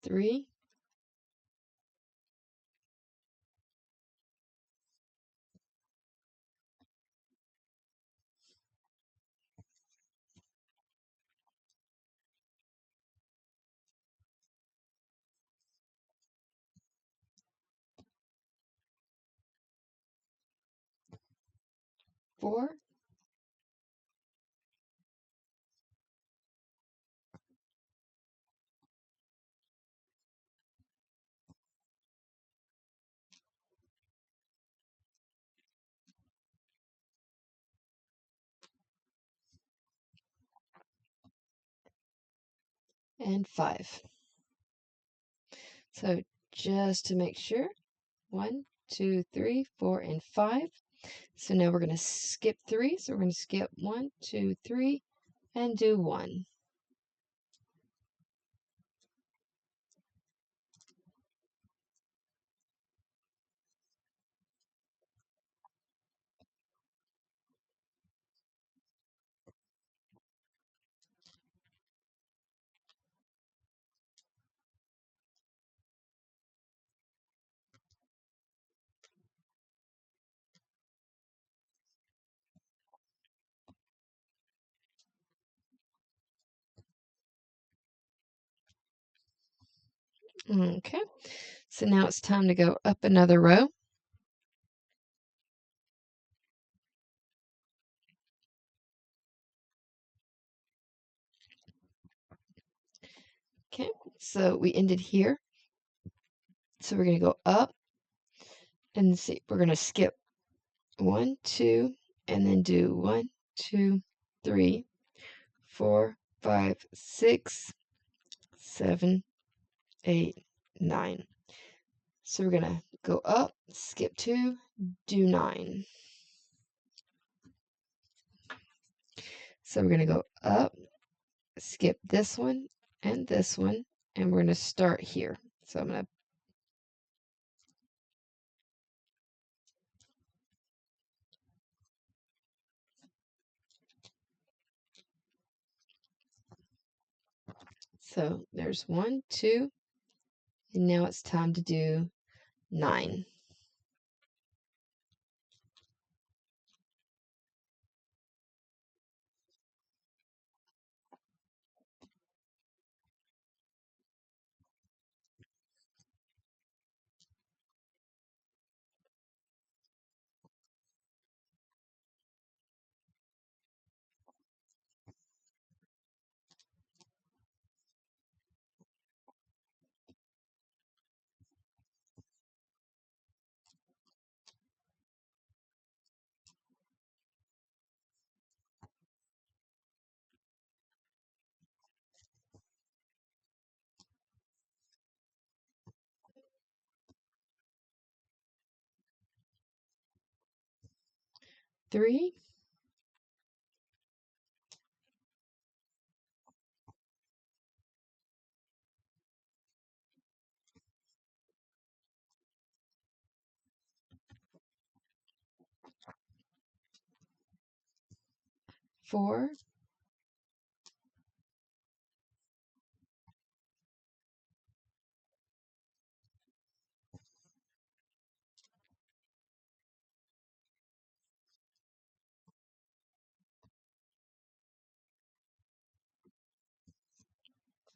three, 4, and 5. So just to make sure, 1, 2, 3, 4, and 5. So now we're going to skip 3. So we're going to skip 1, 2, 3, and do 1. Okay, so now it's time to go up another row. Okay, so we ended here. So we're going to go up and see, we're going to skip 1, 2, and then do 1, 2, 3, 4, 5, 6, 7, 8, 9. So we're going to go up, skip 2, do 9. So we're going to go up, skip this one, and we're going to start here. So I'm going to So there's 1, 2, and now it's time to do 9. 3, 4,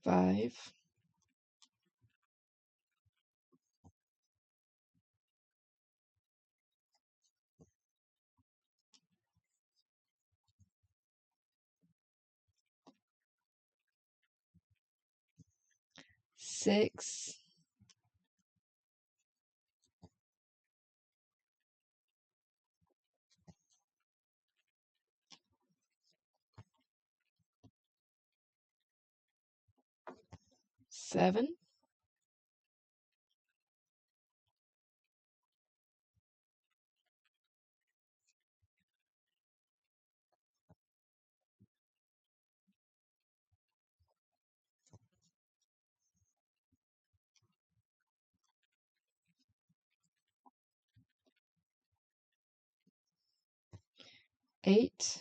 5, 6, 7, 8,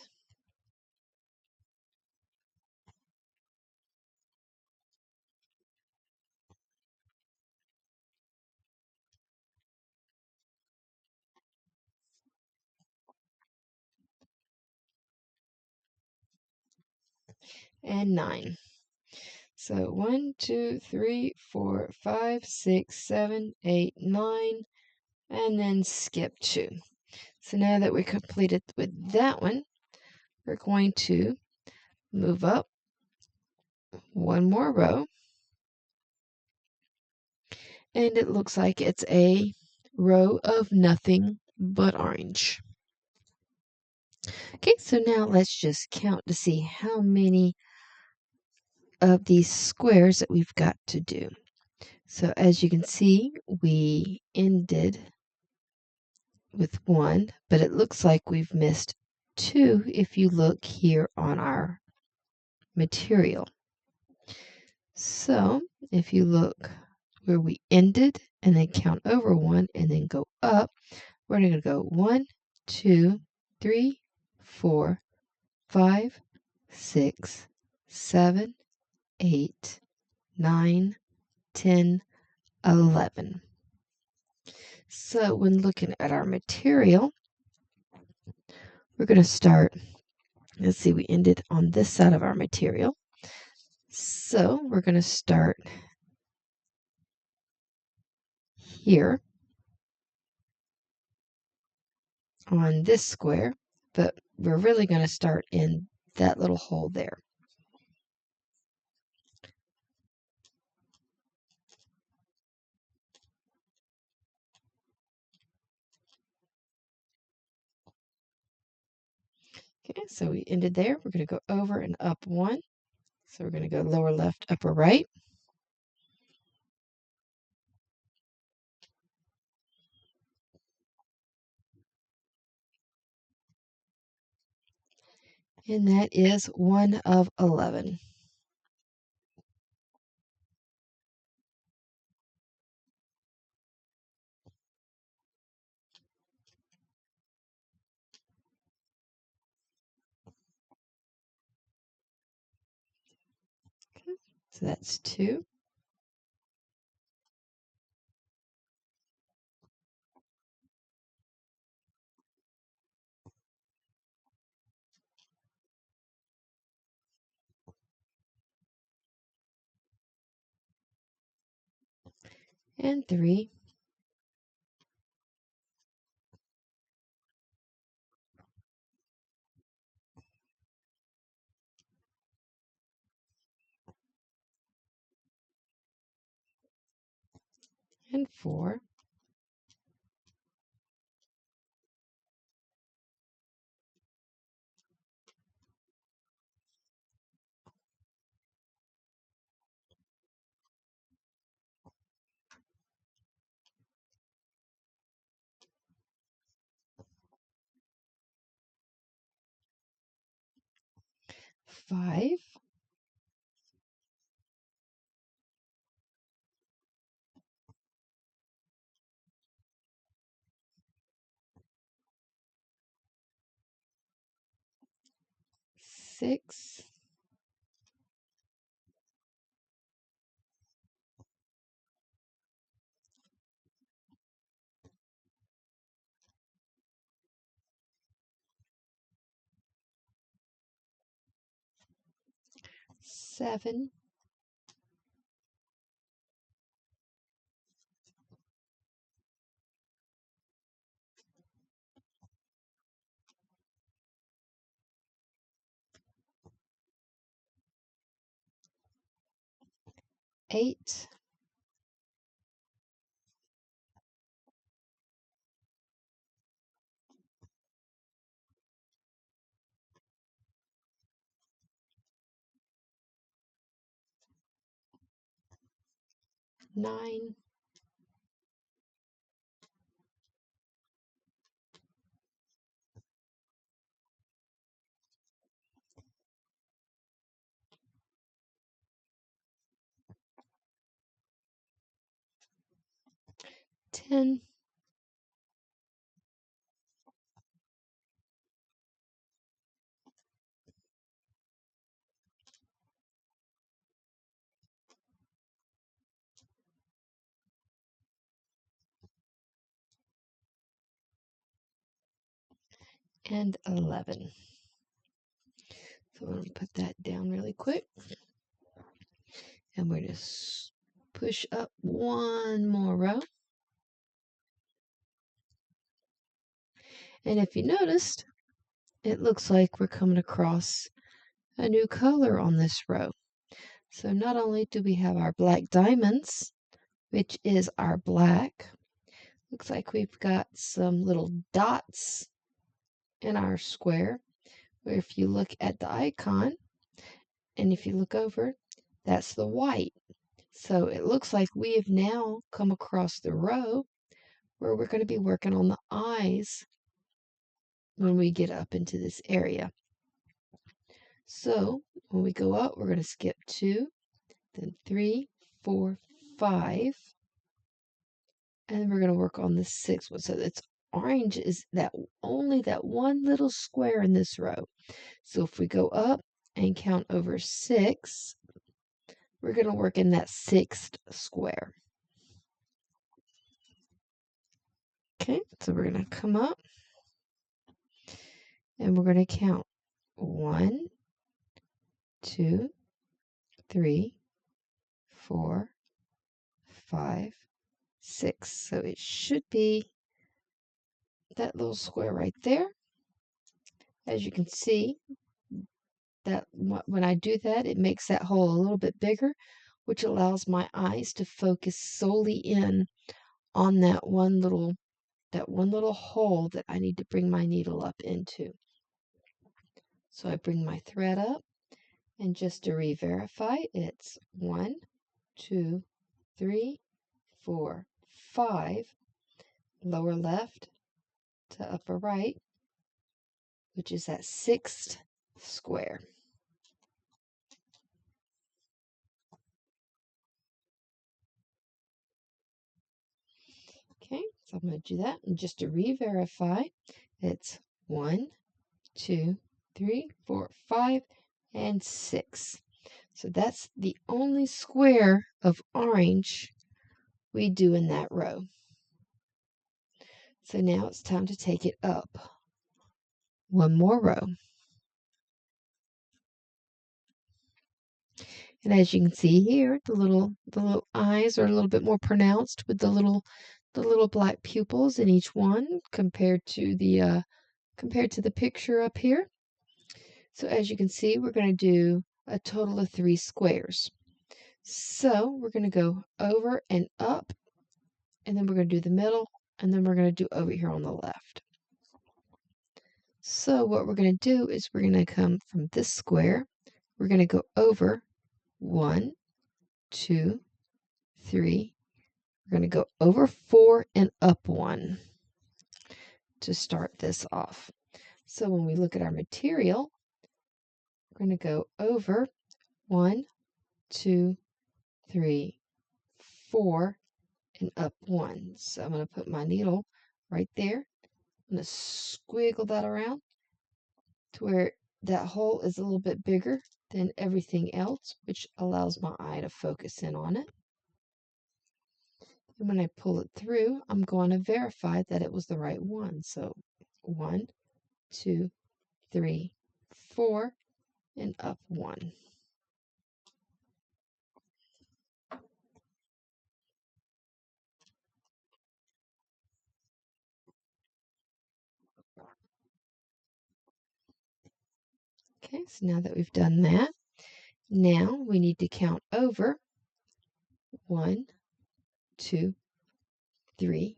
and 9. So 1, 2, 3, 4, 5, 6, 7, 8, 9, and then skip 2. So now that we're completed with that one, we're going to move up one more row, and it looks like it's a row of nothing but orange. Okay, so now let's just count to see how many of these squares that we've got to do. So as you can see, we ended with 1, but it looks like we've missed 2 if you look here on our material. So if you look where we ended and then count over 1 and then go up, we're going to go 1, 2, 3, 4, 5, 6, 7, 8, 9, 10, 11. So when looking at our material, we're going to start, let's see, we ended on this side of our material. So we're going to start here on this square, but we're really going to start in that little hole there. Okay, so we ended there. We're going to go over and up 1. So we're going to go lower left, upper right. And that is 1 of 11. Okay. So that's 2. And 3. And 4. 5. 6. 7. 8. 9. Ten, and 11. So I'm going to put that down really quick. And we're going to push up one more row. And if you noticed, it looks like we're coming across a new color on this row. So not only do we have our black diamonds, which is our black, looks like we've got some little dots in our square, where if you look at the icon, and if you look over, that's the white. So it looks like we have now come across the row where we're going to be working on the eyes when we get up into this area. So when we go up, we're going to skip 2, then 3, 4, 5, and then we're going to work on the 6th one. So it's orange is that only that one little square in this row. So if we go up and count over 6, we're going to work in that 6th square. Okay, so we're going to come up and we're going to count 1, 2, 3, 4, 5, 6. So it should be that little square right there. As you can see, that when I do that, it makes that hole a little bit bigger, which allows my eyes to focus solely in on that one little hole that I need to bring my needle up into. So I bring my thread up, and just to re-verify, it's 1, 2, 3, 4, 5, lower left to upper right, which is that 6th square. Okay, so I'm going to do that. And just to re-verify, it's 1, 2, 3, 4, 5, and 6. So that's the only square of orange we do in that row. So now it's time to take it up one more row. And as you can see here, the little eyes are a little bit more pronounced with the little black pupils in each one compared to the picture up here. So as you can see, we're going to do a total of 3 squares. So we're going to go over and up, and then we're going to do the middle, and then we're going to do over here on the left. So what we're going to do is we're going to come from this square, we're going to go over 1, 2, 3. We're going to go over 4 and up 1 to start this off. So when we look at our material, we're going to go over 1, 2, 3, 4, and up 1. So I'm going to put my needle right there. I'm going to squiggle that around to where that hole is a little bit bigger than everything else, which allows my eye to focus in on it. And when I pull it through, I'm going to verify that it was the right one. So 1, 2, 3, 4, and up 1. Okay, so now that we've done that, now we need to count over 1, 2, 3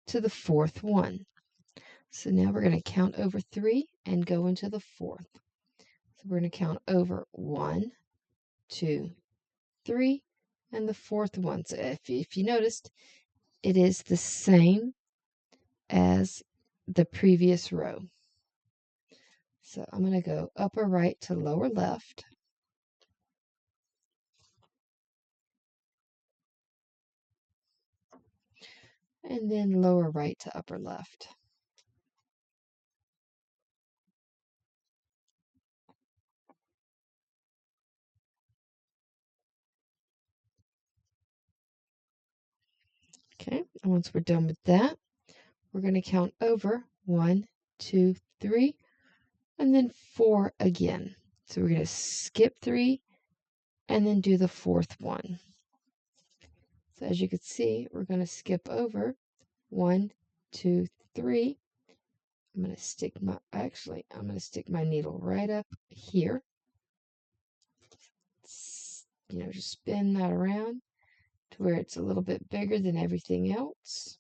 to the 4th one. So now we're going to count over 3 and go into the 4th. So we're going to count over 1, 2, 3, and the 4th one. So if you noticed, it is the same as the previous row. So I'm going to go upper right to lower left. And then lower right to upper left. Okay, and once we're done with that, we're going to count over 1, 2, 3, and then 4 again. So we're going to skip 3 and then do the 4th one. So as you can see, we're going to skip over 1, 2, 3. I'm going to stick my needle right up here. Just spin that around to where it's a little bit bigger than everything else.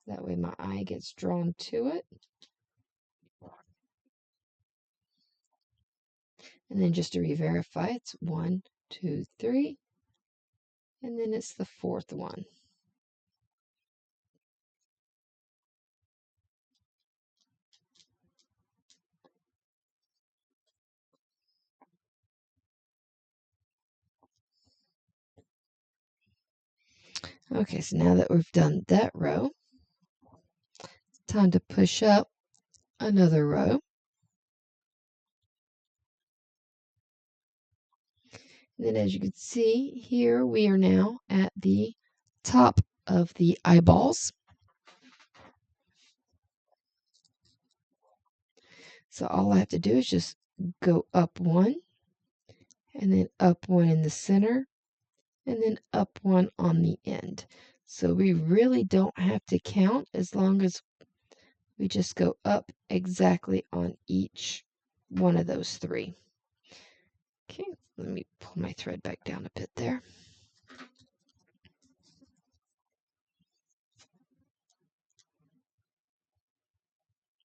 That way my eye gets drawn to it. And then just to re-verify, it's 1, 2, 3, and then it's the 4th one. Okay, so now that we've done that row, it's time to push up another row. And then as you can see here, we are now at the top of the eyeballs. So all I have to do is just go up 1, and then up 1 in the center, and then up 1 on the end. So we really don't have to count as long as we just go up exactly on each one of those 3. Okay, let me pull my thread back down a bit there.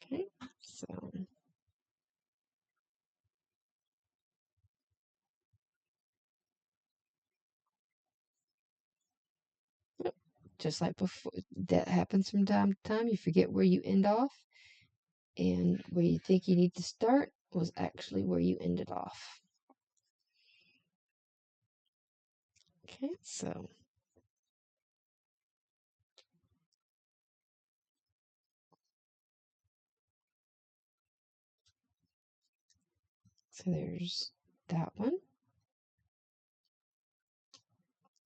Okay, so just like before, that happens from time to time. You forget where you end off, and where you think you need to start was actually where you ended off. Okay, so there's that one.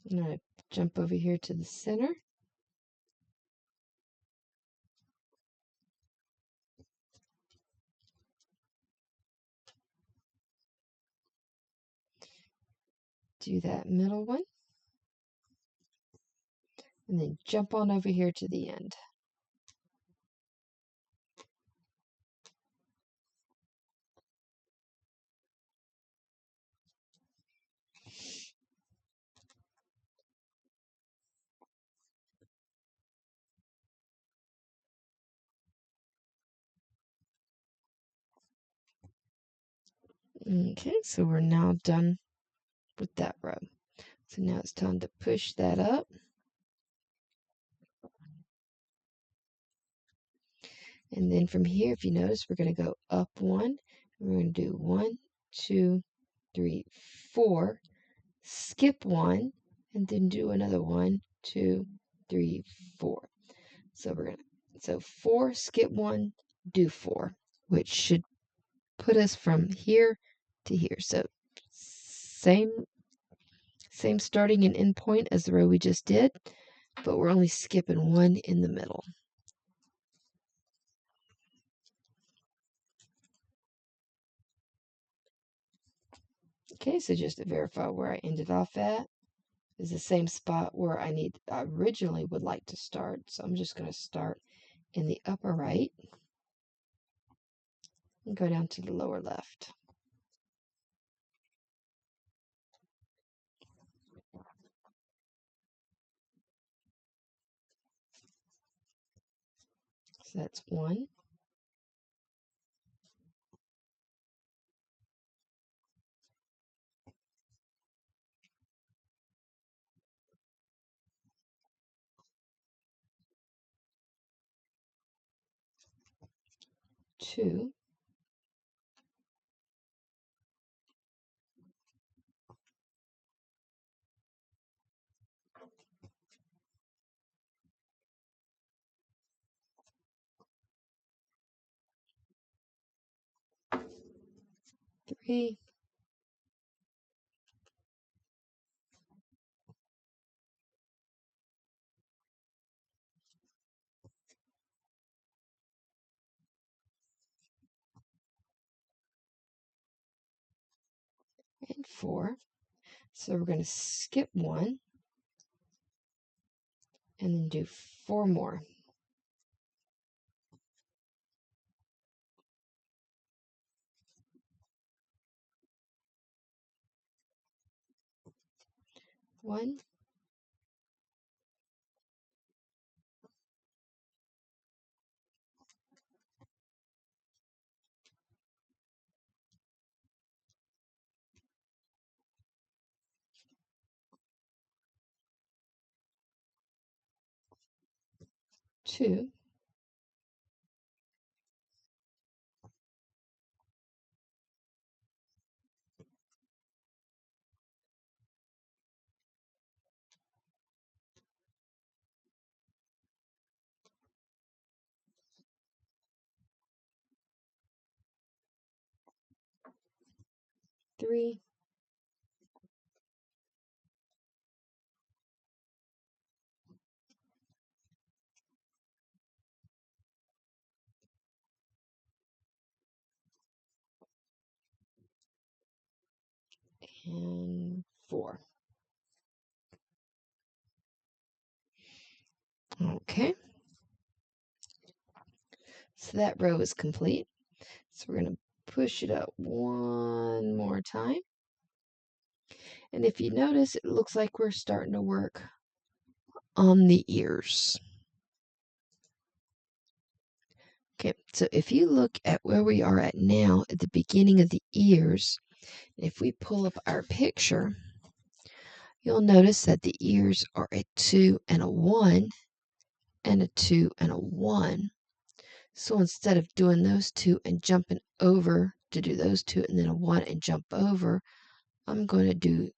I'm going to jump over here to the center. Do that middle one. And then jump on over here to the end. Okay, so we're now done with that row. So now it's time to push that up. And then from here, if you notice, we're going to go up one. We're going to do 1, 2, 3, 4. Skip one, and then do another 1, 2, 3, 4. So we're going to, so 4, skip 1, do 4, which should put us from here to here. So same starting and end point as the row we just did, but we're only skipping 1 in the middle. Okay, so just to verify where I ended off at is the same spot where I originally would like to start. So I'm just going to start in the upper right and go down to the lower left. So that's 1, 2, 3, and 4. So we're going to skip 1 and then do 4 more. 1, 2, three, and 4. Okay. So that row is complete. So we're going to push it up one more time. And if you notice, it looks like we're starting to work on the ears. Okay, so if you look at where we are at now, at the beginning of the ears, if we pull up our picture, you'll notice that the ears are a 2 and a 1, and a 2 and a 1. So instead of doing those two and jumping over to do those two and then a one and jump over, I'm going to do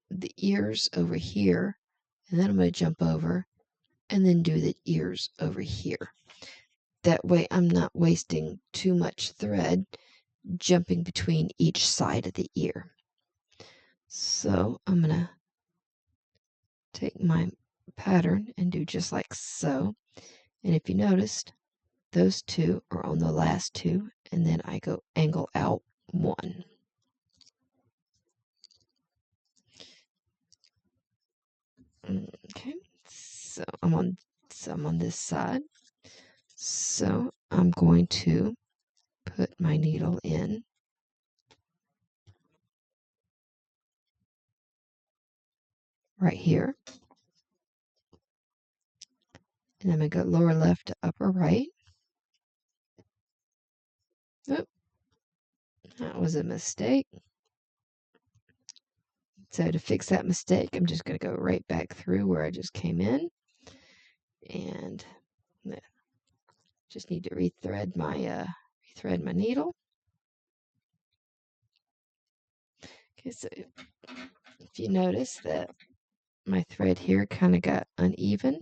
the ears over here, and then I'm going to jump over and then do the ears over here. That way I'm not wasting too much thread jumping between each side of the ear. So I'm going to take my pattern and do just like so. And if you noticed, those two are on the last two, and then I go angle out one. Okay, so I'm on this side. So I'm going to put my needle in right here. And I'm going to go lower left to upper right. Oop, that was a mistake. So to fix that mistake, I'm just going to go right back through where I just came in. And just need to rethread my needle. Okay, so if you notice that my thread here kind of got uneven,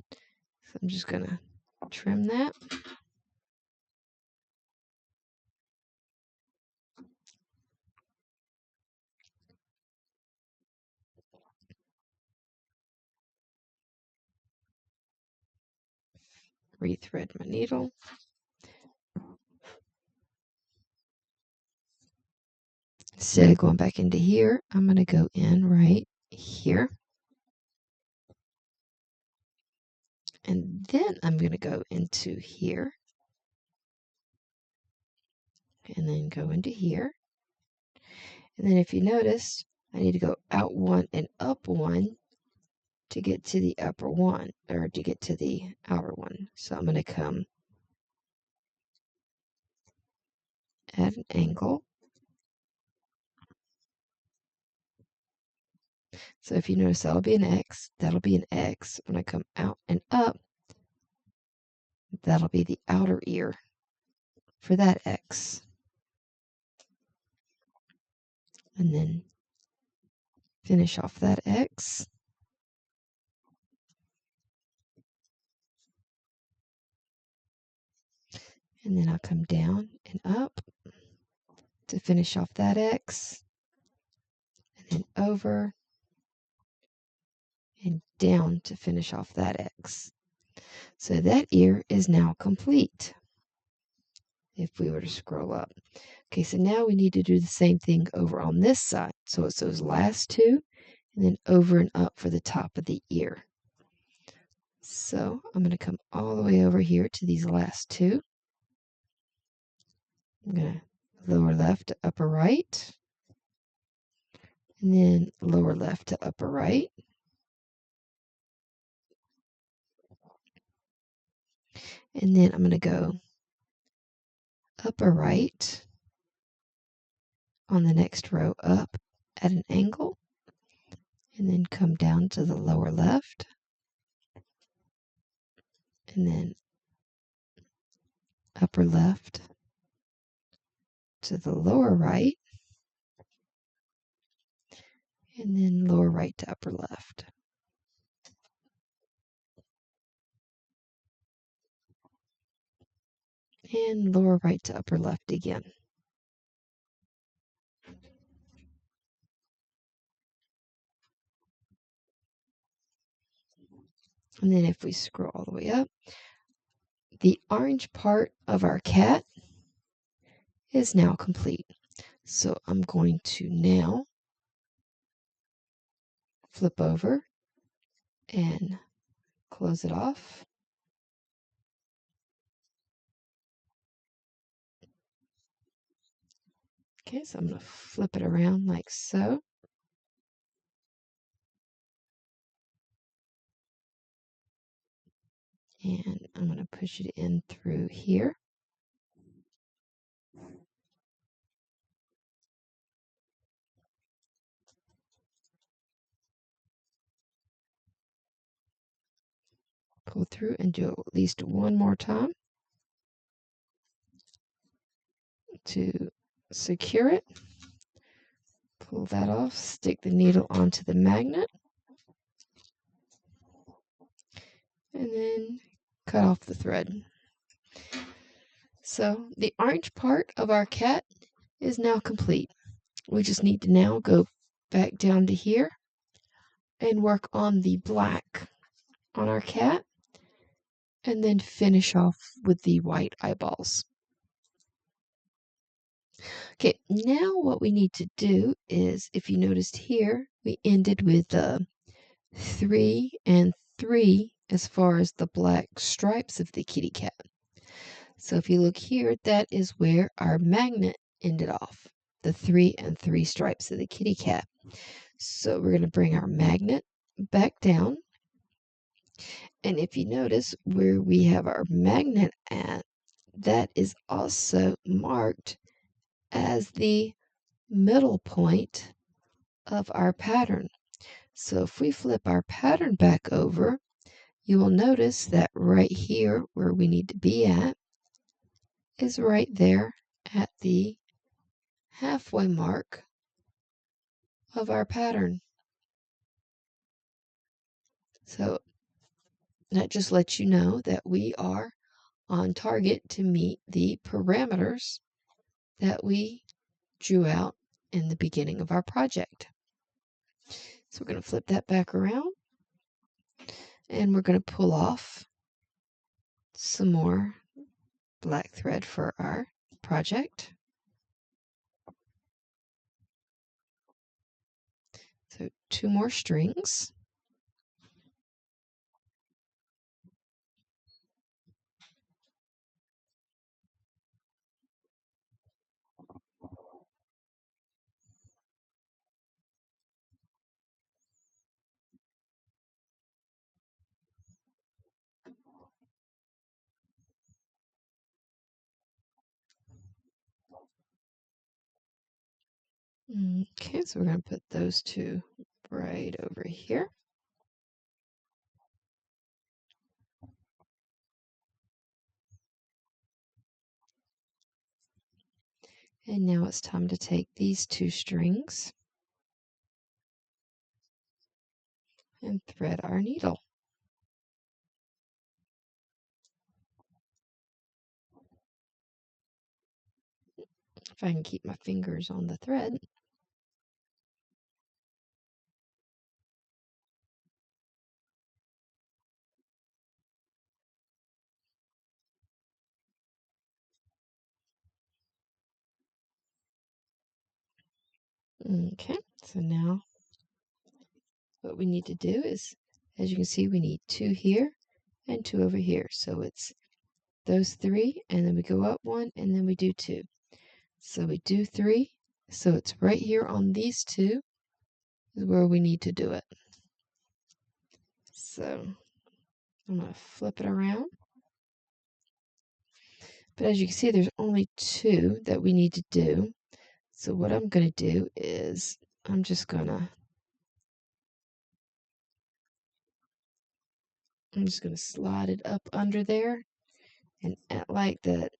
so I'm just going to trim that. Rethread my needle. Instead of going back into here, I'm going to go in right here. And then I'm going to go into here. And then go into here. And then if you notice, I need to go out one and up one to get to the upper one, or to get to the outer one. So I'm going to come at an angle. So if you notice, that'll be an X, that'll be an X. When I come out and up, that'll be the outer ear for that X. And then finish off that X. And then I'll come down and up to finish off that X. And then over and down to finish off that X. So that ear is now complete. If we were to scroll up. Okay, so now we need to do the same thing over on this side. So it's those last two, and then over and up for the top of the ear. So I'm going to come all the way over here to these last two. I'm going to lower left to upper right, and then lower left to upper right. And then I'm going to go upper right on the next row up at an angle, and then come down to the lower left, and then upper left to the lower right, and then lower right to upper left. And lower right to upper left again. And then if we scroll all the way up, the orange part of our cat is now complete. So I'm going to now flip over and close it off. Okay, so I'm going to flip it around like so. And I'm going to push it in through here. Pull through and do it at least one more time. to secure it. Pull that off, stick the needle onto the magnet, and then cut off the thread. So the orange part of our cat is now complete. We just need to now go back down to here and work on the black on our cat, and then finish off with the white eyeballs. Okay, now what we need to do is, if you noticed here, we ended with 3 and 3 as far as the black stripes of the kitty cat. So if you look here, that is where our magnet ended off, the 3 and 3 stripes of the kitty cat. So we're going to bring our magnet back down. And if you notice where we have our magnet at, that is also marked as the middle point of our pattern. So if we flip our pattern back over, you will notice that right here where we need to be at is right there at the halfway mark of our pattern. So that just lets you know that we are on target to meet the parameters that we drew out in the beginning of our project. So we're going to flip that back around, and we're going to pull off some more black thread for our project. So 2 more strings. Okay, so we're going to put those 2 right over here. And now it's time to take these 2 strings and thread our needle. If I can keep my fingers on the thread. Okay, so now what we need to do is, as you can see, we need 2 here and 2 over here. So it's those 3, and then we go up 1, and then we do 2. So we do 3, so it's right here on these 2 is where we need to do it. So I'm going to flip it around. But as you can see, there's only 2 that we need to do. So what I'm going to do is I'm just going to slide it up under there and act like that.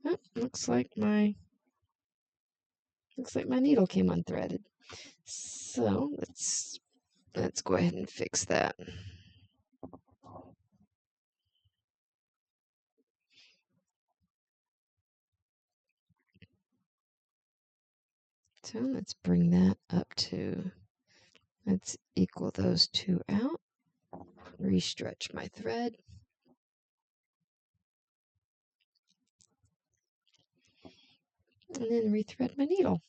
Oh, looks like my needle came unthreaded. So let's go ahead and fix that. So let's bring that up to, let's equal those 2 out. Restretch my thread. And then rethread my needle.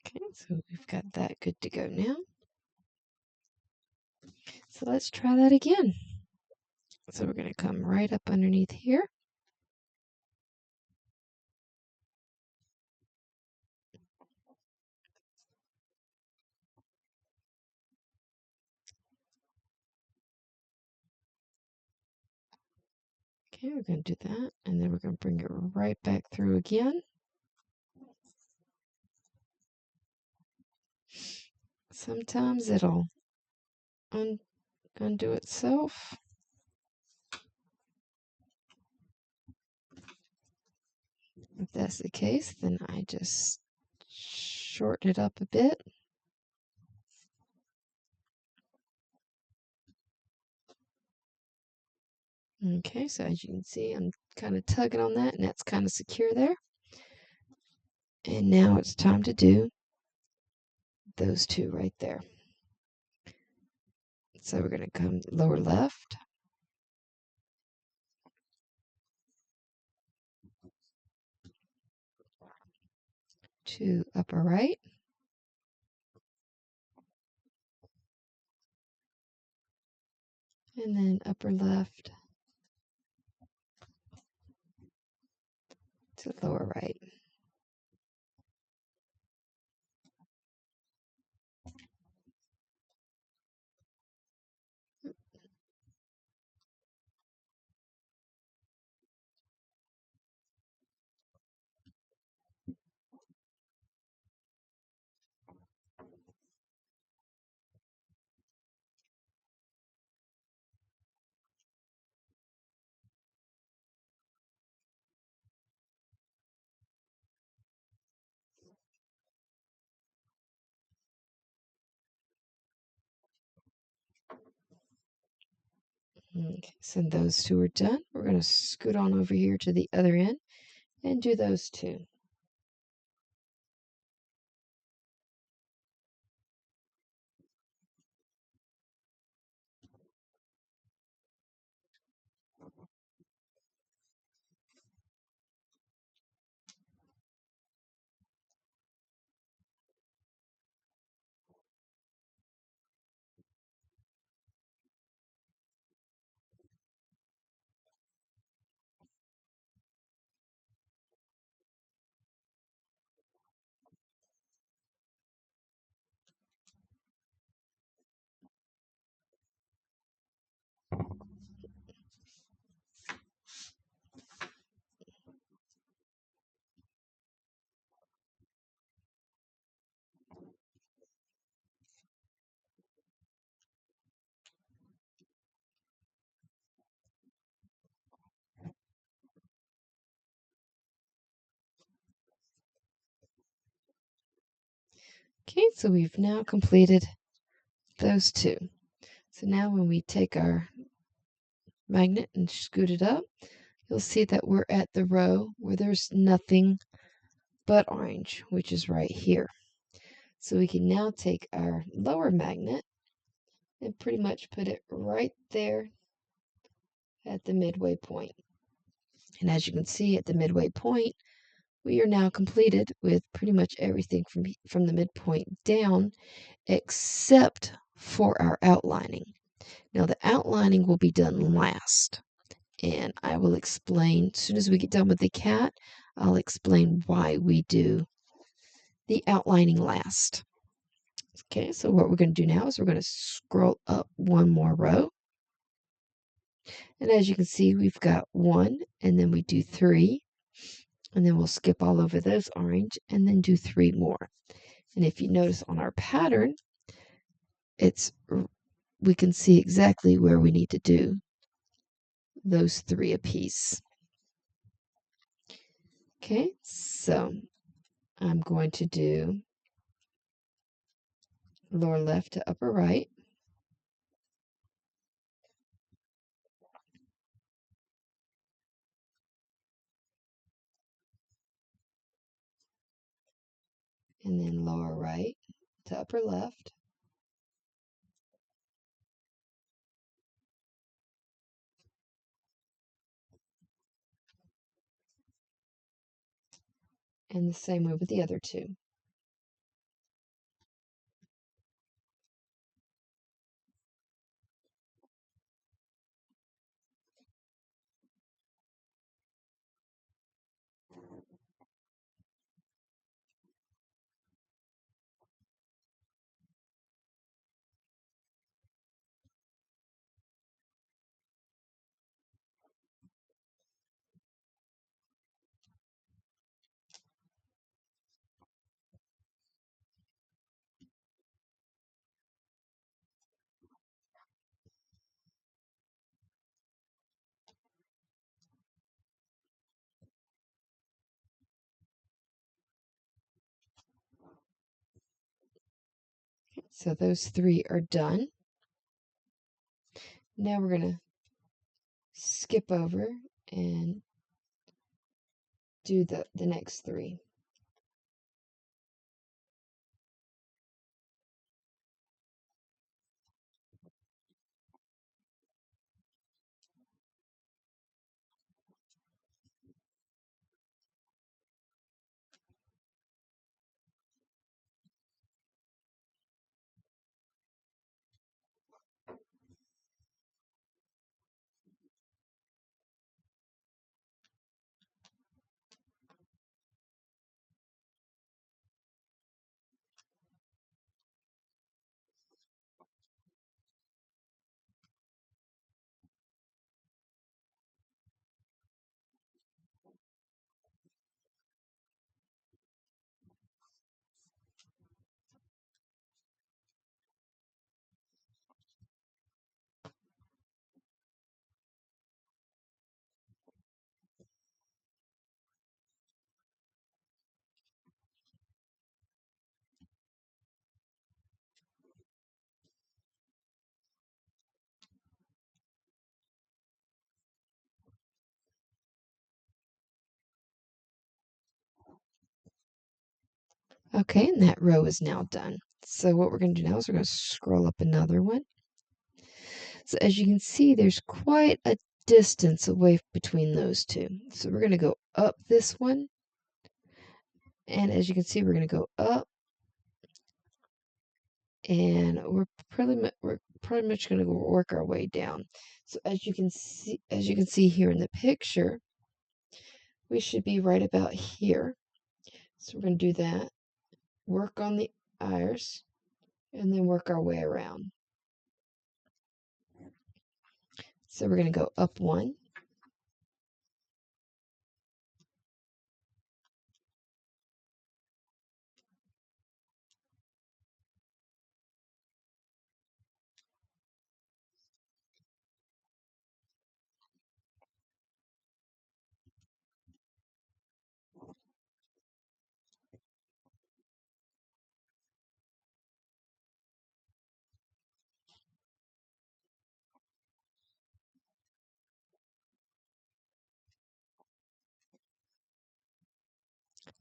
Okay, so we've got that good to go now. So let's try that again. So we're going to come right up underneath here. Okay, we're going to do that, and then we're going to bring it right back through again. Sometimes it'll undo itself. If that's the case, then I just shorten it up a bit. Okay, so as you can see, I'm kind of tugging on that, and that's kind of secure there. And now it's time to do those two right there. So we're going to come lower left, to upper right, and then upper left to lower right. Okay, so those two are done. We're going to scoot on over here to the other end and do those two. Okay, so we've now completed those two. So now when we take our magnet and scoot it up, you'll see that we're at the row where there's nothing but orange, which is right here. So we can now take our lower magnet and pretty much put it right there at the midway point. And as you can see at the midway point, we are now completed with pretty much everything from the midpoint down, except for our outlining. Now the outlining will be done last, and I will explain, as soon as we get done with the cat, I'll explain why we do the outlining last. Okay, so what we're going to do now is we're going to scroll up one more row. And as you can see, we've got 1, and then we do 3, and then we'll skip all over those orange, and then do 3 more. And if you notice on our pattern, we can see exactly where we need to do those 3 apiece. Okay, so I'm going to do lower left to upper right. And then lower right to upper left. And the same way with the other 2. So those 3 are done. Now we're going to skip over and do the next 3. Okay, and that row is now done. So what we're going to do now is we're going to scroll up another one. So as you can see, there's quite a distance away between those 2. So we're going to go up this one. And as you can see, we're going to go up. And we're pretty much going to work our way down. So as you can see here in the picture, we should be right about here. So we're going to do that. Work on the ears and then work our way around. So we're going to go up 1.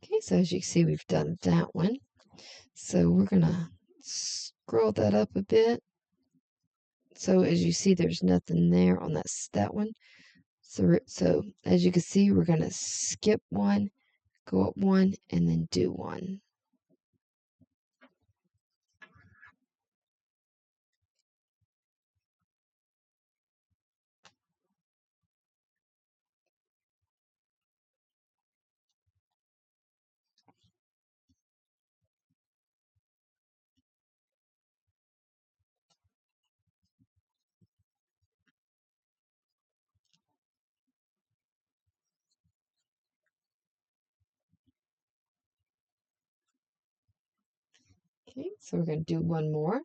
Okay, so as you can see, we've done that one. So we're going to scroll that up a bit. So as you see, there's nothing there on that one. So as you can see, we're going to skip 1, go up 1, and then do 1. Okay, so we're going to do 1 more.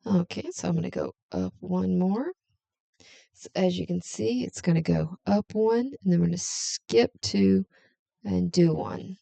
Okay, so I'm going to go up 1 more. So as you can see, it's going to go up 1, and then we're going to skip 2 and do 1.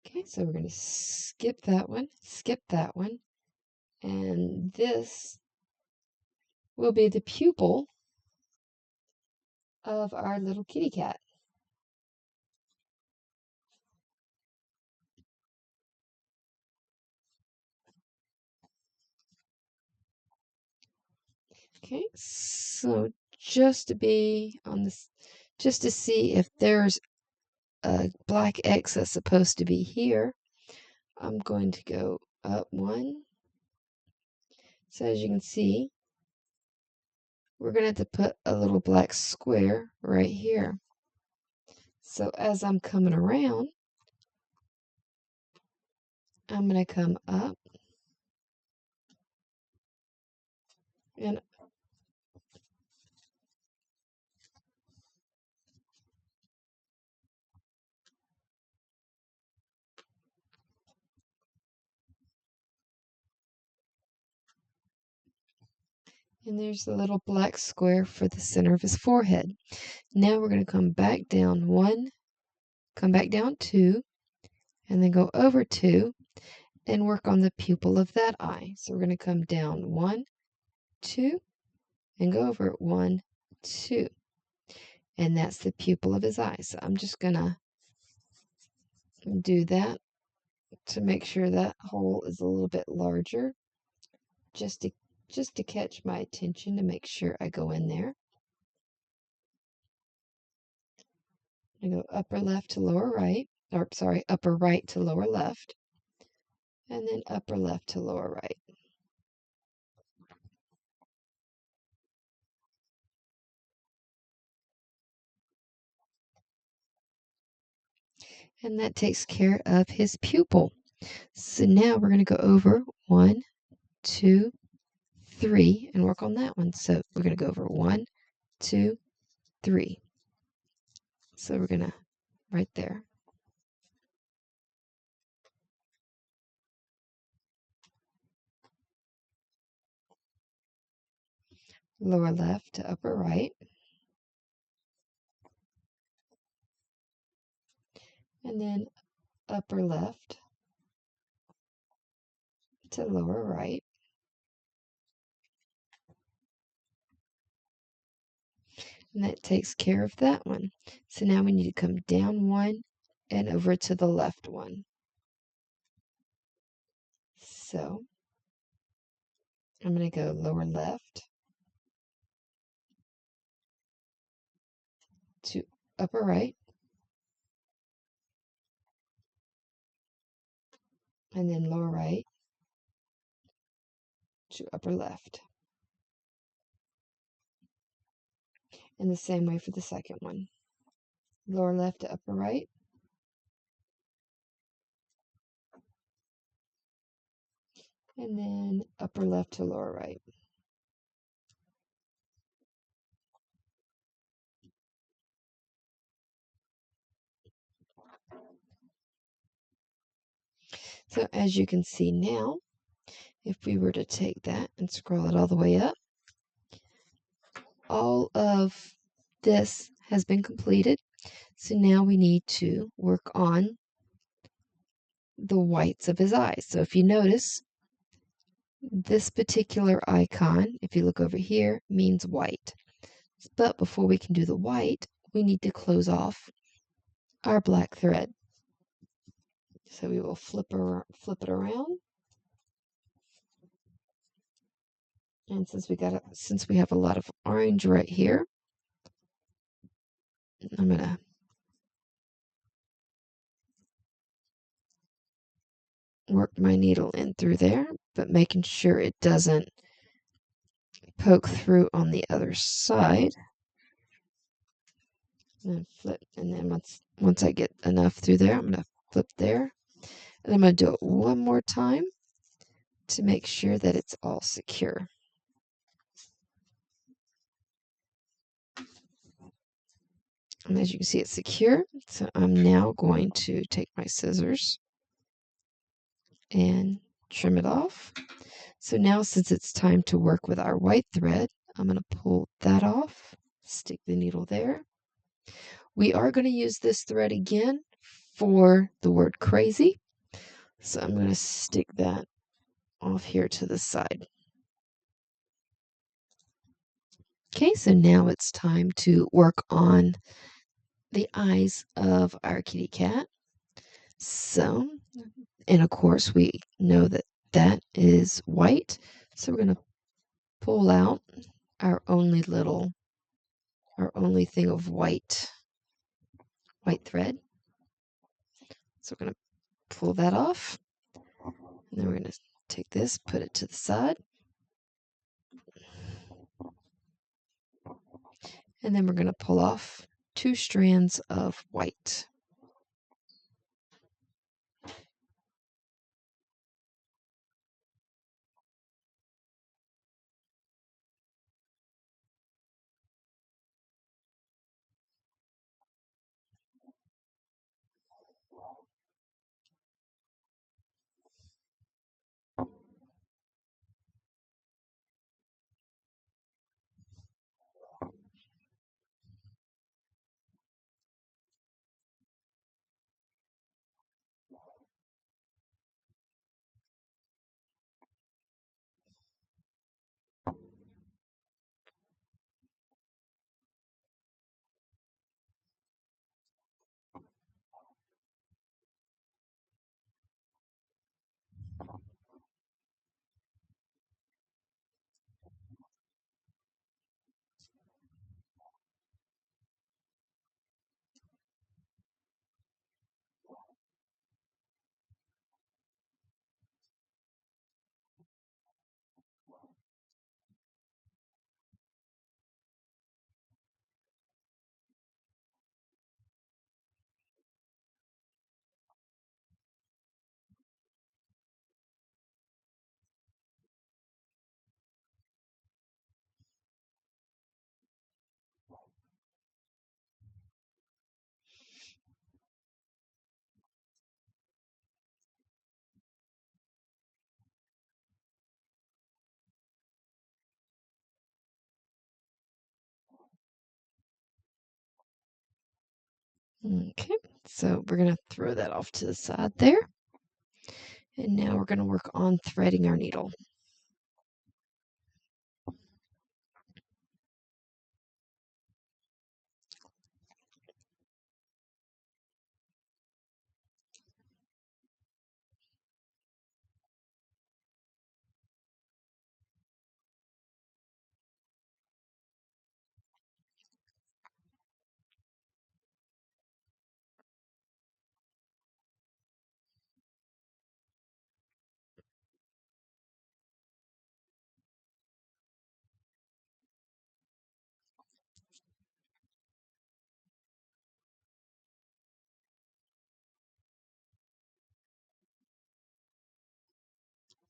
Okay, so we're going to skip that one, and this will be the pupil of our little kitty cat. Okay, so just to be on this, just to see if there's a black X that's supposed to be here. I'm going to go up one. So as you can see, we're going to have to put a little black square right here. So as I'm coming around, I'm going to come up and there's the little black square for the center of his forehead. Now we're going to come back down one, come back down two, and then go over two and work on the pupil of that eye. So we're going to come down one, two, and go over it one, two. And that's the pupil of his eye. So I'm just going to do that to make sure that hole is a little bit larger, just to catch my attention, to make sure I go in there. I go upper left to lower right, or sorry, upper right to lower left, and then upper left to lower right. And that takes care of his pupil. So now we're going to go over one, two, three, and work on that one. So we're going to go over one, two, three. So we're going to, right there. Lower left to upper right. And then upper left to lower right. And that takes care of that one. So now we need to come down one and over to the left one. So I'm going to go lower left to upper right. And then lower right to upper left. And the same way for the second one. Lower left to upper right. And then upper left to lower right. So as you can see now, if we were to take that and scroll it all the way up, all of this has been completed. So now we need to work on the whites of his eyes. So if you notice, this particular icon, if you look over here, means white. But before we can do the white, we need to close off our black thread. So we will flip it around. And since we have a lot of orange right here, I'm gonna work my needle in through there, but making sure it doesn't poke through on the other side. And then flip, and then once I get enough through there, I'm gonna flip there. And I'm going to do it one more time to make sure that it's all secure. And as you can see, it's secure. So I'm now going to take my scissors and trim it off. So now, since it's time to work with our white thread, I'm going to pull that off, stick the needle there. We are going to use this thread again for the word crazy. So I'm going to stick that off here to the side. Okay, so now it's time to work on the eyes of our kitty cat. So, and of course we know that that is white. So we're going to pull out our only little our only thing of white thread. So we're going to pull that off. And then we're going to take this, put it to the side. And then we're going to pull off 2 strands of white. Okay, so we're going to throw that off to the side there. And now we're going to work on threading our needle.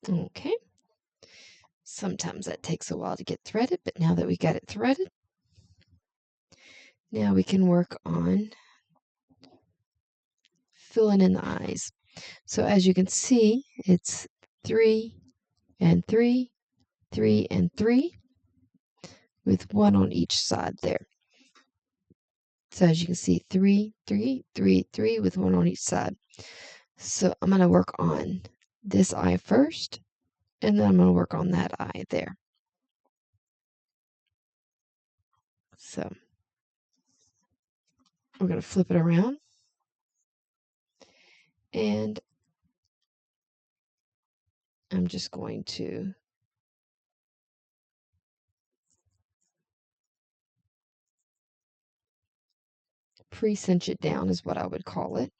Okay. Sometimes that takes a while to get threaded, but now that we got it threaded, now we can work on filling in the eyes. So as you can see, it's 3 and 3, 3 and 3, with 1 on each side there. So as you can see, 3, 3, 3, 3 with 1 on each side. So I'm going to work on this eye first, and then I'm going to work on that eye there. So we're going to flip it around, and I'm just going to pre-cinch it down is what I would call it.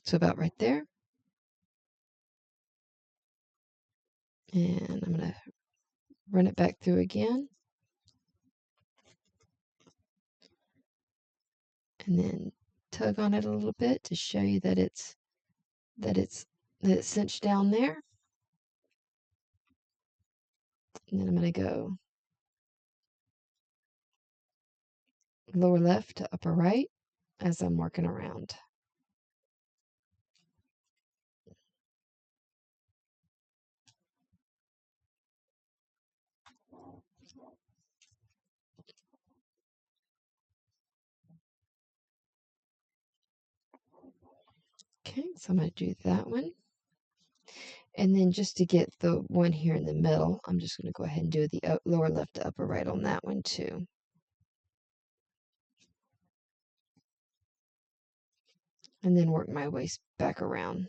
So about right there. And I'm going to run it back through again. And then tug on it a little bit to show you that it's cinched down there. And then I'm going to go lower left to upper right as I'm working around. Okay, so I'm going to do that one. And then just to get the one here in the middle, I'm just going to go ahead and do the lower left to upper right on that one too. And then work my way back around.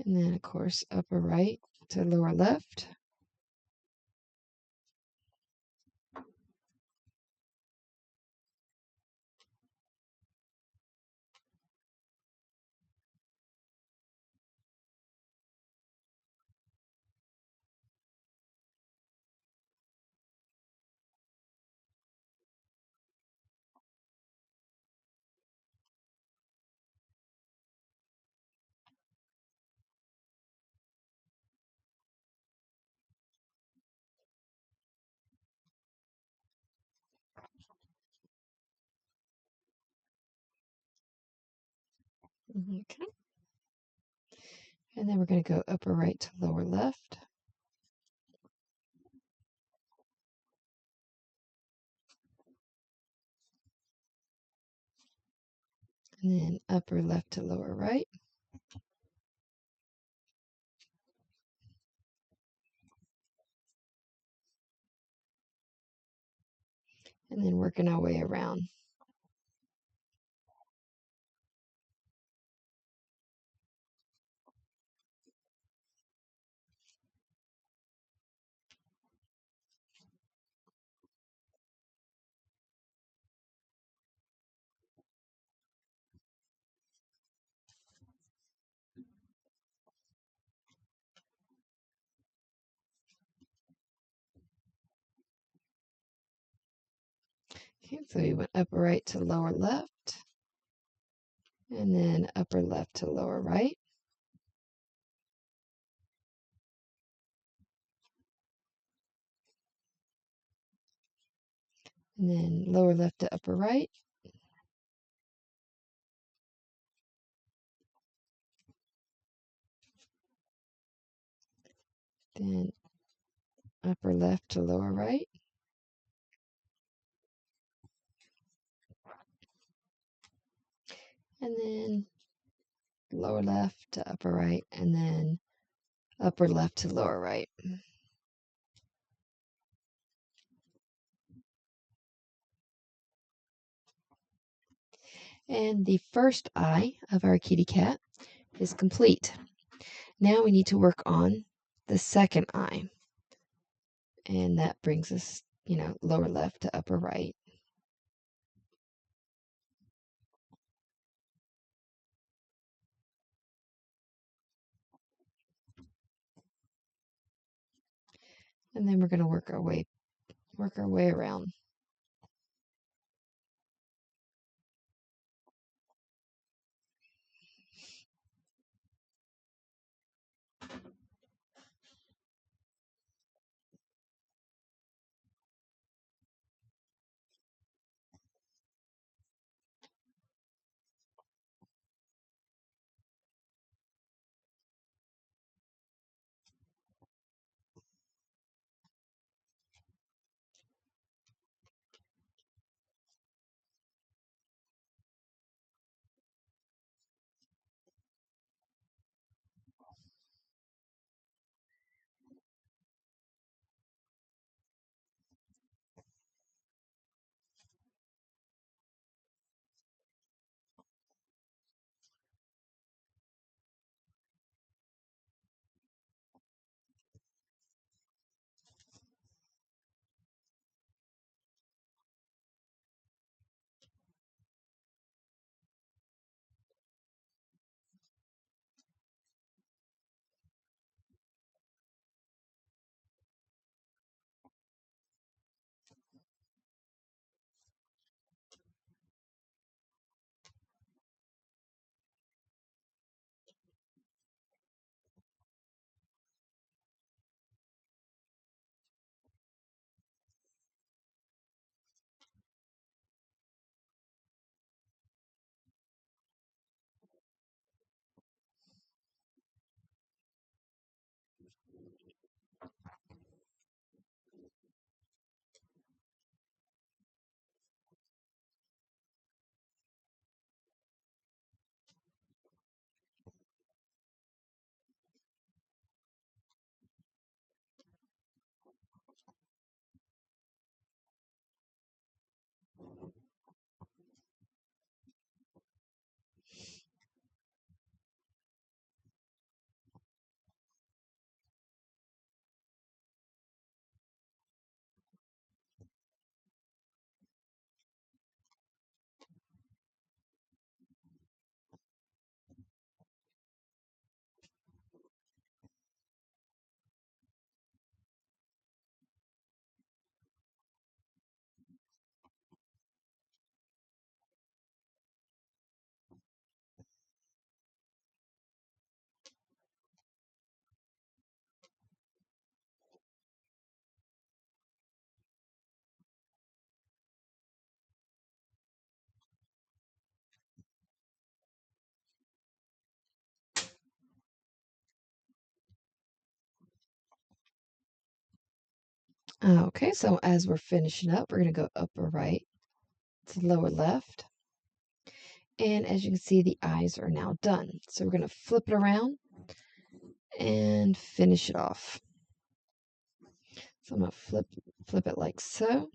And then, of course, upper right to lower left. Okay. And then we're going to go upper right to lower left. And then upper left to lower right. And then working our way around. Okay, so we went upper right to lower left. And then upper left to lower right. And then lower left to upper right. Then upper left to lower right. And then lower left to upper right. And then upper left to lower right. And the first eye of our kitty cat is complete. Now we need to work on the second eye. And that brings us, lower left to upper right. And then we're going to work our way around. Okay, so as we're finishing up, we're going to go upper right to lower left. And as you can see, the eyes are now done. So we're going to flip it around and finish it off. So I'm going to flip it like so.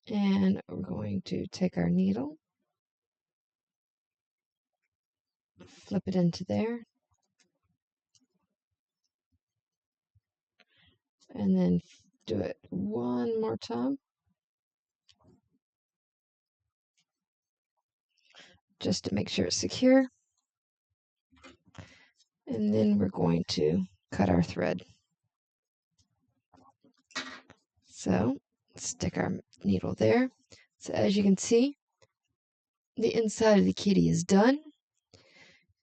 And we're going to take our needle, flip it into there, and then do it one more time, just to make sure it's secure. And then we're going to cut our thread. So stick our needle there. So as you can see, the inside of the kitty is done.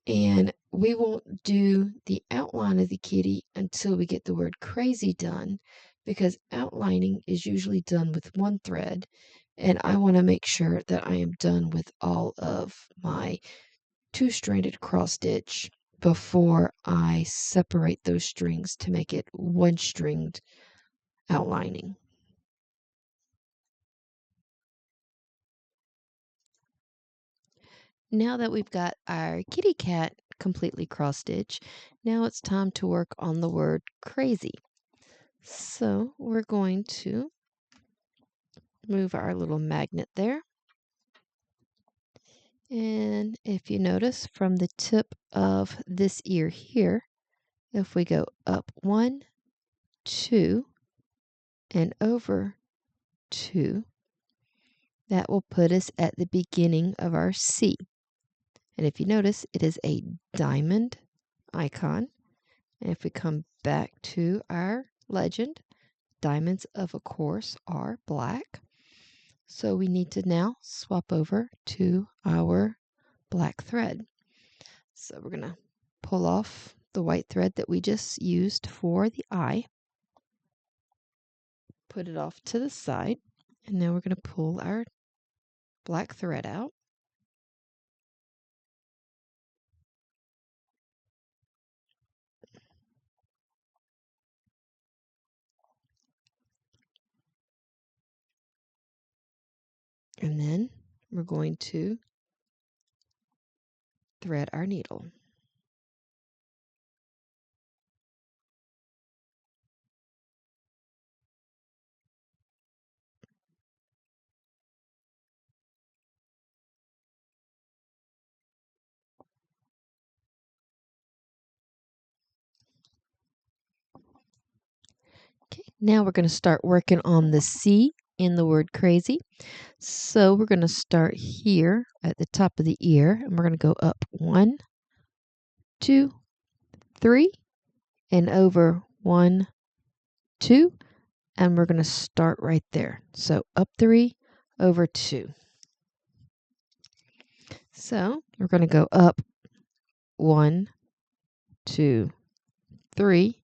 And we won't do the outline of the kitty until we get the word crazy done, because outlining is usually done with one thread. And I want to make sure that I am done with all of my two-stranded cross stitch before I separate those strings to make it one-stringed outlining. Now that we've got our kitty cat completely cross-stitched, now it's time to work on the word crazy. So we're going to move our little magnet there. And if you notice from the tip of this ear here, if we go up 1, 2, and over 2, that will put us at the beginning of our C. And if you notice, it is a diamond icon. And if we come back to our legend, diamonds of course are black. So we need to now swap over to our black thread. So we're going to pull off the white thread that we just used for the eye, put it off to the side, and now we're going to pull our black thread out. And then we're going to thread our needle. Okay, now we're going to start working on the C in the word crazy. So we're going to start here at the top of the ear, and we're going to go up 1, 2, 3, and over 1, 2, and we're going to start right there. So up 3, over 2. So we're going to go up 1, 2, 3,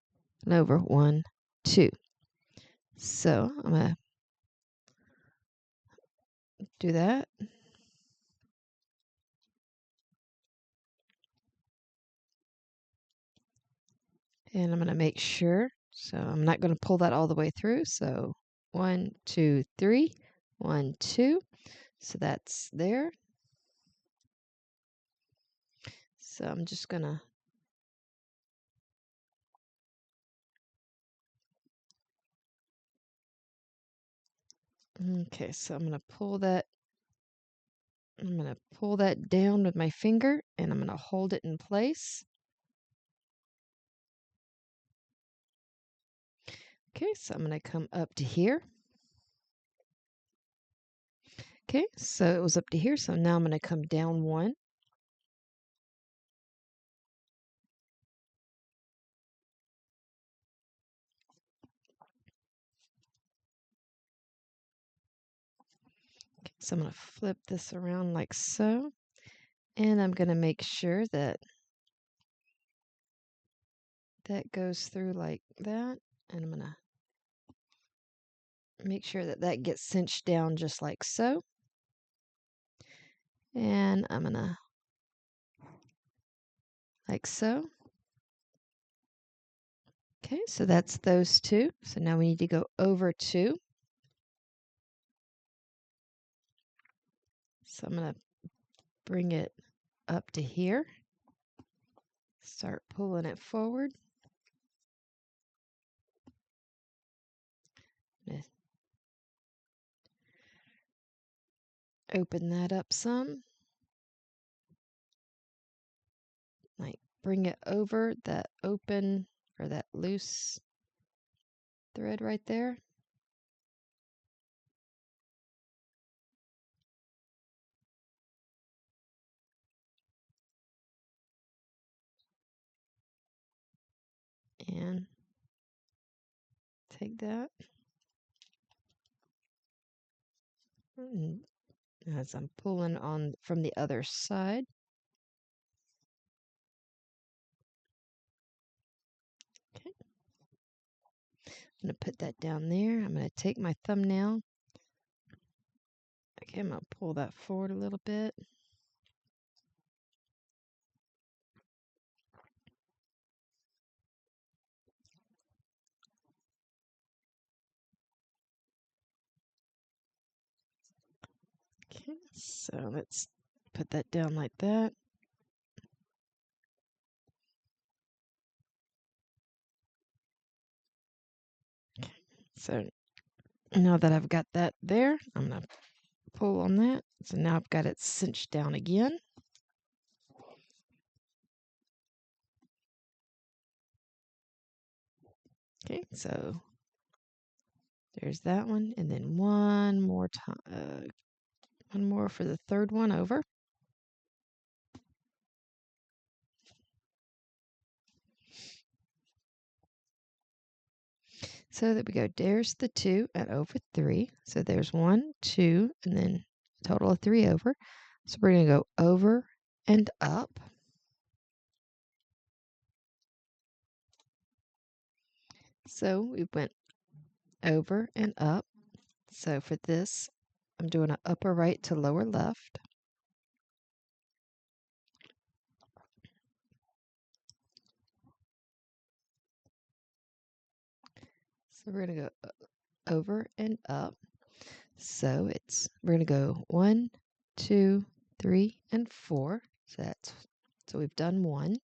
and over 1, 2. So I'm going to do that. And I'm going to make sure. So I'm not going to pull that all the way through. So 1, 2, 3, 1, 2. So that's there. So I'm just going to okay, so I'm going to pull that. I'm going to pull that down with my finger, and I'm going to hold it in place. Okay, so I'm going to come up to here. Okay, so it was up to here, so now I'm going to come down 1. Okay, so I'm going to flip this around like so, and I'm going to make sure that that goes through like that, and I'm going to make sure that that gets cinched down just like so. And I'm going to, like so. Okay, so that's those two. So now we need to go over two. So I'm going to bring it up to here. Start pulling it forward. Open that up some. Like bring it over that open or that loose thread right there. And take that. And as I'm pulling on from the other side. Okay. I'm going to put that down there. I'm going to take my thumbnail. Okay, I'm going to pull that forward a little bit. Okay, so let's put that down like that. Okay, so now that I've got that there, I'm going to pull on that. So now I've got it cinched down again. Okay, so there's that one, and then one more time, one more for the third one over. So that we go, there's the 2 and over 3. So there's 1, 2, and then a total of 3 over. So we're going to go over and up. So we went over and up. So for this, I'm doing an upper right to lower left. So we're going to go over and up. So we're going to go 1, 2, 3, and 4. So we've done 1.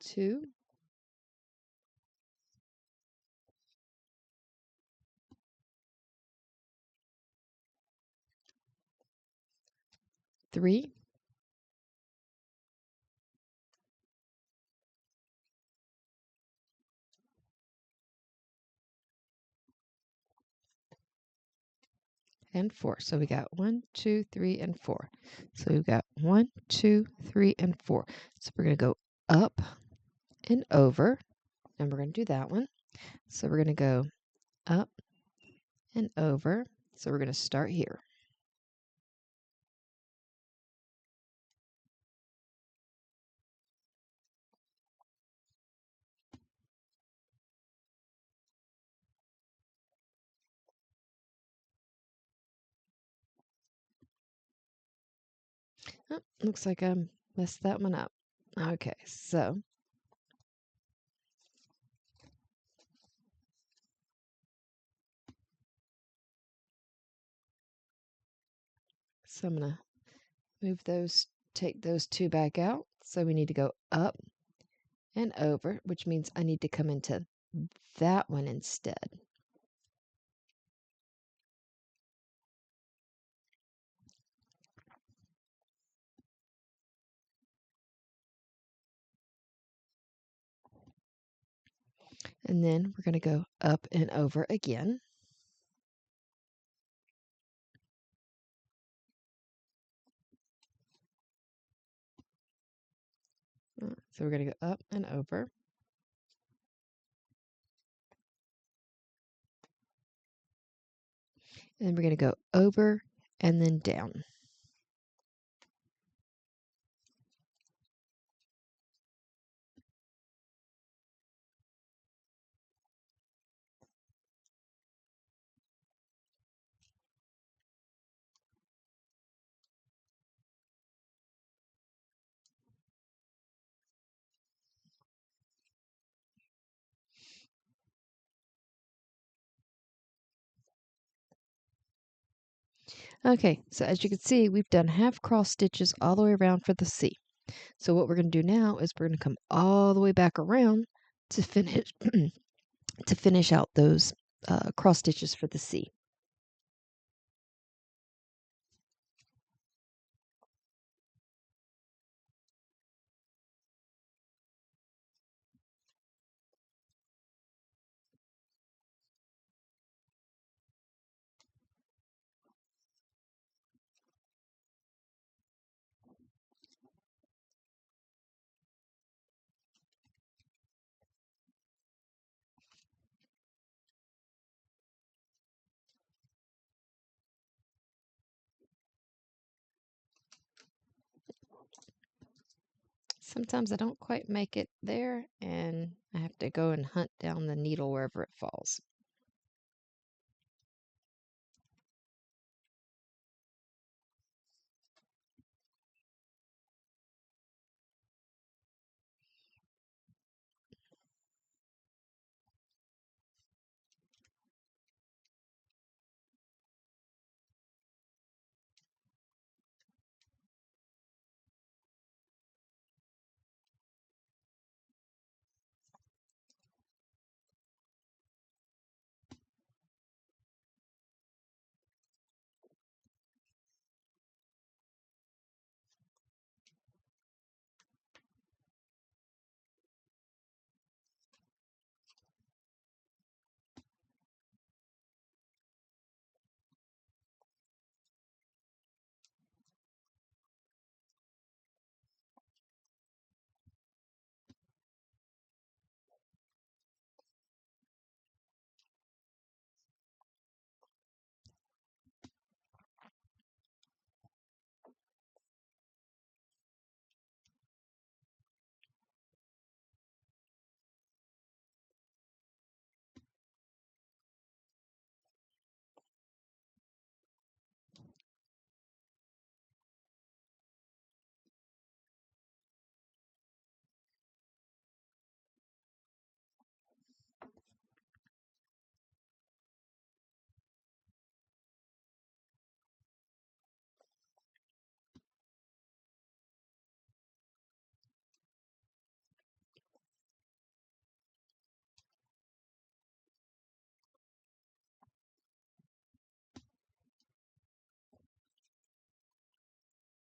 Two, 3, and 4. So we got 1, 2, 3, and 4. So we've got 1, 2, 3, and 4. So we're going to go up and over, and we're going to do that one. So we're going to go up and over. So we're going to start here. Oh, looks like I messed that one up. Okay, so I'm going to take those 2 back out. So we need to go up and over, which means I need to come into that one instead. And then we're going to go up and over again. So we're going to go up and over. And then we're going to go over and then down. Okay, so as you can see, we've done half cross stitches all the way around for the C. So what we're going to do now is we're going to come all the way back around to finish to finish out those cross stitches for the C. Sometimes I don't quite make it there, and I have to go and hunt down the needle wherever it falls.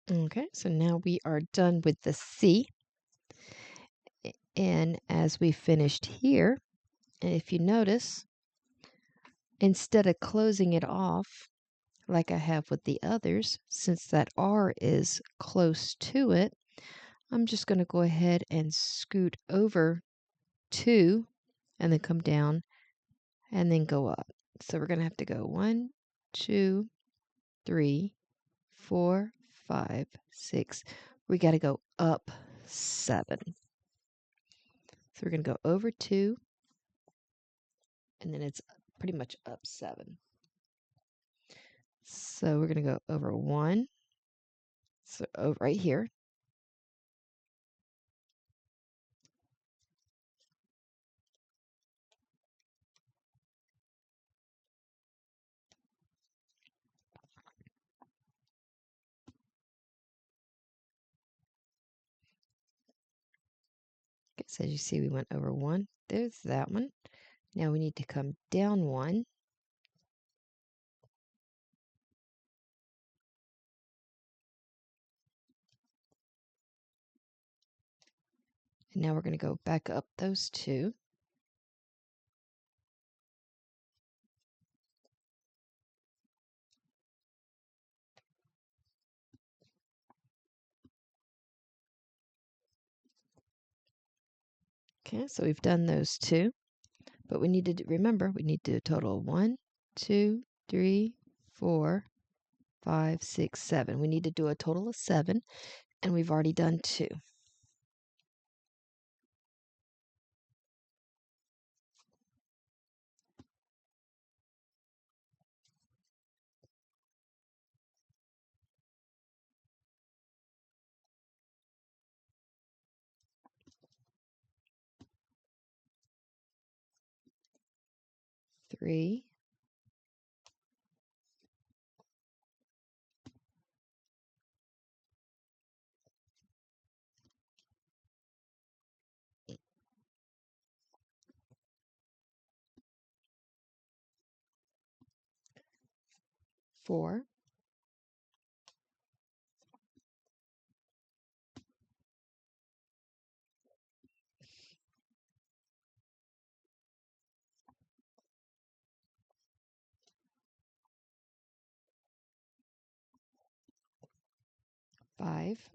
Okay, so now we are done with the C. And as we finished here, and if you notice, instead of closing it off like I have with the others, since that R is close to it, I'm just going to go ahead and scoot over 2 and then come down and then go up. So we're going to have to go 1, 2, 3, 4, 5, 6. We got to go up 7. So we're going to go over 2 and then it's pretty much up 7. So we're going to go over 1. So over right here. Okay, so as you see, we went over 1. There's that one. Now we need to come down 1. And now we're going to go back up those 2. Okay, so we've done those 2. But we need to remember, we need to do a total of 1, 2, 3, 4, 5, 6, 7. We need to do a total of 7, and we've already done 2. Three, 4, 5,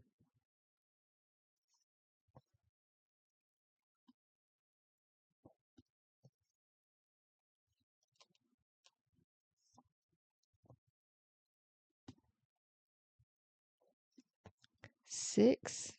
six,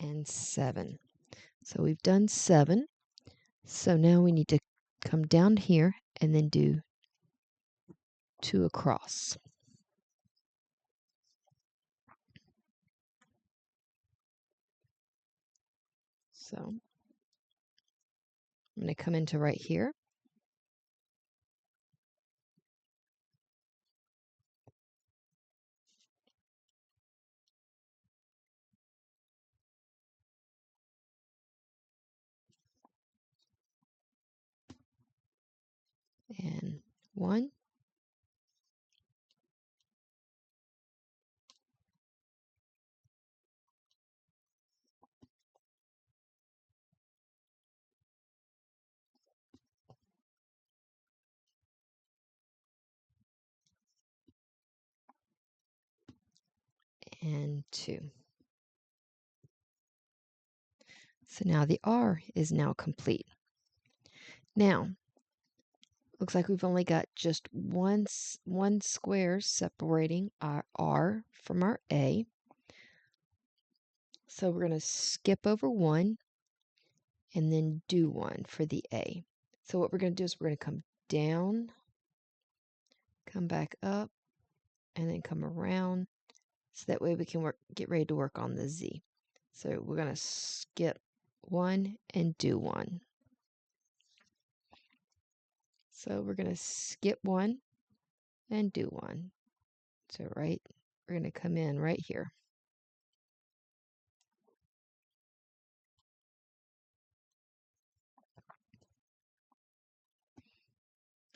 and 7. So we've done 7. So now we need to come down here and then do 2 across. So I'm going to come into right here. And 1, and 2. So now the R is now complete. Now, looks like we've only got just one square separating our R from our A. So we're going to skip over 1 and then do 1 for the A. So what we're going to do is we're going to come down, come back up, and then come around. So that way we can get ready to work on the Z. So we're going to skip 1 and do 1. So we're going to skip 1 and do 1. So we're going to come in right here.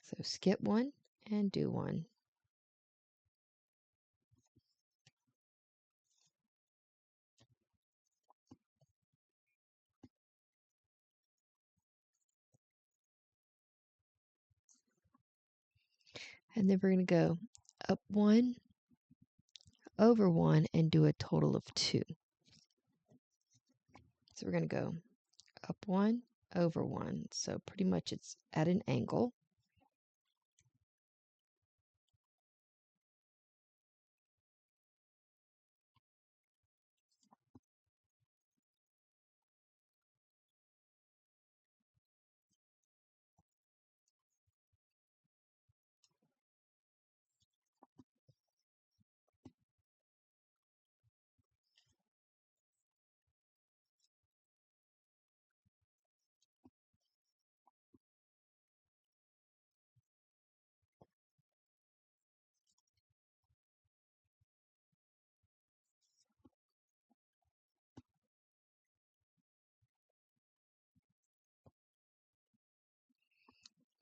So skip 1 and do 1. And then we're going to go up 1, over 1, and do a total of 2. So we're going to go up 1, over 1. So pretty much it's at an angle.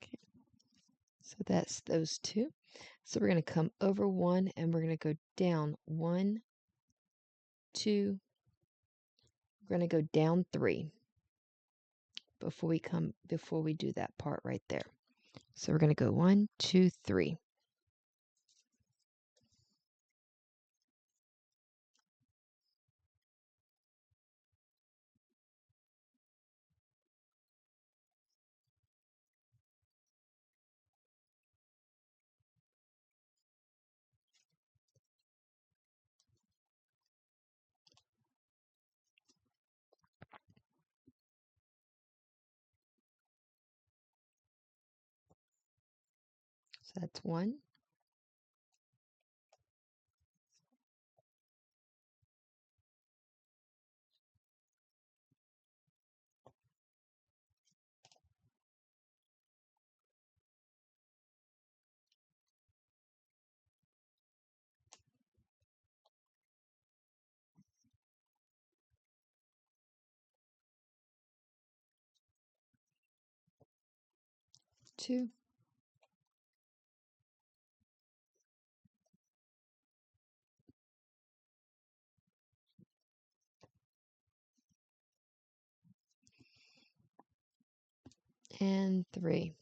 Okay. So that's those 2. So we're going to come over 1 and we're going to go down 1, 2. We're going to go down 3 before we do that part right there. So we're going to go 1, 2, 3. So that's 1, 2, and 3.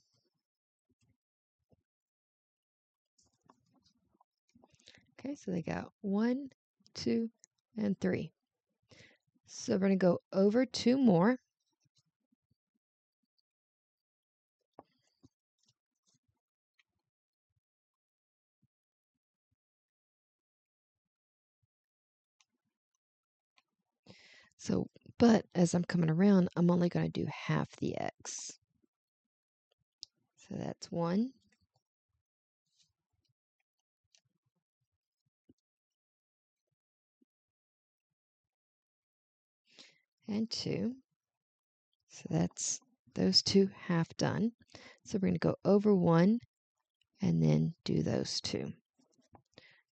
Okay, so they got 1, 2, and 3. So we're going to go over 2 more. So, but as I'm coming around, I'm only going to do half the X. So that's 1, and 2. So that's those 2 half done. So we're going to go over 1 and then do those 2.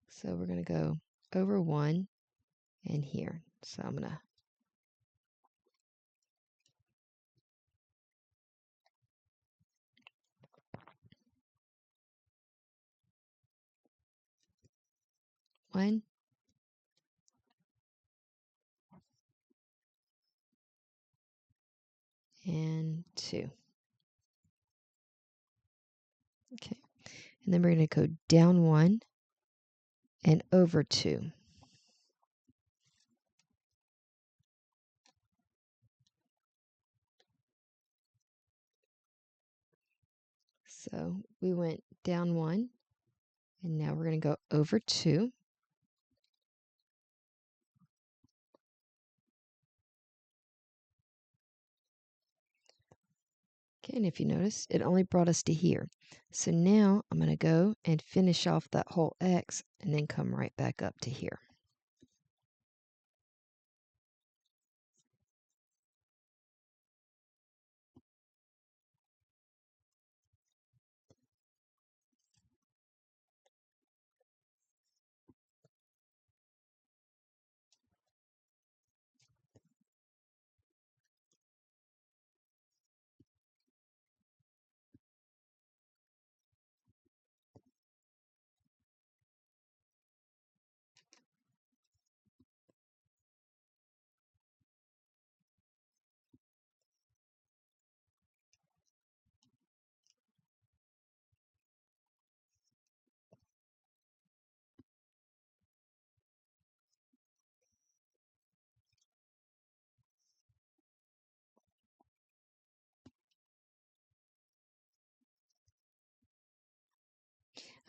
So we're going to go over 1 and here. So I'm going to one and 2. Okay. And then we're going to go down 1 and over 2. So we went down 1 and now we're going to go over 2. Okay, and if you notice, it only brought us to here. So now I'm going to go and finish off that whole X and then come right back up to here.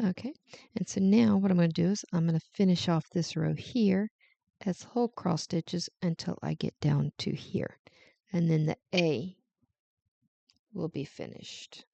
Okay, and so now what I'm going to do is I'm going to finish off this row here as whole cross stitches until I get down to here. And then the A will be finished.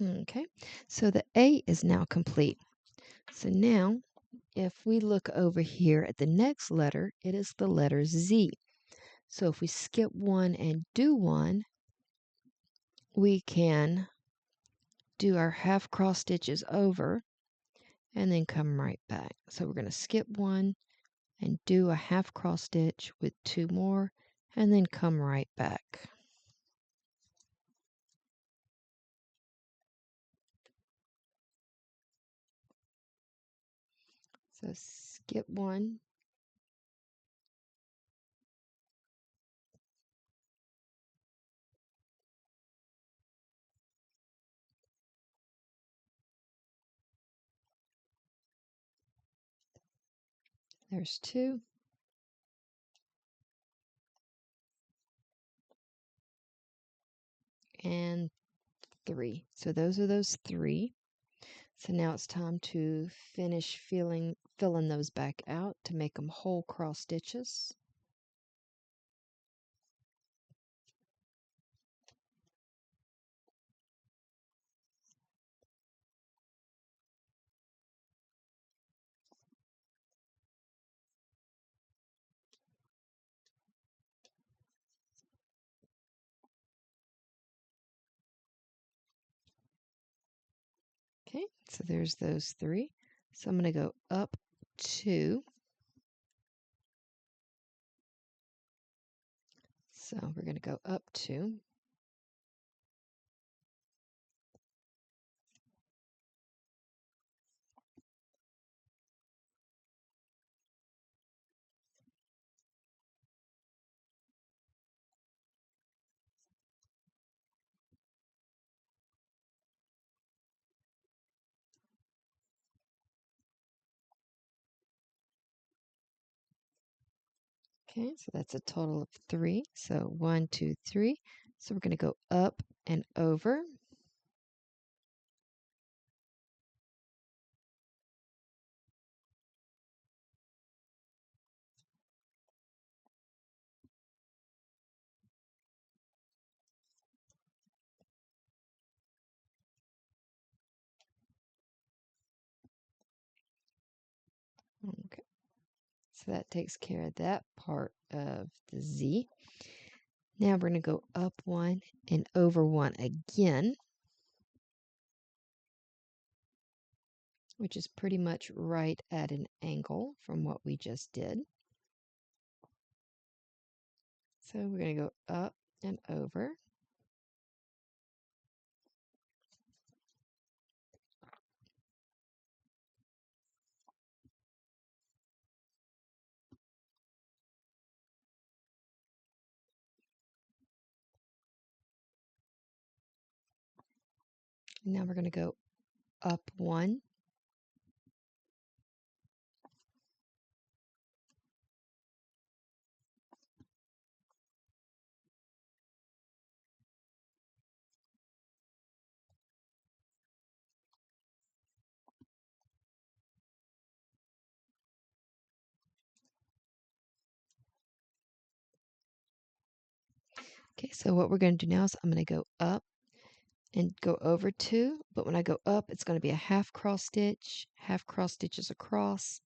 Okay, so the A is now complete. So now, if we look over here at the next letter, it is the letter Z. So if we skip 1 and do 1, we can do our half cross stitches over and then come right back. So we're going to skip 1 and do a half cross stitch with 2 more and then come right back. So skip 1, There's 2. And 3. So those are those 3. So now it's time to finish filling those back out to make them whole cross stitches. Okay, so there's those 3. So I'm going to go up 2. So we're going to go up 2. Okay, so that's a total of 3. So 1, 2, 3. So we're going to go up and over. Okay, so that takes care of that part of the Z. Now we're going to go up 1 and over 1 again, which is pretty much right at an angle from what we just did. So we're going to go up and over. Now we're going to go up 1. Okay, so what we're going to do now is I'm going to go up and go over 2, but when I go up, it's going to be a half cross stitches across,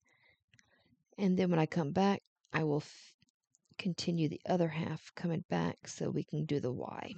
and then when I come back, I will continue the other half coming back so we can do the Y.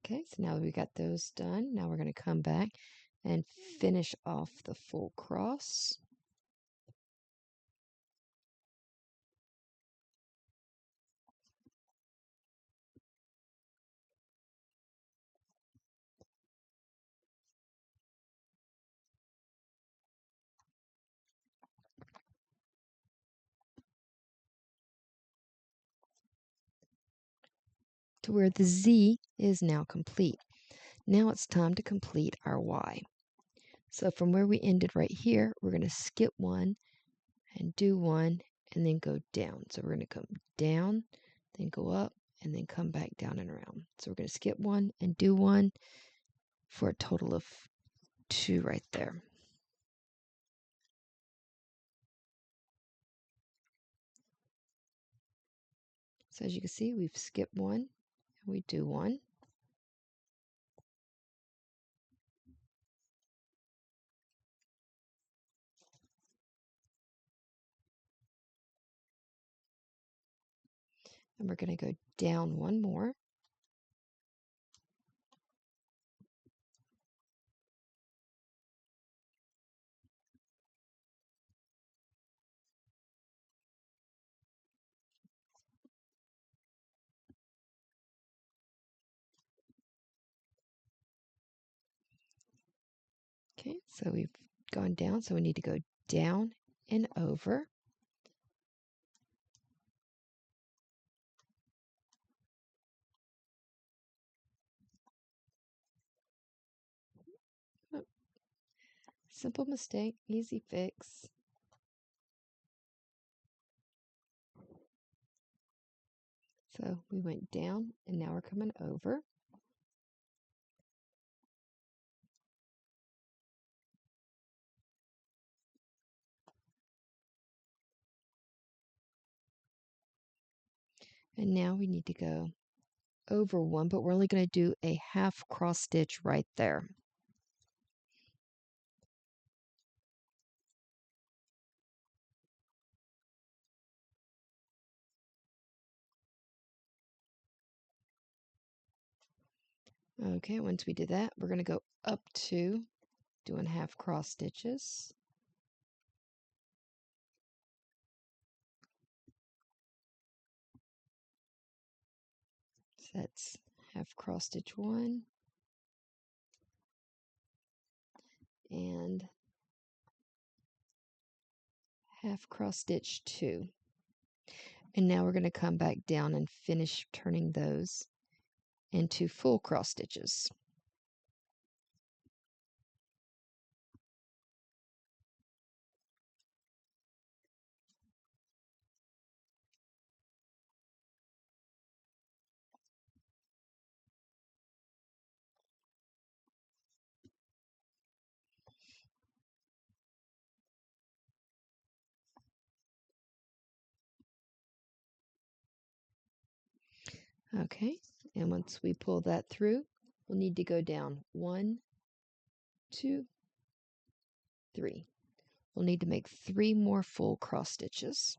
Okay, so now that we got those done, now we're going to come back and finish off the full cross. To where the Z is now complete. Now it's time to complete our Y. So from where we ended right here, we're going to skip 1 and do 1 and then go down. So we're going to come down, then go up, and then come back down and around. So we're going to skip 1 and do 1 for a total of 2 right there. So as you can see, we've skipped 1 and we do 1. And we're going to go down 1 more. Okay, so we've gone down, so we need to go down and over. Oh, simple mistake, easy fix. So we went down and now we're coming over. And now we need to go over one, but we're only going to do a half cross stitch right there. Okay, once we do that, we're going to go up to doing half cross stitches. So that's half cross stitch 1 and half cross stitch 2. And now we're going to come back down and finish turning those into full cross stitches. Okay, and once we pull that through, we'll need to go down 1, 2, 3. We'll need to make 3 more full cross stitches.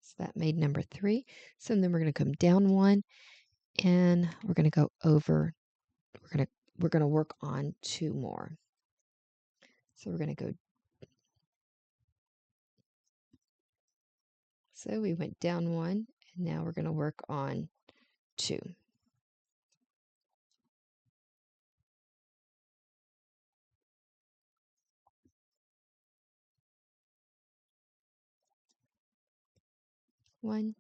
So that made number 3. So then we're going to come down 1 and we're going to go over. We're going to work on 2 more. So we're going to go. So we went down 1 and now we're going to work on 2. 1,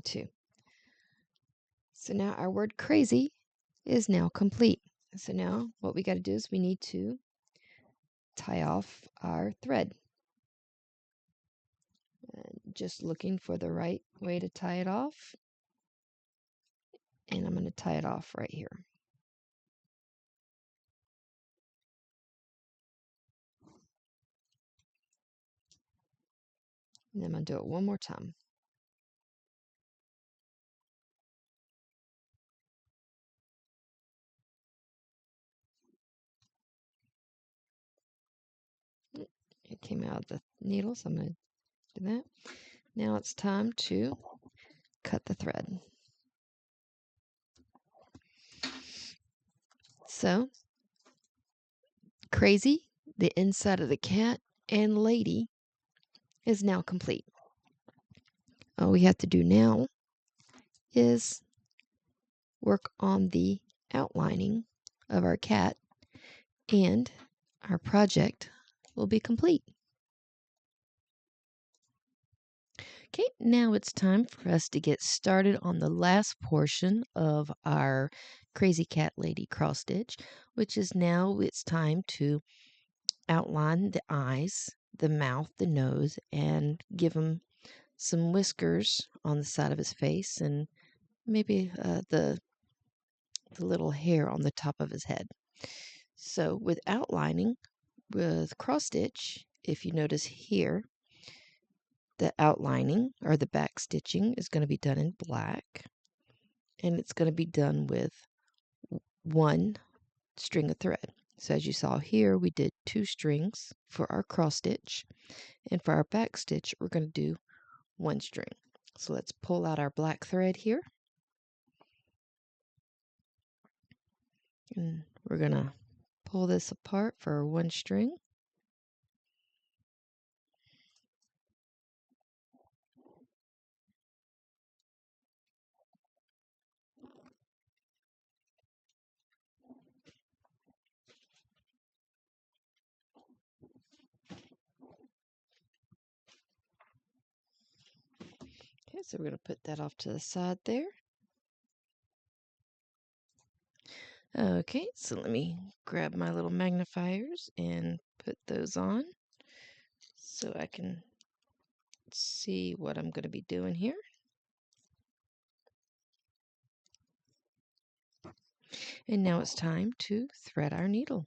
2. So now our word crazy is now complete. So now what we got to do is we need to tie off our thread. And just looking for the right way to tie it off. And I'm going to tie it off right here. And I'm going to do it one more time. It came out of the needle, so I'm going to do that. Now it's time to cut the thread. So, crazy, the inside of the cat, and lady is now complete. All we have to do now is work on the outlining of our cat, and our project will be complete. Okay, now it's time for us to get started on the last portion of our Crazy Cat Lady cross stitch, which is now it's time to outline the eyes, the mouth, the nose, and give him some whiskers on the side of his face and maybe the little hair on the top of his head. So with outlining, with cross stitch, if you notice here, the outlining or the back stitching is going to be done in black, and it's going to be done with one string of thread. So as you saw here, we did 2 strings for our cross stitch, and for our back stitch, we're going to do 1 string. So let's pull out our black thread here, and we're going to pull this apart for our 1 string. Okay, so we're going to put that off to the side there. Okay, so let me grab my little magnifiers and put those on so I can see what I'm going to be doing here. And now it's time to thread our needle.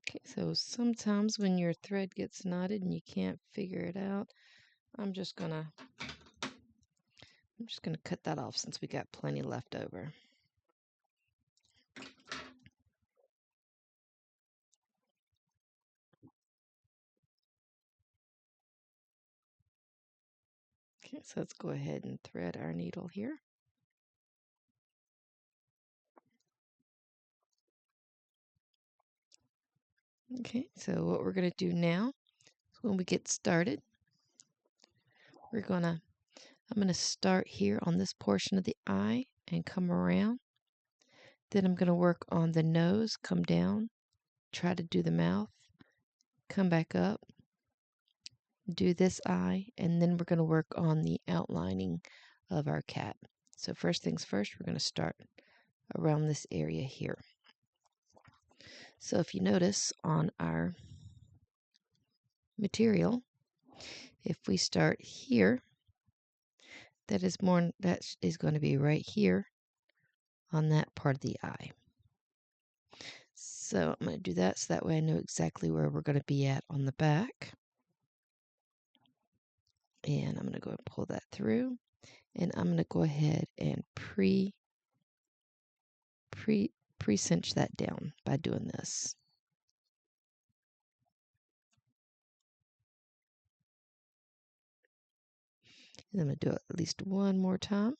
Okay, so sometimes when your thread gets knotted and you can't figure it out, I'm just gonna cut that off since we got plenty left over. Okay, so let's go ahead and thread our needle here. Okay, so what we're gonna do now is when we get started, I'm gonna start here on this portion of the eye and come around. Then I'm gonna work on the nose, come down, try to do the mouth, come back up, do this eye, and then we're going to work on the outlining of our cat. So first things first, we're going to start around this area here. So if you notice on our material, if we start here, that is going to be right here on that part of the eye. So I'm going to do that so that way I know exactly where we're going to be at on the back. And I'm going to go and pull that through, and I'm going to go ahead and pre-cinch that down by doing this. And I'm going to do it at least one more time.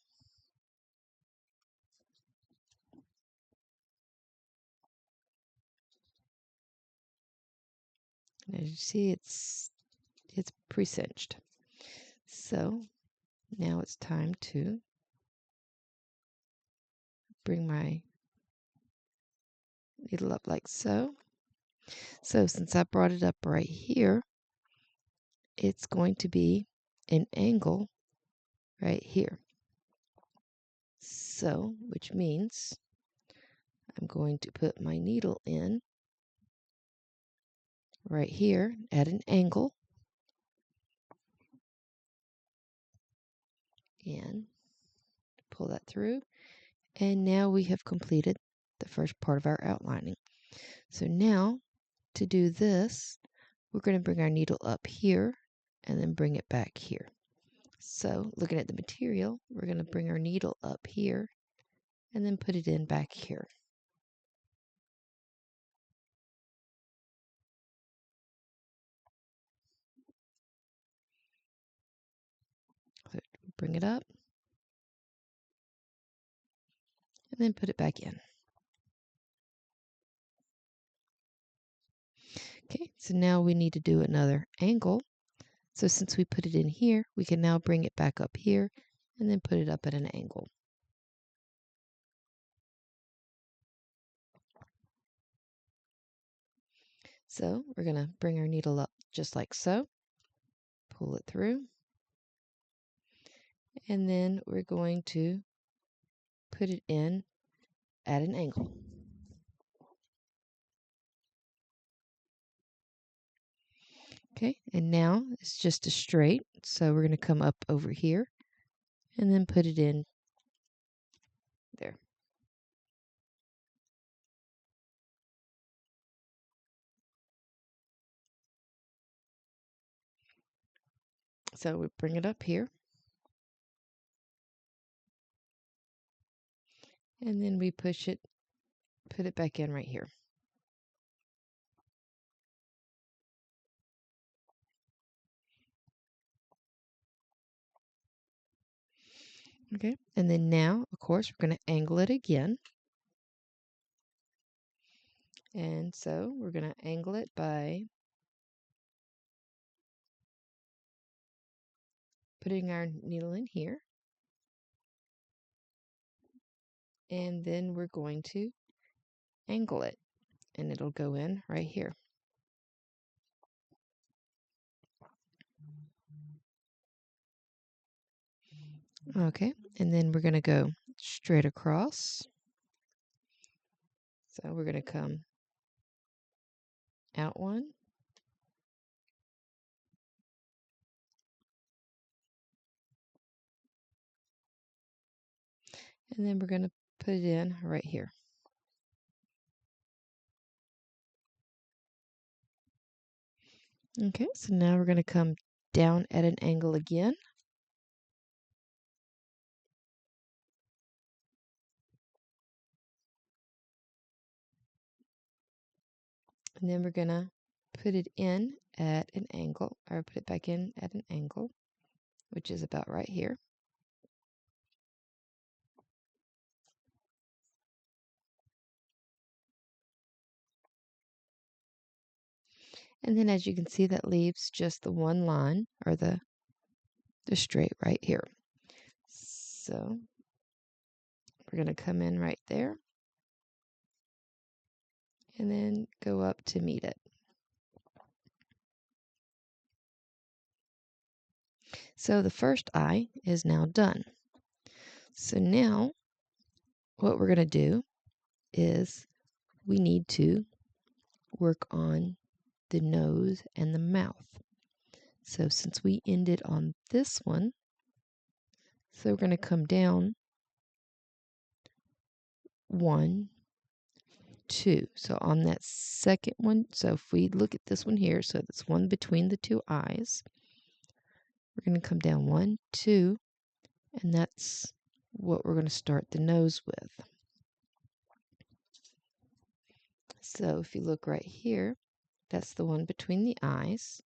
And as you see, it's pre-cinched. So now it's time to bring my needle up like so. So since I brought it up right here, it's going to be an angle right here. So, which means I'm going to put my needle in right here at an angle and pull that through. And now we have completed the first part of our outlining. So now to do this, we're going to bring our needle up here and then bring it back here. So looking at the material, we're going to bring our needle up here and then put it in back here. bring it up and then put it back in. Okay, so now we need to do another angle. So since we put it in here, we can now bring it back up here and then put it up at an angle. So we're going to bring our needle up just like so, pull it through, and then we're going to put it in at an angle. Okay, and now it's just a straight, so we're going to come up over here and then put it in there. So we bring it up here, and then we push it, put it back in right here. Okay, and then now, of course, we're going to angle it again. And so we're going to angle it by putting our needle in here. And then we're going to angle it, and it'll go in right here. Okay, and then we're going to go straight across. So we're going to come out one, and then we're going to put it in right here. Okay, so now we're going to come down at an angle again. And then we're going to put it in at an angle, or put it back in at an angle, which is about right here. And then as you can see, that leaves just the one line, or the straight right here. So we're going to come in right there and then go up to meet it. So the first eye is now done. So now what we're going to do is we need to work on the nose and the mouth. So since we ended on this one, so we're going to come down 1, 2. So on that second one, so if we look at this one here, so that's one between the two eyes, we're going to come down 1, 2, and that's what we're going to start the nose with. So if you look right here, that's the one between the eyes.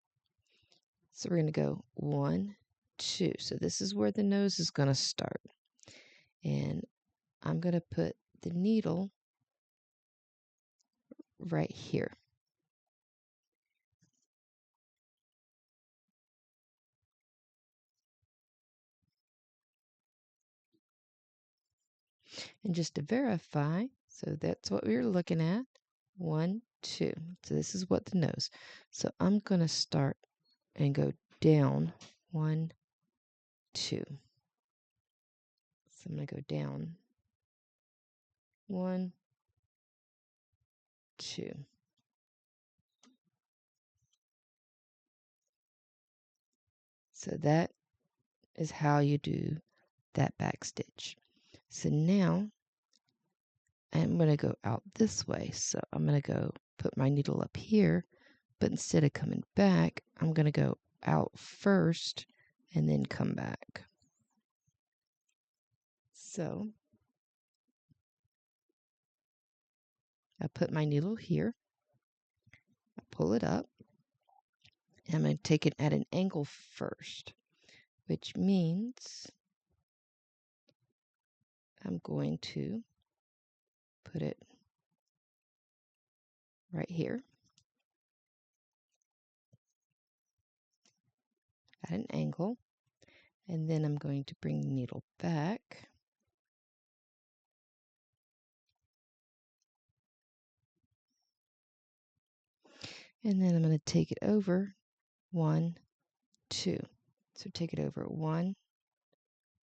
So we're going to go 1, 2. So this is where the nose is going to start. And I'm going to put the needle right here. And just to verify, so that's what we were looking at. 1, 2. So this is what the nose. So I'm going to start and go down 1, 2. So I'm going to go down 1, 2. So that is how you do that back stitch. So now I'm going to go out this way. So I'm going to go put my needle up here, but instead of coming back, I'm going to go out first and then come back. So I put my needle here, I pull it up, and I'm going to take it at an angle first, which means I'm going to put it right here at an angle, and then I'm going to bring the needle back and then I'm going to take it over 1, 2. So take it over 1,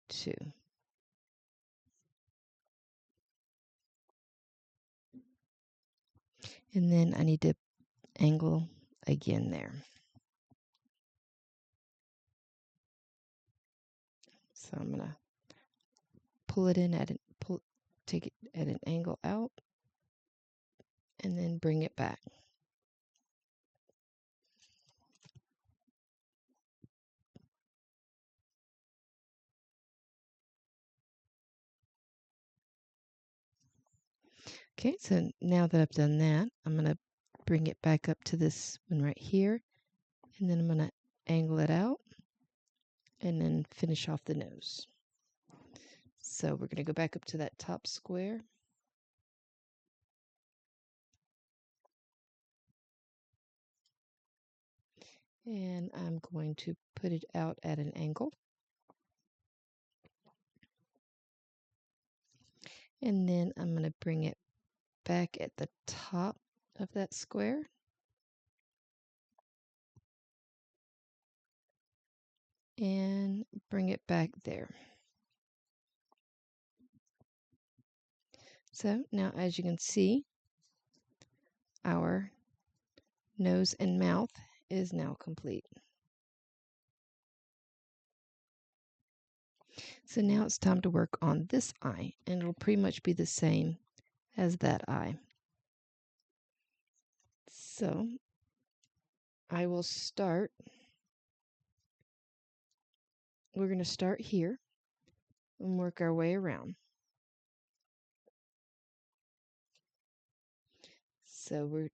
2. And then I need to angle again there. So I'm going to pull it in take it at an angle out and then bring it back. Okay, so now that I've done that, I'm going to bring it back up to this one right here, and then I'm going to angle it out and then finish off the nose. So we're going to go back up to that top square. And I'm going to put it out at an angle. And then I'm going to bring it back at the top of that square. And bring it back there. So now, as you can see, our nose and mouth is now complete. So now it's time to work on this eye, and it'll pretty much be the same as that eye. So I will start. We're going to start here and work our way around. So we're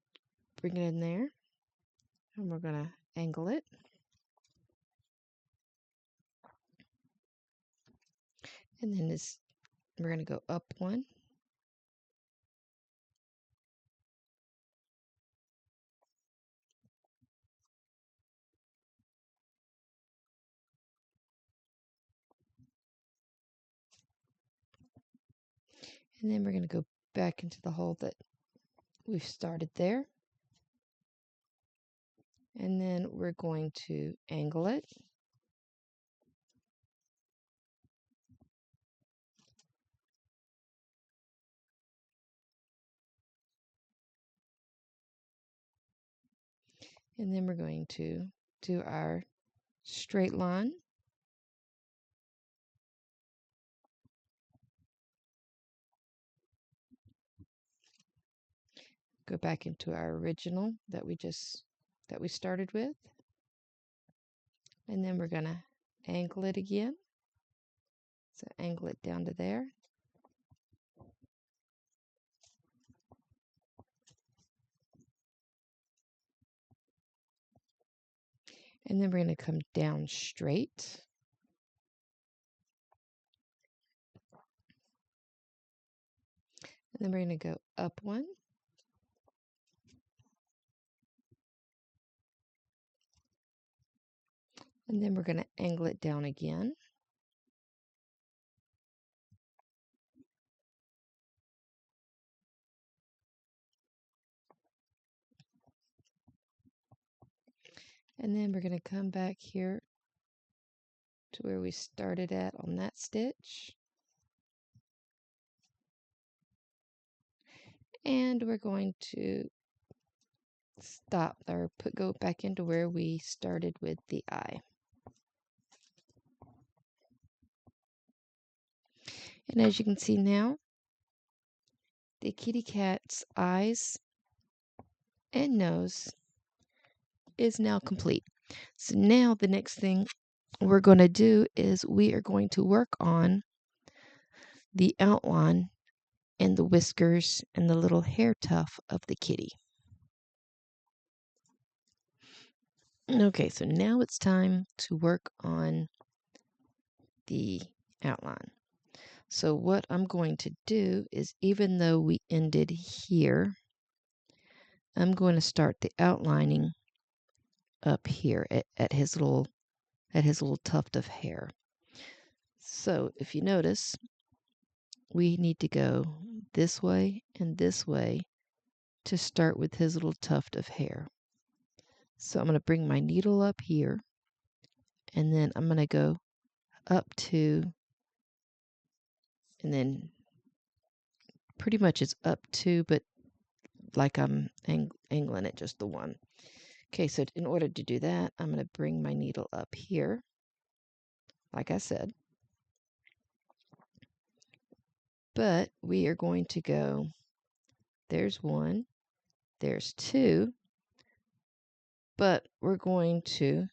bringing it in there, and we're going to angle it. And then we're going to go up 1. And then we're going to go back into the hole that we've started there. And then we're going to angle it. And then we're going to do our straight line. Go back into our original that we started with. And then we're going to angle it again. So angle it down to there. And then we're going to come down straight. And then we're going to go up 1. And then we're going to angle it down again. And then we're going to come back here to where we started at on that stitch. And we're going to stop or go back into where we started with the eye. And as you can see now, the kitty cat's eyes and nose is now complete. So now the next thing we're going to do is we are going to work on the outline and the whiskers and the little hair tuft of the kitty. Okay, so now it's time to work on the outline. So what I'm going to do is, even though we ended here, I'm going to start the outlining up here at his little tuft of hair. So if you notice, we need to go this way and this way to start with his little tuft of hair. So I'm going to bring my needle up here, and then I'm going to go up to, and then pretty much it's up to, but like I'm angling it just the one. Okay, so in order to do that, I'm going to bring my needle up here, like I said. But we are going to go, there's one, there's two, but we're going to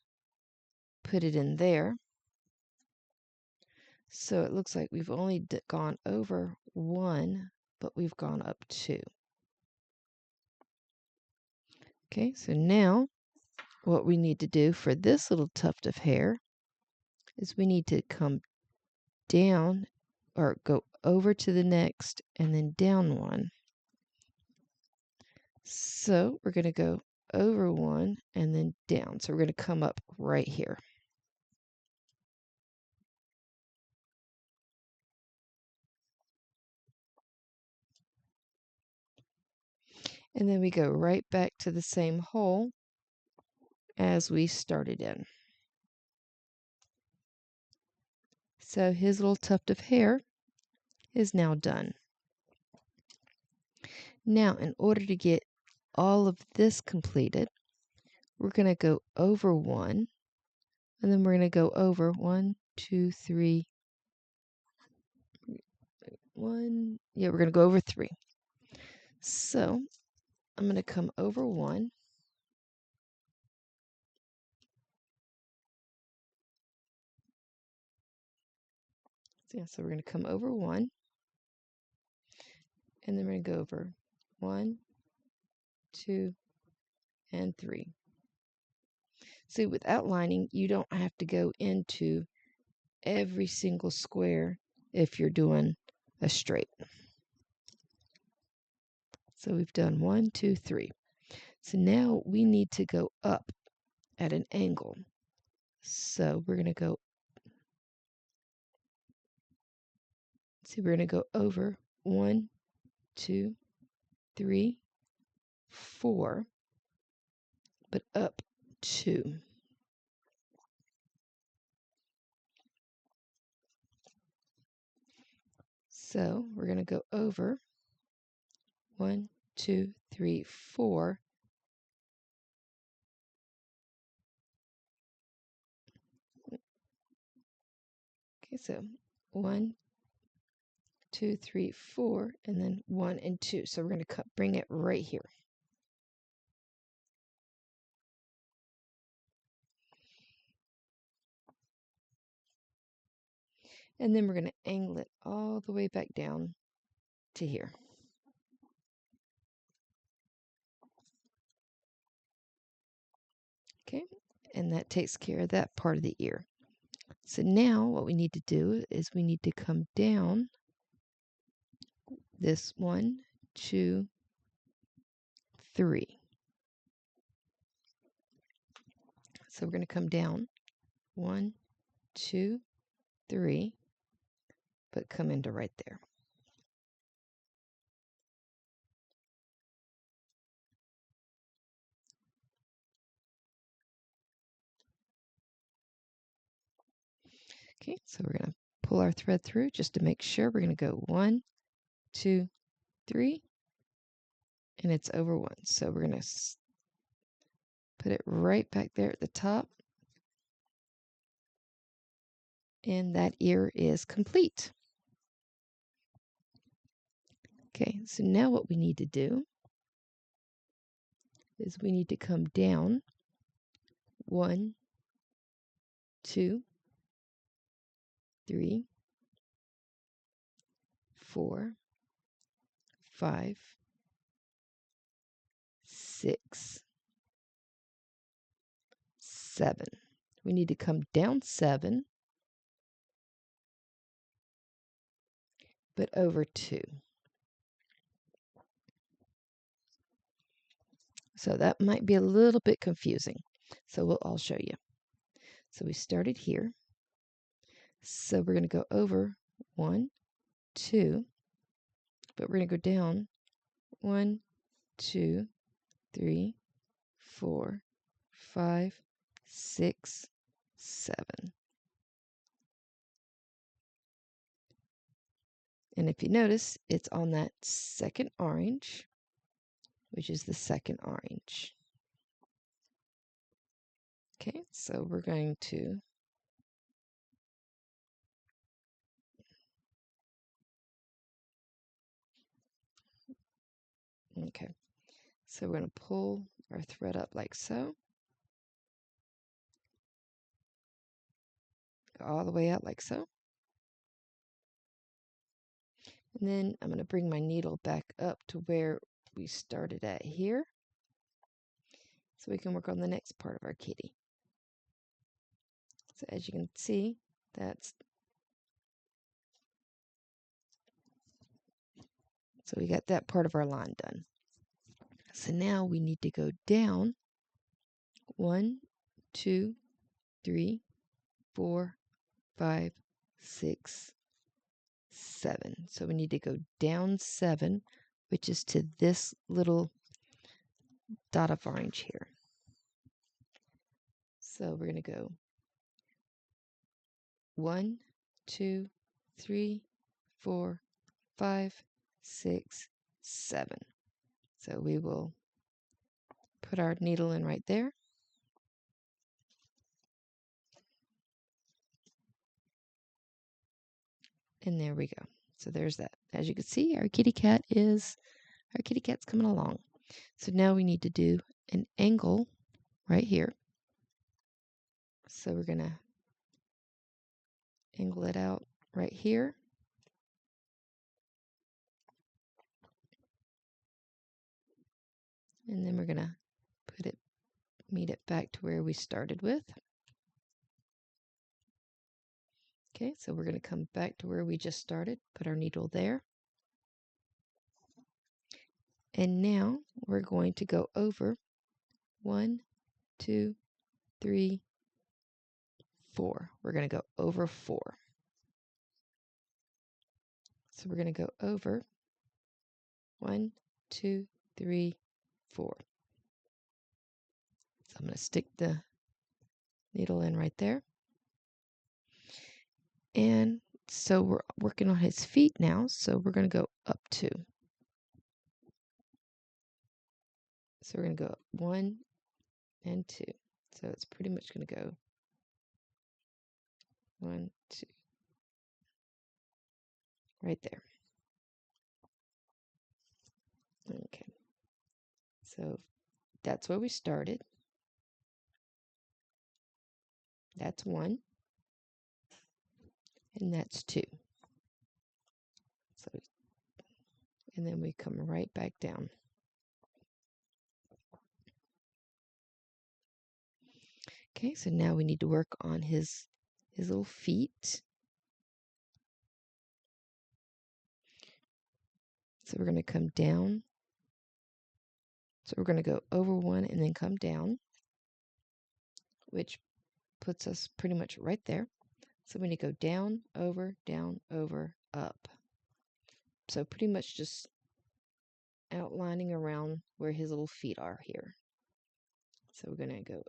put it in there. So it looks like we've only gone over one, but we've gone up two. Okay, so now what we need to do for this little tuft of hair is we need to come down, or go over to the next and then down one. So we're going to go over one and then down. So we're going to come up right here. And then we go right back to the same hole as we started in. So his little tuft of hair is now done. Now, in order to get all of this completed, we're going to go over one, and then we're going to go over one, two, three, one. Yeah, we're going to go over three. So I'm going to come over one. So we're going to come over one, and then we're going to go over one, two, and three. See, with outlining, you don't have to go into every single square if you're doing a straight. So we've done one, two, three. So now we need to go up at an angle. So we're going to go, see, we're going to go over one, two, three, four, but up two. So we're going to go over one, two, three, four. Okay, so one, two, three, four, and then one and two. So we're going to bring it right here. And then we're going to angle it all the way back down to here. Okay, and that takes care of that part of the ear. So now what we need to do is we need to come down this one, two, three. So we're going to come down one, two, three, but come into right there. Okay, so we're going to pull our thread through just to make sure. We're going to go one, two, three, and it's over one. So we're going to put it right back there at the top. And that ear is complete. Okay, so now what we need to do is we need to come down one, two, three, four, five, six, seven. We need to come down seven, but over 2. So that might be a little bit confusing. So I'll show you. So we started here. So we're going to go over 1, 2, but we're going to go down 1, 2, 3, 4, 5, 6, 7. And if you notice, it's on that second orange, which is the second orange. Okay, so we're going to so we're going to pull our thread up like so, go all the way out like so. And then I'm going to bring my needle back up to where we started at here, so we can work on the next part of our kitty. So as you can see, so we got that part of our line done. So now we need to go down 1, 2, 3, 4, 5, 6, 7. So we need to go down 7, which is to this little dot of orange here. So we're going to go 1, 2, 3, 4, 5, 6, 7. So we will put our needle in right there. And there we go. So there's that. As you can see, our kitty cat's coming along. So now we need to do an angle right here. So we're going to angle it out right here. And then we're going to meet it back to where we started with. Okay, so we're going to come back to where we just started, put our needle there. And now we're going to go over 1, 2, 3, 4. We're going to go over 4. So we're going to go over 1, 2, 3, 4. So I'm going to stick the needle in right there. And so we're working on his feet now, so we're going to go up 2. So we're going to go up 1 and 2. So it's pretty much going to go 1, 2, right there. Okay. So that's where we started. That's 1. And that's 2. So, and then we come right back down. Okay, so now we need to work on his little feet. So we're going to come down. So we're going to go over 1 and then come down, which puts us pretty much right there. So we need to go down, over, up. So pretty much just outlining around where his little feet are here. So we're going to go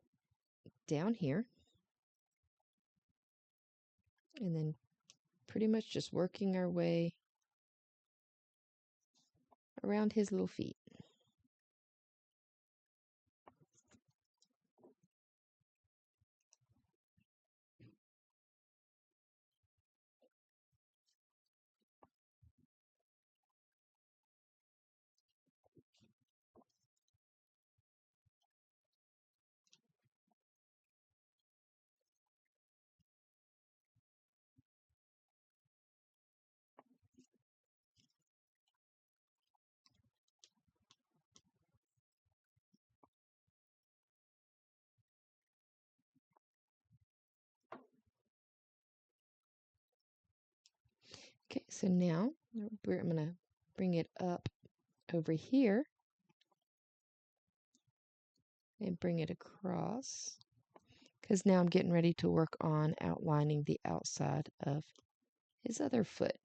down here and then pretty much just working our way around his little feet. Okay, so now I'm going to bring it up over here and bring it across, because now I'm getting ready to work on outlining the outside of his other foot.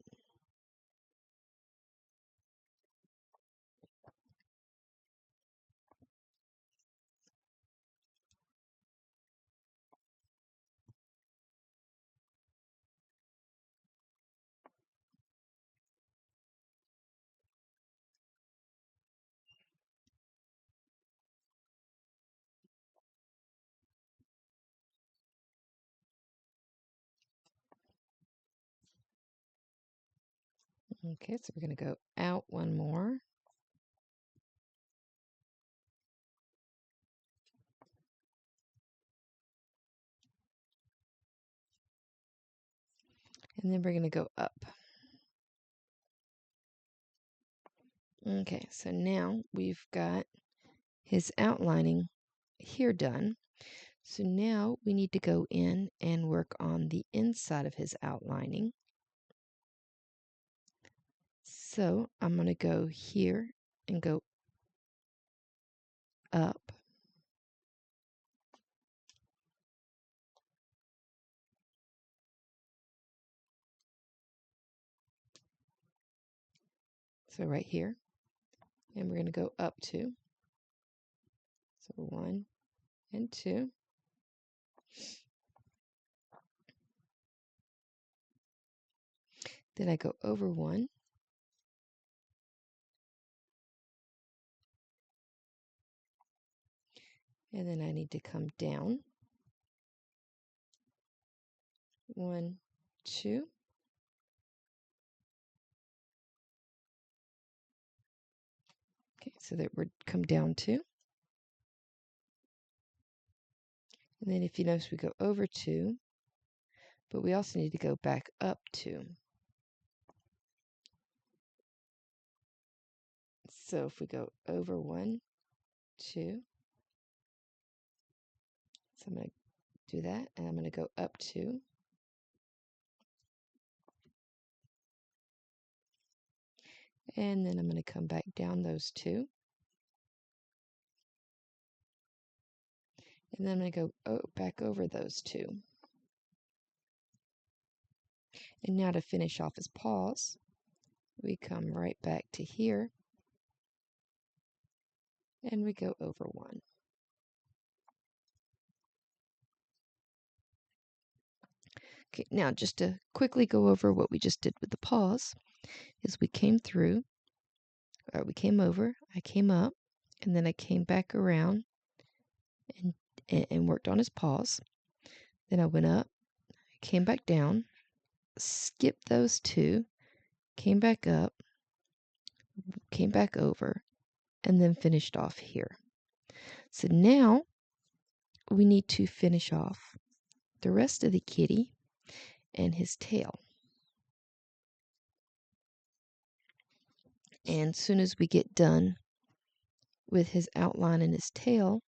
Okay, so we're going to go out one more. And then we're going to go up. Okay, so now we've got his outlining here done. So now we need to go in and work on the inside of his outlining. So I'm going to go here and go up. So right here. And we're going to go up 2. So 1 and 2. Then I go over 1. And then I need to come down. 1, 2. Okay, so that we're come down 2. And then if you notice, we go over 2, but we also need to go back up 2. So if we go over 1, 2, so I'm going to do that, and I'm going to go up 2. And then I'm going to come back down those 2. And then I'm going to go back over those 2. And now to finish off his paws, we come right back to here, and we go over 1. Okay, now just to quickly go over what we just did with the paws, is we came through, or we came over, I came up, and then I came back around and worked on his paws. Then I went up, came back down, skipped those 2, came back up, came back over, and then finished off here. So now we need to finish off the rest of the kitty and his tail. And as soon as we get done with his outline and his tail,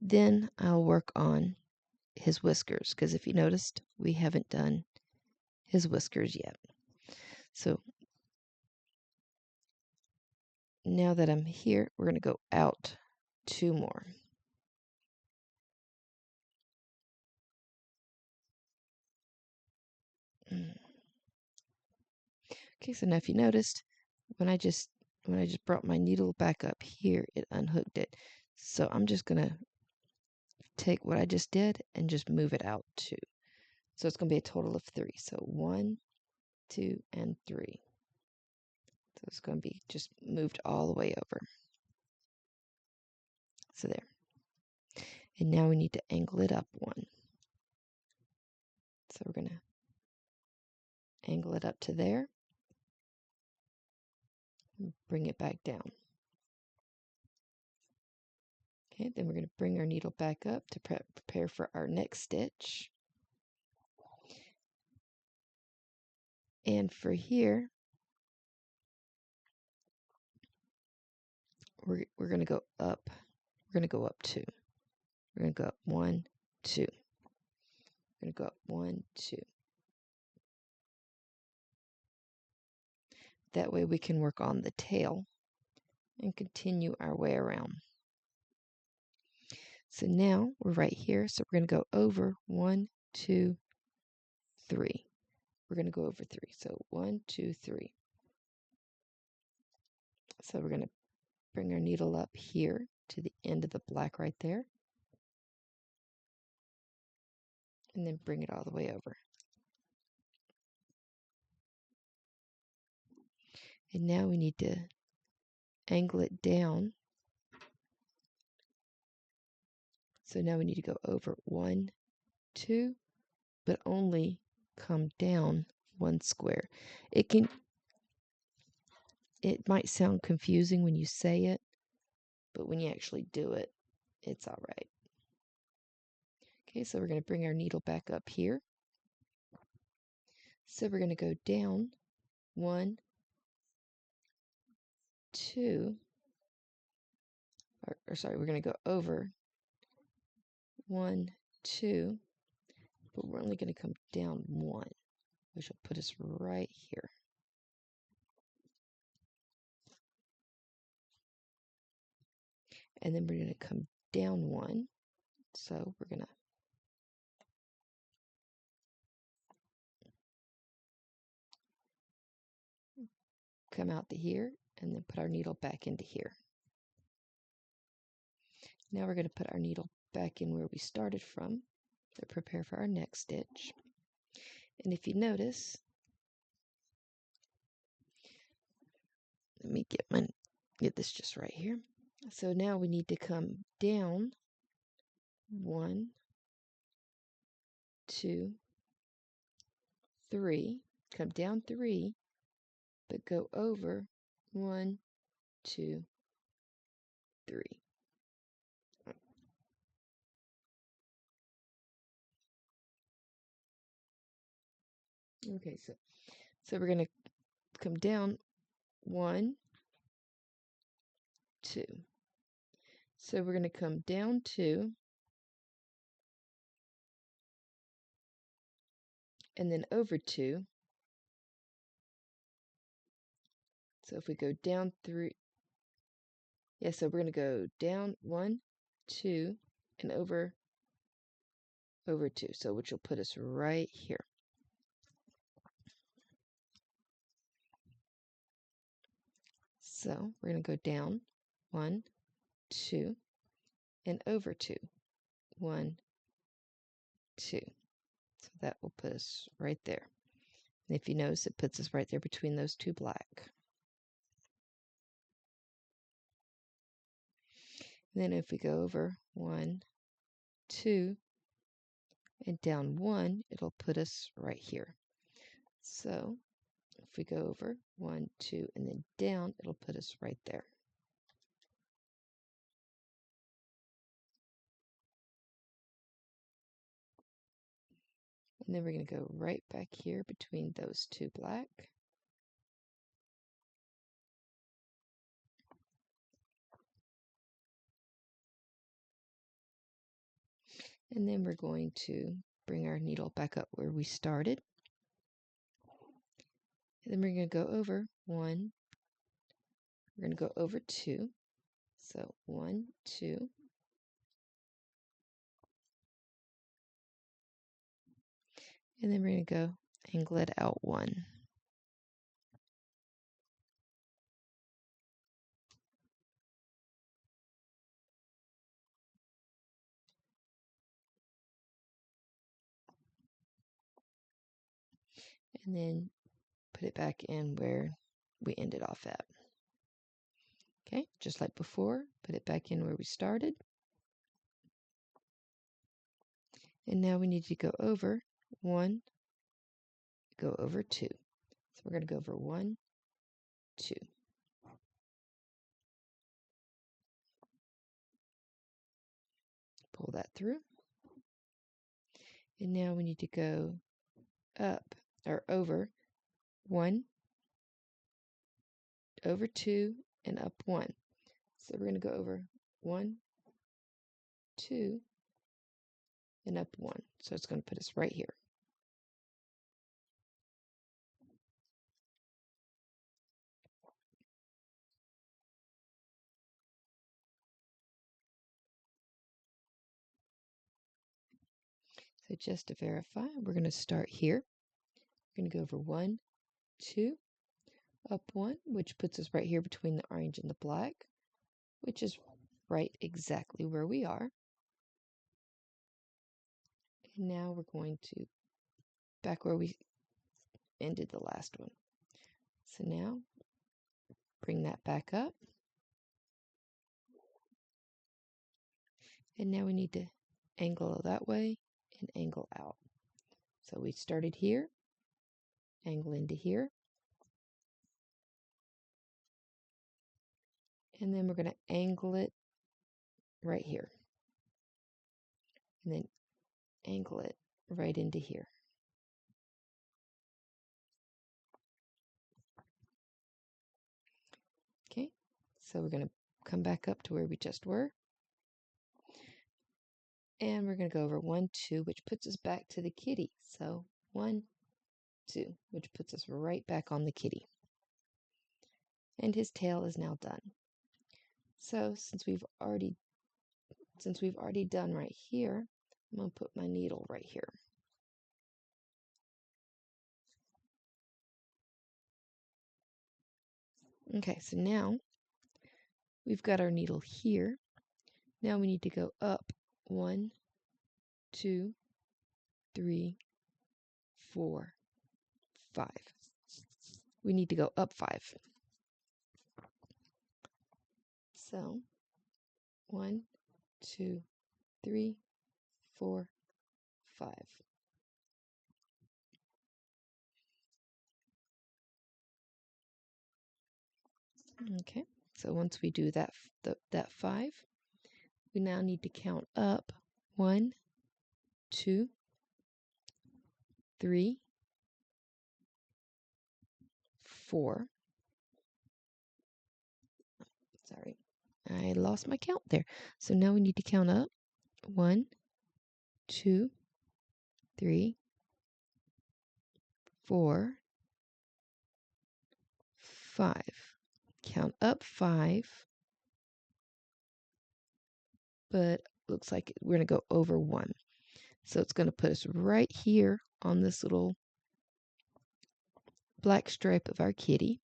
then I'll work on his whiskers, because if you noticed, we haven't done his whiskers yet. So now that I'm here, we're going to go out 2 more. Okay, so now if you noticed, when I just brought my needle back up here, it unhooked it. So I'm just going to take what I just did and just move it out 2. So it's going to be a total of 3. So 1, 2, and 3. So it's going to be just moved all the way over. So there. And now we need to angle it up 1. So we're going to angle it up to there. And bring it back down. Okay, then we're going to bring our needle back up to prepare for our next stitch. And for here, we're going to go up. We're going to go up 2. We're going to go up 1, 2. We're going to go up 1, 2. That way we can work on the tail and continue our way around. So now we're right here. So we're going to go over 1, 2, 3. We're going to go over 3. So 1, 2, 3. So we're going to bring our needle up here to the end of the black right there. And then bring it all the way over. And now we need to angle it down. So now we need to go over 1, 2, but only come down 1 square. It might sound confusing when you say it, but when you actually do it, it's all right. Okay, so we're going to bring our needle back up here. So we're going to go down 1, 2, or sorry, we're going to go over 1, 2, but we're only going to come down 1, which will put us right here. And then we're going to come down 1, so we're going to come out to here and then put our needle back into here. Now we're going to put our needle back in where we started from to prepare for our next stitch. And if you notice, let me get this just right here. So now we need to come down 1, 2, 3. Come down 3, but go over 1, 2, 3. Okay, so we're going to come down 1, 2. So we're going to come down 2, and then over 2. So if we go down 3, yeah, so we're going to go down 1, 2, and over 2, so which will put us right here. So we're going to go down 1, 2, and over 2. 1, 2. So that will put us right there. And if you notice, it puts us right there between those 2 black. And then if we go over 1, 2, and down 1, it'll put us right here. So if we go over 1, 2, and then down, it'll put us right there. And then we're going to go right back here between those 2 black. And then we're going to bring our needle back up where we started. And then we're going to go over 1. We're going to go over 2. So 1, 2. And then we're going to go angle it out 1. And then put it back in where we ended off at. Okay, just like before, put it back in where we started. And now we need to go over 1, go over 2. So we're going to go over 1, 2. Pull that through. And now we need to go up or over 1, over 2, and up 1. So we're going to go over 1, 2, and up 1. So it's going to put us right here. So just to verify, we're going to start here. We're going to go over 1, 2, up 1, which puts us right here between the orange and the black, which is right exactly where we are. And now we're going to back where we ended the last one. So now bring that back up. And now we need to angle that way and angle out. So we started here, angle into here, and then we're going to angle it right here, and then angle it right into here. Okay, so we're going to come back up to where we just were, and we're going to go over 1, 2, which puts us back to the kitty. So 1, 2, which puts us right back on the kitty. And his tail is now done. So since we've already done right here, I'm going to put my needle right here. Okay, so now we've got our needle here. Now we need to go up 1, 2, 3, 4, 5. We need to go up 5. So 1, 2, 3, 4, 5. Okay, so once we do that 5, we now need to count up 1, 2, 3, 4. Sorry, I lost my count there. So now we need to count up 1, 2, 3, 4, 5. Count up 5, but looks like we're going to go over 1. So it's going to put us right here on this little black stripe of our kitty,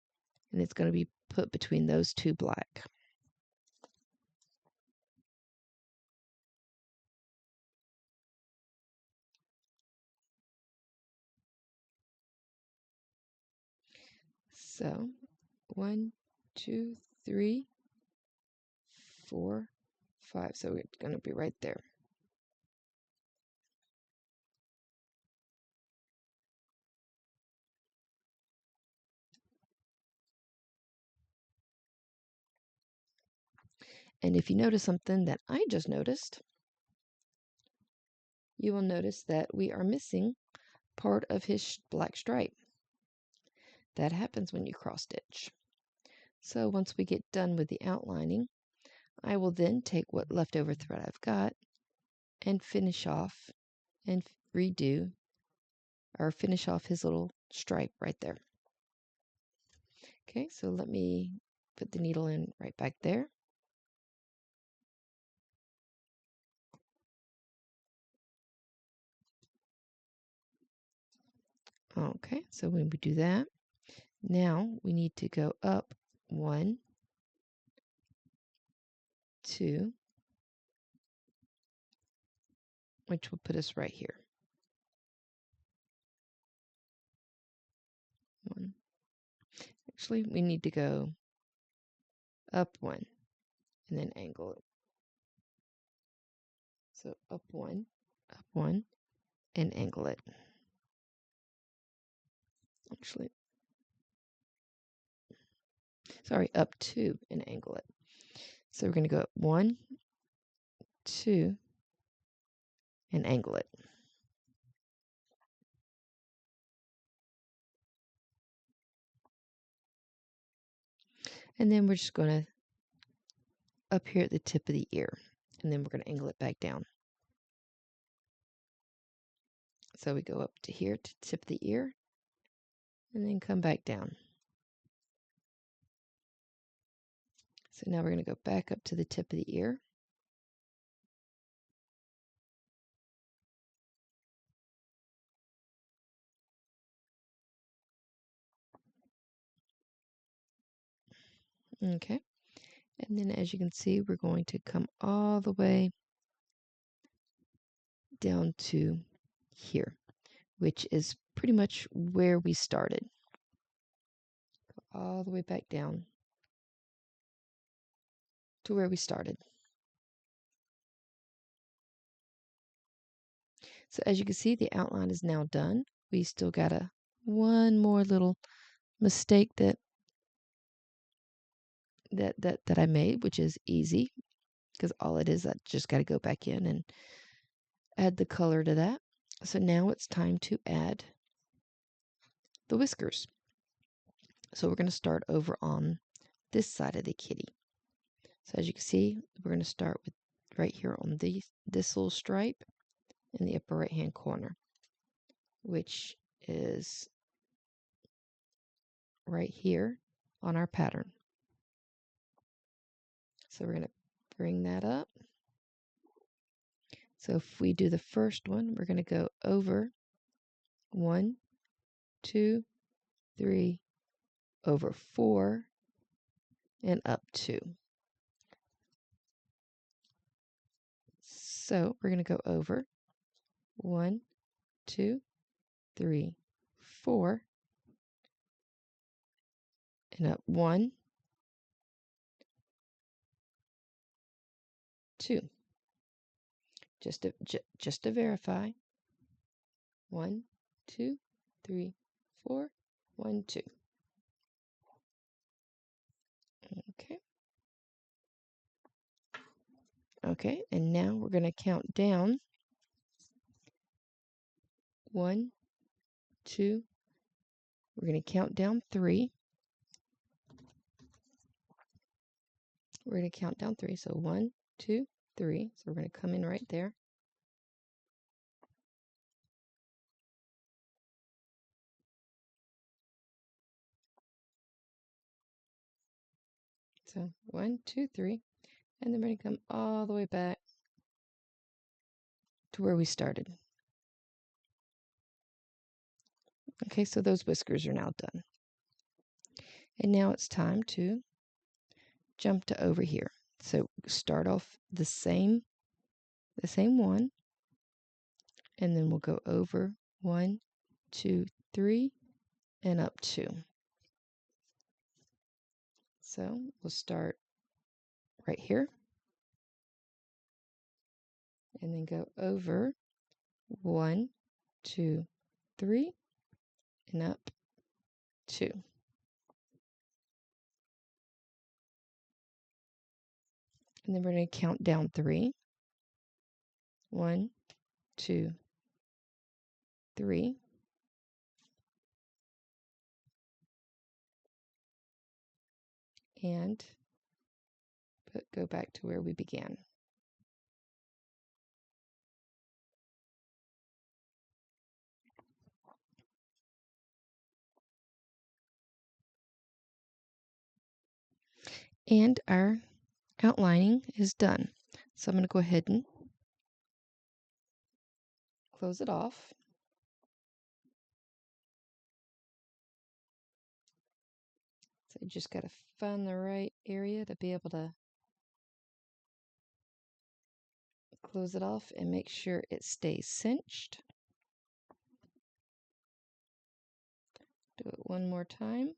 and it's going to be put between those two black. So 1, 2, 3, 4, 5. So it's going to be right there. And if you notice something that I just noticed, you will notice that we are missing part of his black stripe. That happens when you cross stitch. So once we get done with the outlining, I will then take what leftover thread I've got and finish off and redo or finish off his little stripe right there. Okay, so let me put the needle in right back there. Okay, so when we do that, now we need to go up 1, 2, which will put us right here. 1. Actually, we need to go up 1 and then angle it. So up 1, and angle it. Actually, sorry, up 2 and angle it. So we're going to go up 1, 2, and angle it. And then we're just going to up here at the tip of the ear, and then we're going to angle it back down. So we go up to here to tip of the ear, and then come back down. So now we're going to go back up to the tip of the ear. Okay. And then as you can see, we're going to come all the way down to here, which is pretty much where we started. All the way back down to where we started. So as you can see, the outline is now done. We still got one more little mistake that I made, which is easy because all it is, I just got to go back in and add the color to that. So now it's time to add the whiskers. So we're going to start over on this side of the kitty. So as you can see, we're going to start with right here on this little stripe in the upper right hand corner, which is right here on our pattern. So we're going to bring that up. So if we do the first one, we're going to go over 1, 2, 3, over 4, and up 2. So we're going to go over 1, 2, 3, 4, and up 1, 2. Just to verify. 1, 2, 3, 4, 1, 2. Okay. Okay, and now we're going to count down 1, 2. We're going to count down 3. We're going to count down 3. So 1, 2, 3. So we're going to come in right there. So 1, 2, 3. And then we're going to come all the way back to where we started. Okay, so those whiskers are now done. And now it's time to jump to over here. So start off the same one, and then we'll go over 1, 2, 3, and up 2. So we'll start right here, and then go over 1, 2, 3, and up 2. And then we're going to count down 3. 1, 2, 3. And go back to where we began. And our outlining is done. So I'm going to go ahead and close it off. So you just got to find the right area to be able to close it off and make sure it stays cinched. Do it one more time.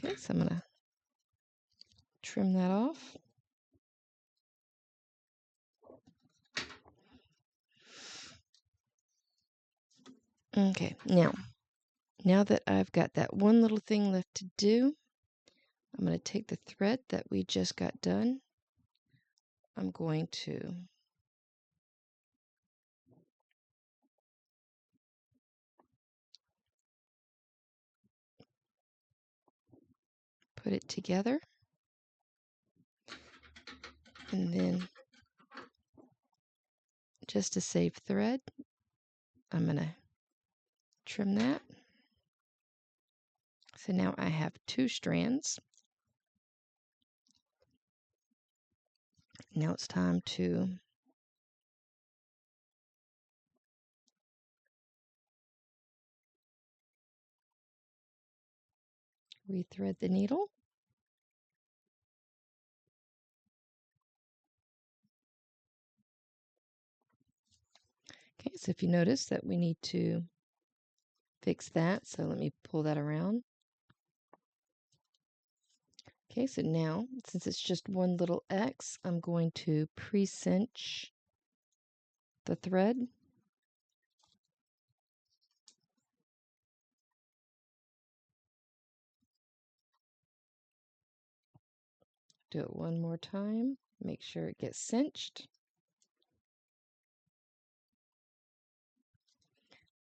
Okay, so I'm going to trim that off. Okay, now that I've got that one little thing left to do, I'm going to take the thread that we just got done. I'm going to put it together, and then just to save thread, I'm going to trim that. So now I have 2 strands. Now it's time to Rethread the needle. Okay, so if you notice that we need to fix that, so let me pull that around. Okay, so now, since it's just one little X, I'm going to pre-cinch the thread. Do it one more time. Make sure it gets cinched.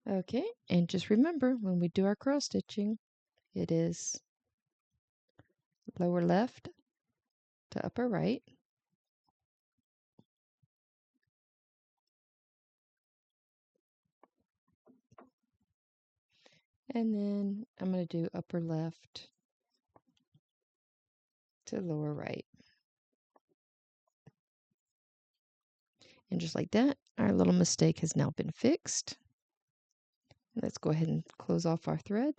Okay, and just remember, when we do our cross stitching, it is lower left to upper right. And then I'm going to do upper left to lower right. And just like that, our little mistake has now been fixed. Let's go ahead and close off our thread.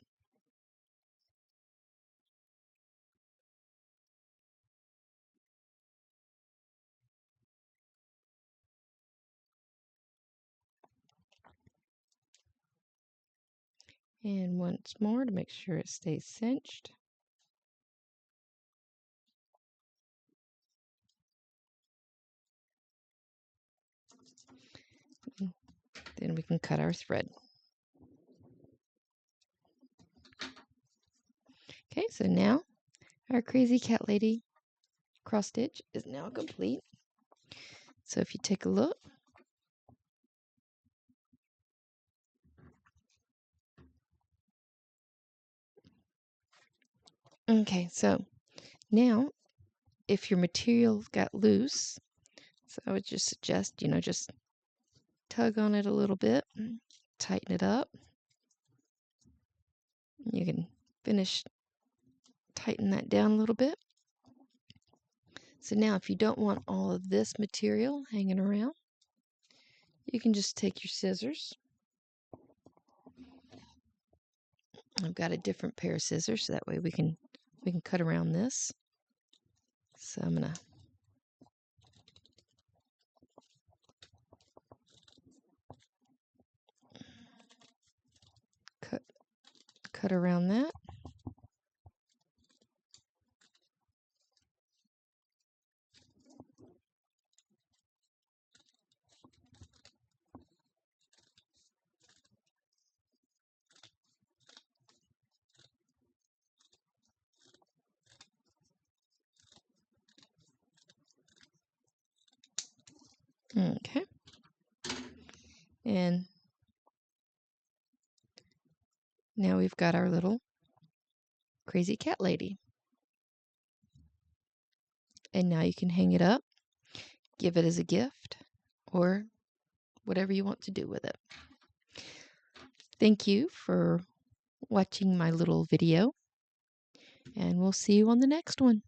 And once more to make sure it stays cinched. Then we can cut our thread. Okay, so now our crazy cat lady cross stitch is now complete. So if you take a look, okay, so now if your material got loose, so I would just suggest, just tug on it a little bit, tighten it up. You can tighten that down a little bit. So now if you don't want all of this material hanging around, you can just take your scissors. I've got a different pair of scissors, so that way we can cut around this. So I'm gonna cut around that. Okay. And now we've got our little crazy cat lady. And now you can hang it up, give it as a gift, or whatever you want to do with it. Thank you for watching my little video, and we'll see you on the next one.